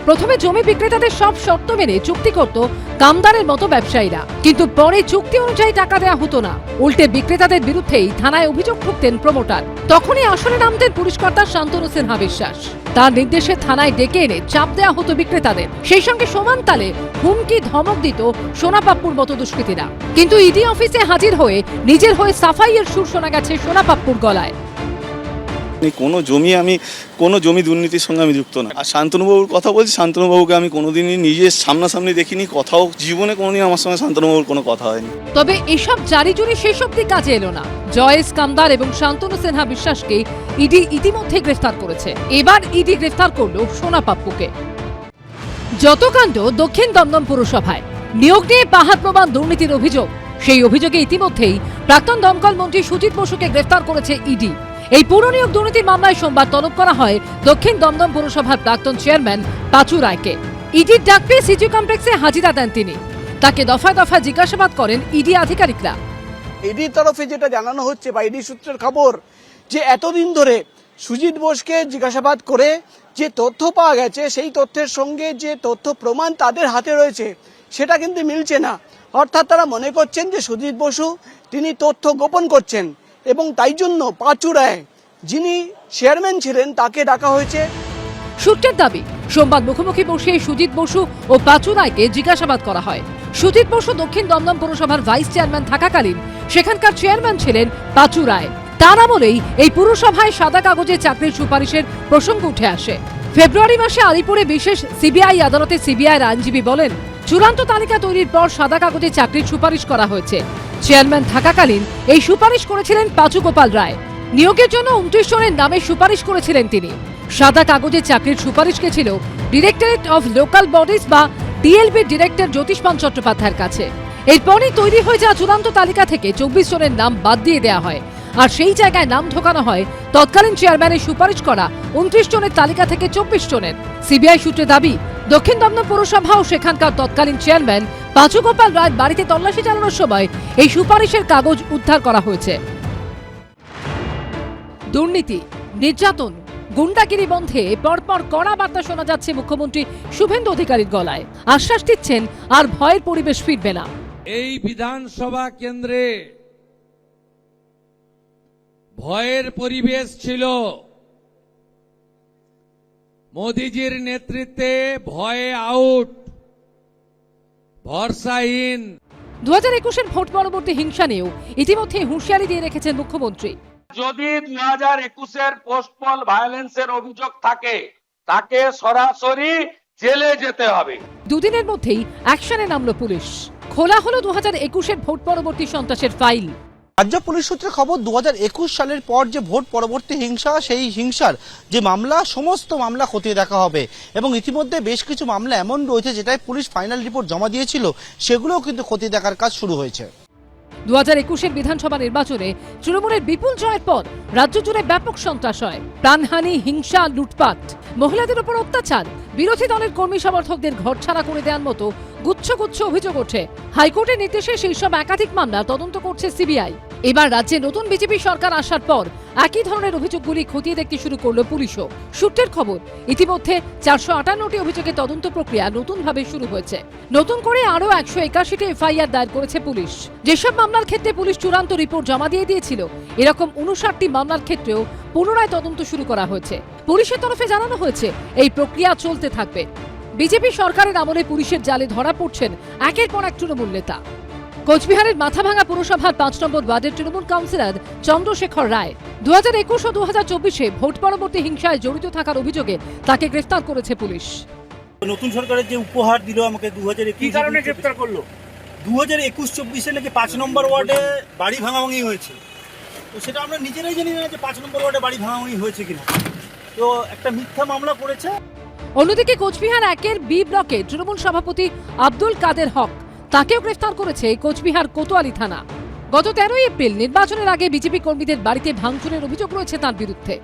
প্রথমে জমি বিক্রেতাদের সব শর্ত মেনে চুক্তি করত কামদারের মতো ব্যবসায়ীরা, কিন্তু পরে চুক্তি অনুযায়ী টাকা দেওয়া হতো না। উল্টে বিক্রেতাদের বিরুদ্ধেই থানায় অভিযোগ ঠুকতেন প্রমোটার। তখনই আসলে নামতেন পুলিশকর্তা শান্তনু সিনহা বিশ্বাস। তার নির্দেশে থানায় ডেকে এনে চাপ দেওয়া হতো বিক্রেতাদের। সেই সঙ্গে সমান তালে হুমকি ধমক দিত সোনা পাপ্পুর মতো দুষ্কৃতীরা। কিন্তু ইডি অফিসে হাজির হয়ে নিজের হয়ে সাফাইয়ের সুর শোনা গেছে সোনা পাপ্পুর গলায়। কোনো জমি দুর্নীতির সঙ্গে আমি যুক্ত না। আর শান্তনুবাবুর কথা বলছি, শান্তনুবাবুকে আমি কোনোদিনই নিজের সামনাসামনি দেখিনি, কথাও জীবনে কোনোদিন আমার সঙ্গে শান্তনুবাবুর কোনো কথা হয়নি। তবে এসব জারি জুরি শেষ অব্দি কাজে এলো না। জয়েশ কামদার এবং শান্তনু সিনহা বিশ্বাসকে ইডি ইতিমধ্যে গ্রেফতার করেছে। এবার ইডি গ্রেফতার করল সোনা পাপ্পুকে। যত কাণ্ড দক্ষিণ দমদম পুরসভায় নিয়োগ নিয়ে পাহাড় প্রমাণ দুর্নীতির অভিযোগ। সেই অভিযোগে ইতিমধ্যেই প্রাক্তন দমকল মন্ত্রী সুজিত বসুকে গ্রেফতার করেছে ইডি। এই পুর নিয়োগ দুর্নীতির মামলায় সোমবার তলব করা হয় দক্ষিণ দমদম পুরসভার প্রাক্তন চেয়ারম্যান পাচু রায়কে। ইডির ডাক পেয়ে সিটি কমপ্লেক্সে হাজিরা দেন তিনি। তাকে দফায় দফায় জিজ্ঞাসাবাদ করেন ইডি আধিকারিকরা। ইডির তরফে যেটা জানানো হচ্ছে বা ইডি সূত্রের খবর, যে এতদিন ধরে সুজিত বোসকে জিজ্ঞাসাবাদ করে যে তথ্য পাওয়া গেছে, সেই তথ্যের সঙ্গে যে তথ্য প্রমাণ তাদের হাতে রয়েছে সেটা কিন্তু মিলছে না। অর্থাৎ তারা মনে করছেন যে সুজিত বসু তিনি তথ্য গোপন করছেন, এবং তাই জন্য পাচু রায়, যিনি চেয়ারম্যান ছিলেন, তাকে ডাকা হয়েছে। সূত্রের দাবি, সোমবার মুখোমুখি বসে সুজিত বসু ও পাচু রায়কে জিজ্ঞাসাবাদ করা হয়। সুজিত বসু দক্ষিণ দমদম পুরসভার ভাইস চেয়ারম্যান থাকাকালীন সেখানকার চেয়ারম্যান ছিলেন পাচু রায়। তার আমলেই এই পুরসভায় সাদা কাগজে চাকরির সুপারিশের প্রসঙ্গ উঠে আসে। ফেব্রুয়ারি মাসে আলিপুরে বিশেষ সিবিআই আদালতে সিবিআইয়ের আইনজীবী বলেন, চূড়ান্ত তালিকা তৈরির পর সাদা কাগজে চাকরির সুপারিশ করা হয়েছে। চেয়ারম্যান থাকাকালীন এই সুপারিশ করেছিলেন পাঁচু গোপাল রায়। নিয়োগের জন্য 29 জনের নামে সুপারিশ করেছিলেন তিনি। সাদা কাগজে চাকরির সুপারিশ গেছিল ডিরেক্টরেট অফ লোকাল বডিজ বা ডিএলবি ডিরেক্টর জ্যোতিষমান চট্টোপাধ্যায়ের কাছে। এরপরই তৈরি হয়ে যাওয়া চূড়ান্ত তালিকা থেকে 24 জনের নাম বাদ দিয়ে দেওয়া হয়, আর সেই জায়গায় নাম ঢোকানো হয় তৎকালীন চেয়ারম্যানের সুপারিশ করা 29 জনের তালিকা থেকে 24 জনের। সিবিআই সূত্রে দাবি, দক্ষিণ দমদম পৌরসভা ও সেখানকার তৎকালীন চেয়ারম্যান পাঁচু গোপাল রায়ের বাড়িতে তল্লাশি চালানোর সময় এই সুপারিশের কাগজ উদ্ধার করা হয়েছে। দুর্নীতি, নির্যাতন, গুন্ডাগিরি বন্ধে পরপর কড়া বার্তা শোনা যাচ্ছে মুখ্যমন্ত্রী শুভেন্দু অধিকারীর গলায়। আশ্বাস দিচ্ছেন আর ভয়ের পরিবেশ ফিরবে না। এই বিধানসভা কেন্দ্রে ভয়ের পরিবেশ ছিল, মোদিজির নেতৃত্বে ভয়ে আউট, ভরসাহীন। 2021-এর ভোট পরবর্তী হিংসা নিয়েও ইতিমধ্যে হুঁশিয়ারি দিয়ে রেখেছেন মুখ্যমন্ত্রী। যদি 2021-এর পোস্টপল ভায়োলেন্সের অভিযোগ থাকে তাকে সরাসরি জেলে যেতে হবে। দুদিনের মধ্যেই অ্যাকশনে নামলো পুলিশ। খোলা হলো 2021-এর ভোট পরবর্তী সন্ত্রাসের ফাইল। রাজ্য পুলিশ সূত্রে খবর, 2021 সালের পর যে ভোট পরবর্তী হিংসা, সেই হিংসার যে মামলা, সমস্ত মামলা খতিয়ে দেখা হবে এবং ইতিমধ্যে বেশ কিছু মামলা এমন রয়েছে যেটায় পুলিশ ফাইনাল রিপোর্ট জমা দিয়েছিল, সেগুলোও কিন্তু খতিয়ে দেখার কাজ শুরু হয়েছে। 2021-এর বিধানসভা নির্বাচনে তৃণমূলের বিপুল জয়ের পর রাজ্য জুড়ে ব্যাপক সন্ত্রাস হয়। প্রাণহানি, হিংসা, লুটপাট, মহিলাদের উপর অত্যাচার, বিরোধী দলের কর্মী সমর্থকদের ঘরছাড়া করে দেওয়ার মতো গুচ্ছ গুচ্ছ অভিযোগ ওঠে। হাইকোর্টের নির্দেশে সেই সব একাধিক মামলা তদন্ত করছে সিবিআই। এবার রাজ্যে নতুন বিজেপি সরকার আসার পর একই ধরনের অভিযোগগুলি খতিয়ে দেখতে শুরু করলো পুলিশও। সূত্রের খবর, ইতিমধ্যে 458টি অভিযোগের তদন্ত প্রক্রিয়া নতুনভাবে শুরু হয়েছে। নতুন করে আরও 181টি এফআইআর দায়ের করেছে পুলিশ। যেসব মামলার ক্ষেত্রে পুলিশ চূড়ান্ত রিপোর্ট জমা দিয়ে দিয়েছিল, এরকম 59টি মামলার ক্ষেত্রেও পুনরায় তদন্ত শুরু করা হয়েছে। পুলিশের তরফে জানানো হয়েছে এই প্রক্রিয়া চলতে থাকবে। বিজেপি সরকারের আমলে পুলিশের জালে ধরা পড়ছেন একের পর এক তৃণমূল নেতা। কোচবিহারের মাথাভাঙা পুরসভার 5 নম্বর ওয়ার্ডের তৃণমূল কাউন্সিলর চন্দ্রশেখর রায় 2021 ও 2024-এ ভোট পরবর্তী হিংসায় জড়িত থাকার অভিযোগে তাকে গ্রেফতার করেছে পুলিশ। নতুন সরকারের যে উপহার দিল আমাকে 2021, কি কারণে গ্রেফতার করলো? 2021-24-এ নাকি 5 নম্বর ওয়ার্ডে বাড়ি ভাঙাভাঙি হয়েছে। তো সেটা আমরা নিজেরাই জানি না যে 5 নম্বর ওয়ার্ডে বাড়ি ভাঙাভাঙি হয়েছে কিনা। তো একটা মিথ্যা মামলা করেছে। অন্যদিকে কোচবিহার 1-এর বি ব্লকে তৃণমূল সভাপতি আব্দুল কাদের হক, তাকেও গ্রেফতার করেছে কোচবিহার কোতোয়ালি থানা। গত 13 এপ্রিল নির্বাচনের আগে বিজেপি কর্মীদের বাড়িতে ভাঙচুরের অভিযোগ রয়েছে তার বিরুদ্ধে।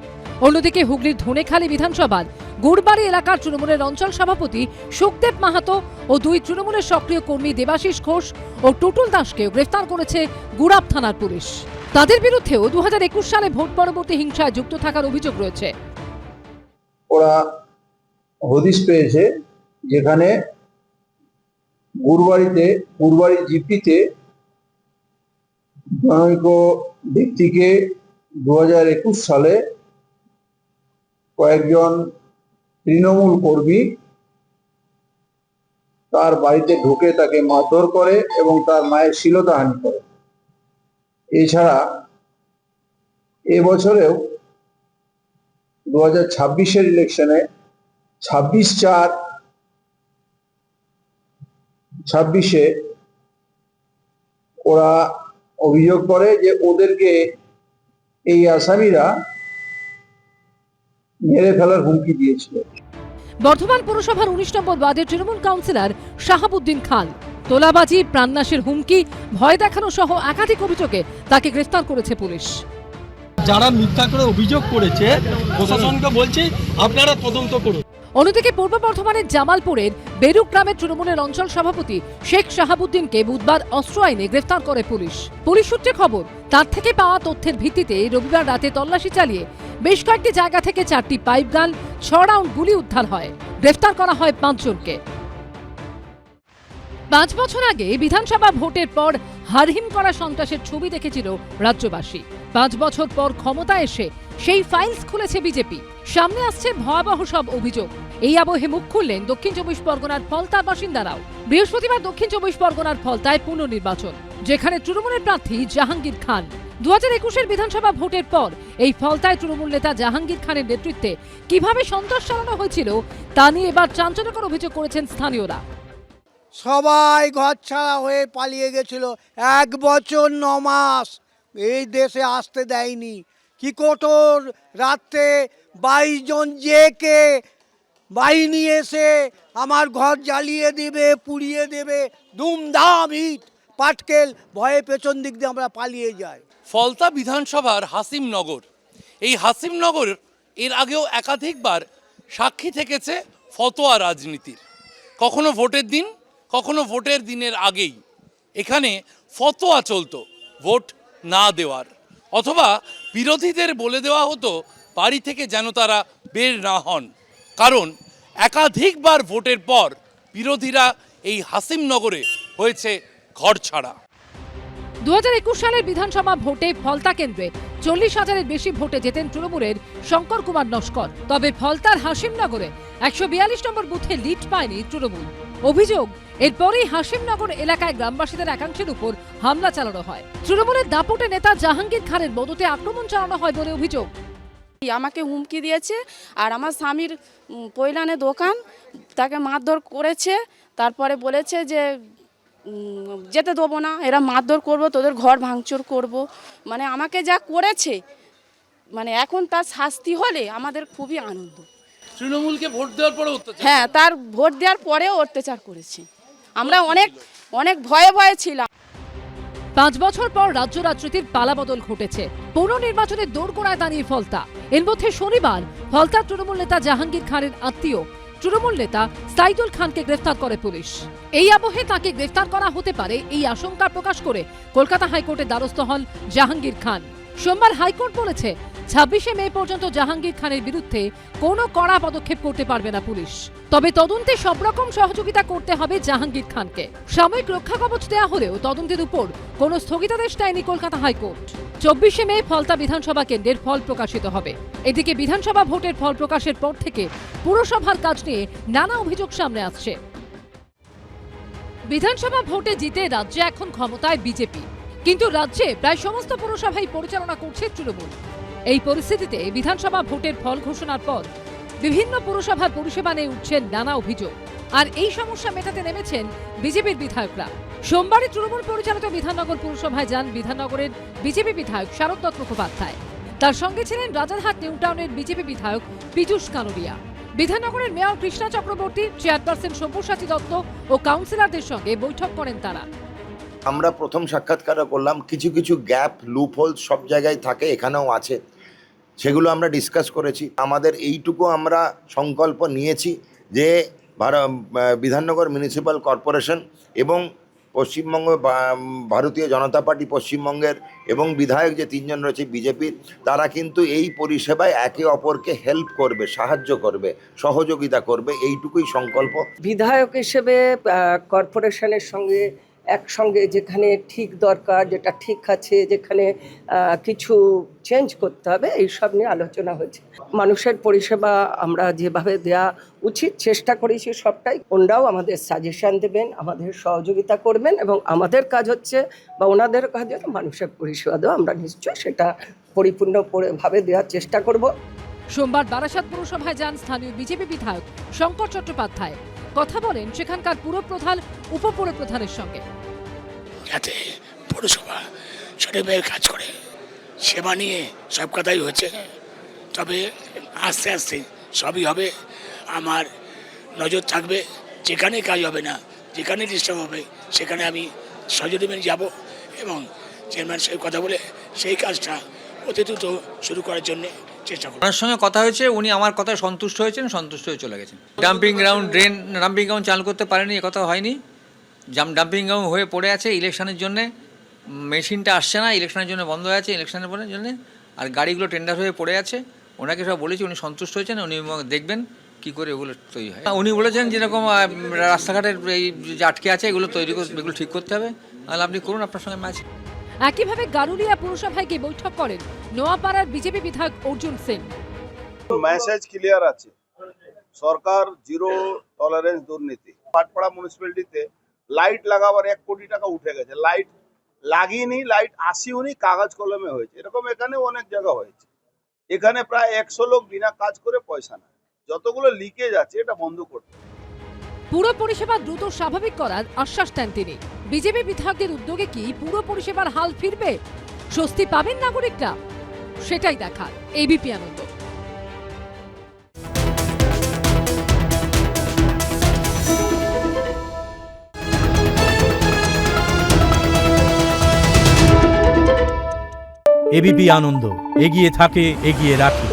অন্যদিকে হুগলির ধনেখালি বিধানসভার গুড়বাড়ি এলাকার তৃণমূলের অঞ্চল সভাপতি সুখদেব মাহাতো ও 2 তৃণমূলের সক্রিয় কর্মী দেবাশিস ঘোষ ও টুটুল দাসকেও গ্রেফতার করেছে গুড়াব থানার পুলিশ। তাদের বিরুদ্ধেও 2021 সালে ভোট পরবর্তী হিংসায় যুক্ত থাকার অভিযোগ রয়েছে। ওরা হদিশ পেয়েছে যেখানে গুড়বাড়ি জিপিতে জনৈক ব্যক্তিকে 2021 সালে কয়েকজন তৃণমূল কর্মী তার বাড়িতে ঢুকে তাকে মারধর করে এবং তার মায়ের শ্লীলতাহানি করে। এছাড়া এবছরেও 2026-এর ইলেকশনে 26/4/26-এ ওরা অভিযোগ করে যে ওদেরকে এই আসামিরা মেরে ফেলার হুমকি দিয়েছিল। বর্ধমান পুরসভার 19 নম্বর ওয়ার্ডের তৃণমূল কাউন্সিলর শাহাবুদ্দিন খান তোলাবাজি, প্রাণনাশের হুমকি, ভয় দেখানো সহ একাধিক অভিযোগে তাকে গ্রেফতার করেছে পুলিশ। যারা মিথ্যা করে অভিযোগ করেছে, প্রশাসনকে বলছি আপনারা তদন্ত করুন। অন্যদিকে পূর্ব বর্ধমানের জামালপুরের বেরুক গ্রামের তৃণমূলের অঞ্চল সভাপতি শেখ শাহাবুদ্দিনকে বুধবার অস্ত্র আইনে গ্রেফতার করে পুলিশ। পুলিশ সূত্রে খবর, তার থেকে পাওয়া তথ্যের ভিত্তিতে রবিবার রাতে তল্লাশি চালিয়ে বেশ কয়েকটি জায়গা থেকে 4টি পাইপ গান, 6 রাউন্ড গুলি উদ্ধার হয়। গ্রেফতার করা হয় 5 জনকে। 5 বছর আগে বিধানসভা ভোটের পর হারহিম করা সন্ত্রাসের ছবি দেখেছিল রাজ্যবাসী। 5 বছর পর ক্ষমতা এসে সেই ফাইলস খুলেছে বিজেপি। সামনে আসছে ভয়াবহ সব অভিযোগ। এই আবহে মুখ খুললেন দক্ষিণ 24 পরগনার ফলতার বাসিন্দারাও। বৃহস্পতিবার দক্ষিণ 24 পরগনার ফলতায় পুনর্নির্বাচন, যেখানে তৃণমূলের প্রার্থী জাহাঙ্গীর খান। 2021-এর বিধানসভা ভোটের পর এই ফলতায় তৃণমূল নেতা জাহাঙ্গীর খানের নেতৃত্বে কিভাবে সন্ত্রাস চালানো হয়েছিল তা নিয়ে এবার চাঞ্চল্যকর অভিযোগ করেছেন স্থানীয়রা। সবাই ঘর ছাড়া হয়ে পালিয়ে গেছিল, 1 বছর 9 মাস এই দেশে আসতে দেয়নি। কি কঠোর, রাত্রে 22 জন জেকে বাহিনী এসে আমার ঘর জ্বালিয়ে দেবে, পুড়িয়ে দেবে, ধুমধাম ইট পাটকেল, ভয়ে পেছন দিক দিয়ে আমরা পালিয়ে যাই। ফলতা বিধানসভার হাসিমনগর, এই হাসিমনগর এর আগেও একাধিকবার সাক্ষী থেকেছে ফতোয়া রাজনীতির। কখনো ভোটের দিন, কখনো ভোটের দিনের আগেই এখানে ফতোয়া চলতো ভোট না দেওয়ার, অথবা বিরোধীদের বলে দেওয়া হতো বাড়ি থেকে যেন তারা বের না হন, কারণ একাধিকবার ভোটের পর বিরোধীরা এই হাসিমনগরে হয়েছে ঘর ছাড়া। 2021 সালের বিধানসভা ভোটে ফলতা কেন্দ্রে 40,000-এর বেশি ভোটে জেতেন তৃণমূলের শঙ্কর কুমার নস্কর। তবে ফলতার হাসিমনগরে 142 নম্বর বুথে লিড পায়নি তৃণমূল। অভিযোগ, এরপরেই হাসিমনগর এলাকায় গ্রামবাসীদের একাংশের উপর হামলা চালানো হয়। তৃণমূলের দাপটে নেতা জাহাঙ্গীর খানের মদতে আক্রমণ চালানো হয় বলে অভিযোগ। আমাকে হুমকি দিয়েছে, আর আমার স্বামীর পৈলানে দোকান, তাকে মারধর করেছে। তারপরে বলেছে যে যেতে দেবো না, এরা মারধর করবো, তোদের ঘর ভাঙচুর করব। মানে আমাকে যা করেছে, মানে এখন তার শাস্তি হলে আমাদের খুবই আনন্দ। তৃণমূলকে ভোট দেওয়ার পরে হ্যাঁ, তার ভোট দেওয়ার পরেও অত্যাচার করেছে। আমরা অনেক ভয়ে ভয়ে ছিলাম। 5 বছর পর রাজ্য রাজনীতির পালাবদল ঘটেছে। পৌর নির্বাচনের দোরগোড়ায় দাঁড়িয়ে ফলতা। এর মধ্যে শনিবার ফলতার তৃণমূল নেতা জাহাঙ্গীর খানের আত্মীয় তৃণমূল নেতা সাইদুল খানকে গ্রেফতার করে পুলিশ। এই আবহে তাকে গ্রেফতার করা হতে পারে এই আশঙ্কা প্রকাশ করে কলকাতা হাইকোর্টের দ্বারস্থ হন জাহাঙ্গীর খান। সোমবার হাইকোর্ট বলেছে 26শে মে পর্যন্ত জাহাঙ্গীর খানের বিরুদ্ধে কোনো কড়া পদক্ষেপ করতে পারবে না পুলিশ। তবে তদন্তে সব রকম সহযোগিতা করতে হবে জাহাঙ্গীর খানকে। সাময়িক রক্ষা কবচ দেওয়া হলেও তদন্তের উপর কোনো স্থগিতাদেশ দেয়নি কলকাতা হাইকোর্ট। 24শে মে ফলতা বিধানসভা কেন্দ্রের ফল প্রকাশিত হবে। এদিকে বিধানসভা ভোটের ফল প্রকাশের পর থেকে পুরসভার কাজ নিয়ে নানা অভিযোগ সামনে আসছে। বিধানসভা ভোটে জিতে রাজ্যে এখন ক্ষমতায় বিজেপি, কিন্তু রাজ্যে প্রায় সমস্ত পুরসভাই পরিচালনা করছে তৃণমূল। এই পরিস্থিতিতে বিধানসভা ভোটের ফল ঘোষণার পর বিভিন্ন পুরসভার পরিষেবা নিয়ে উঠছেন নানা অভিযোগ। আর এই সমস্যা মেটাতে নেমেছেন বিজেপির বিধায়করা। সোমবারই তৃণমূল পরিচালিত বিধাননগর পুরসভায় যান বিধাননগরের বিজেপি বিধায়ক শারদ দত্ত মুখোপাধ্যায়। তার সঙ্গে ছিলেন রাজারহাট নিউ টাউনের বিজেপি বিধায়ক পীযূষ কানোরিয়া। বিধাননগরের মেয়র কৃষ্ণা চক্রবর্তী, চেয়ারপারসন সব্যসাচী দত্ত ও কাউন্সিলরদের সঙ্গে বৈঠক করেন তারা। আমরা প্রথম সাক্ষাৎকার করলাম, কিছু কিছু গ্যাপ লুপহোল সব জায়গায় থাকে, এখানেও আছে, সেগুলো আমরা ডিসকাস করেছি। আমাদের এইটুকু আমরা সংকল্প নিয়েছি যে বিধাননগর মিউনিসিপ্যাল কর্পোরেশন এবং পশ্চিমবঙ্গ ভারতীয় জনতা পার্টি পশ্চিমবঙ্গের এবং বিধায়ক যে 3 জন রয়েছে বিজেপির, তারা কিন্তু এই পরিষেবায় একে অপরকে হেল্প করবে, সাহায্য করবে, সহযোগিতা করবে, এইটুকুই সংকল্প। বিধায়ক হিসেবে কর্পোরেশনের সঙ্গে একসঙ্গে যেখানে ঠিক দরকার, যেটা ঠিক আছে, যেখানে কিছু চেঞ্জ করতে হবে, এইসব নিয়ে আলোচনা হয়েছে। মানুষের পরিষেবা আমরা যেভাবে দেওয়া উচিত চেষ্টা করেছি সবটাই। ওনারাও আমাদের সাজেশন দেবেন, আমাদের সহযোগিতা করবেন, এবং আমাদের কাজ হচ্ছে বা ওনাদের কাজ হচ্ছে মানুষের পরিষেবা দেওয়া। আমরা নিশ্চয়ই সেটা পরিপূর্ণভাবে দেওয়ার চেষ্টা করব। সোমবার বারাসাত পুরসভায় যান স্থানীয় বিজেপি বিধায়ক শঙ্কর চট্টোপাধ্যায়। কথা বলেন সেখানকার পুরপ্রধান, উপপুরপ্রধানের সঙ্গে। যাতে পৌরসভা সঠিকভাবে কাজ করে সেবা নিয়ে সব কথাই হচ্ছে, তবে আস্তে আস্তে সবই হবে। আমার নজর থাকবে, যেখানে কাজ হবে না, যেখানে ডিস্টার্ব হবে, সেখানে আমি সহযোগিতা যাব এবং চেয়ারম্যান সাহেব কথা বলে সেই কাজটা অতি দ্রুত শুরু করার জন্য চেষ্টা করব। ওনার সঙ্গে কথা হয়েছে, উনি আমার কথায় সন্তুষ্ট হয়েছেন, সন্তুষ্ট হয়ে চলে গেছেন। Dumping ground, drain dumping ground চালু করতে পারেনি, এ কথা হয়নি। ডাম্পিং গ্রাউন্ড হয়ে পড়ে আছে, ইলেকশনের জন্য মেশিনটা আসছে না, ইলেকশনের জন্য বন্ধ হয়ে আছে, ইলেকশনের জন্য। আর গাড়িগুলো টেন্ডার হয়ে পড়ে আছে। ওনাকে সব বলেছি, উনি সন্তুষ্ট হয়েছেন, উনি দেখবেন কি করে এগুলো তৈরি হয়। উনি বলেছেন যেরকম রাস্তাঘাটের এই যে আটকে আছে এগুলো এগুলো ঠিক করতে হবে, তাহলে আপনি করুন, আপনার সঙ্গে ম্যাচ। একইভাবে গারুলিয়া পুরসভায় গিয়ে বৈঠক করেন নোয়াপাড়ার বিজেপি বিধায়ক অর্জুন সেন। মেসেজ ক্লিয়ার আছে, সরকার জিরো টলারেন্স দুর্নীতি। পাটপাড়া মিউনিসিপ্যালিটিতে লাইট লাগাবার 1 কোটি টাকা উঠে গেছে, লাইট লাগিয়েনি, লাইট আসিওনি, কাগজ কলমে হয়েছে। এরকম এখানেও অনেক জায়গা হয়েছে। এখানে প্রায় 100 লোক বিনা কাজ করে পয়সা নেয়। যতগুলো লিকেজ আছে এটা বন্ধ করতে। পুরো পরিষেবা দ্রুত স্বাভাবিক করার আশ্বাস দেন তিনি। বিজেপি বিধায়কদের উদ্যোগে কি পুরো পরিষেবার হাল ফিরবে? স্বস্তি পাবেন নাগরিকরা? সেটাই দেখার এবিপি আনন্দ। এবিপি আনন্দ, এগিয়ে থাকে, এগিয়ে রাখে।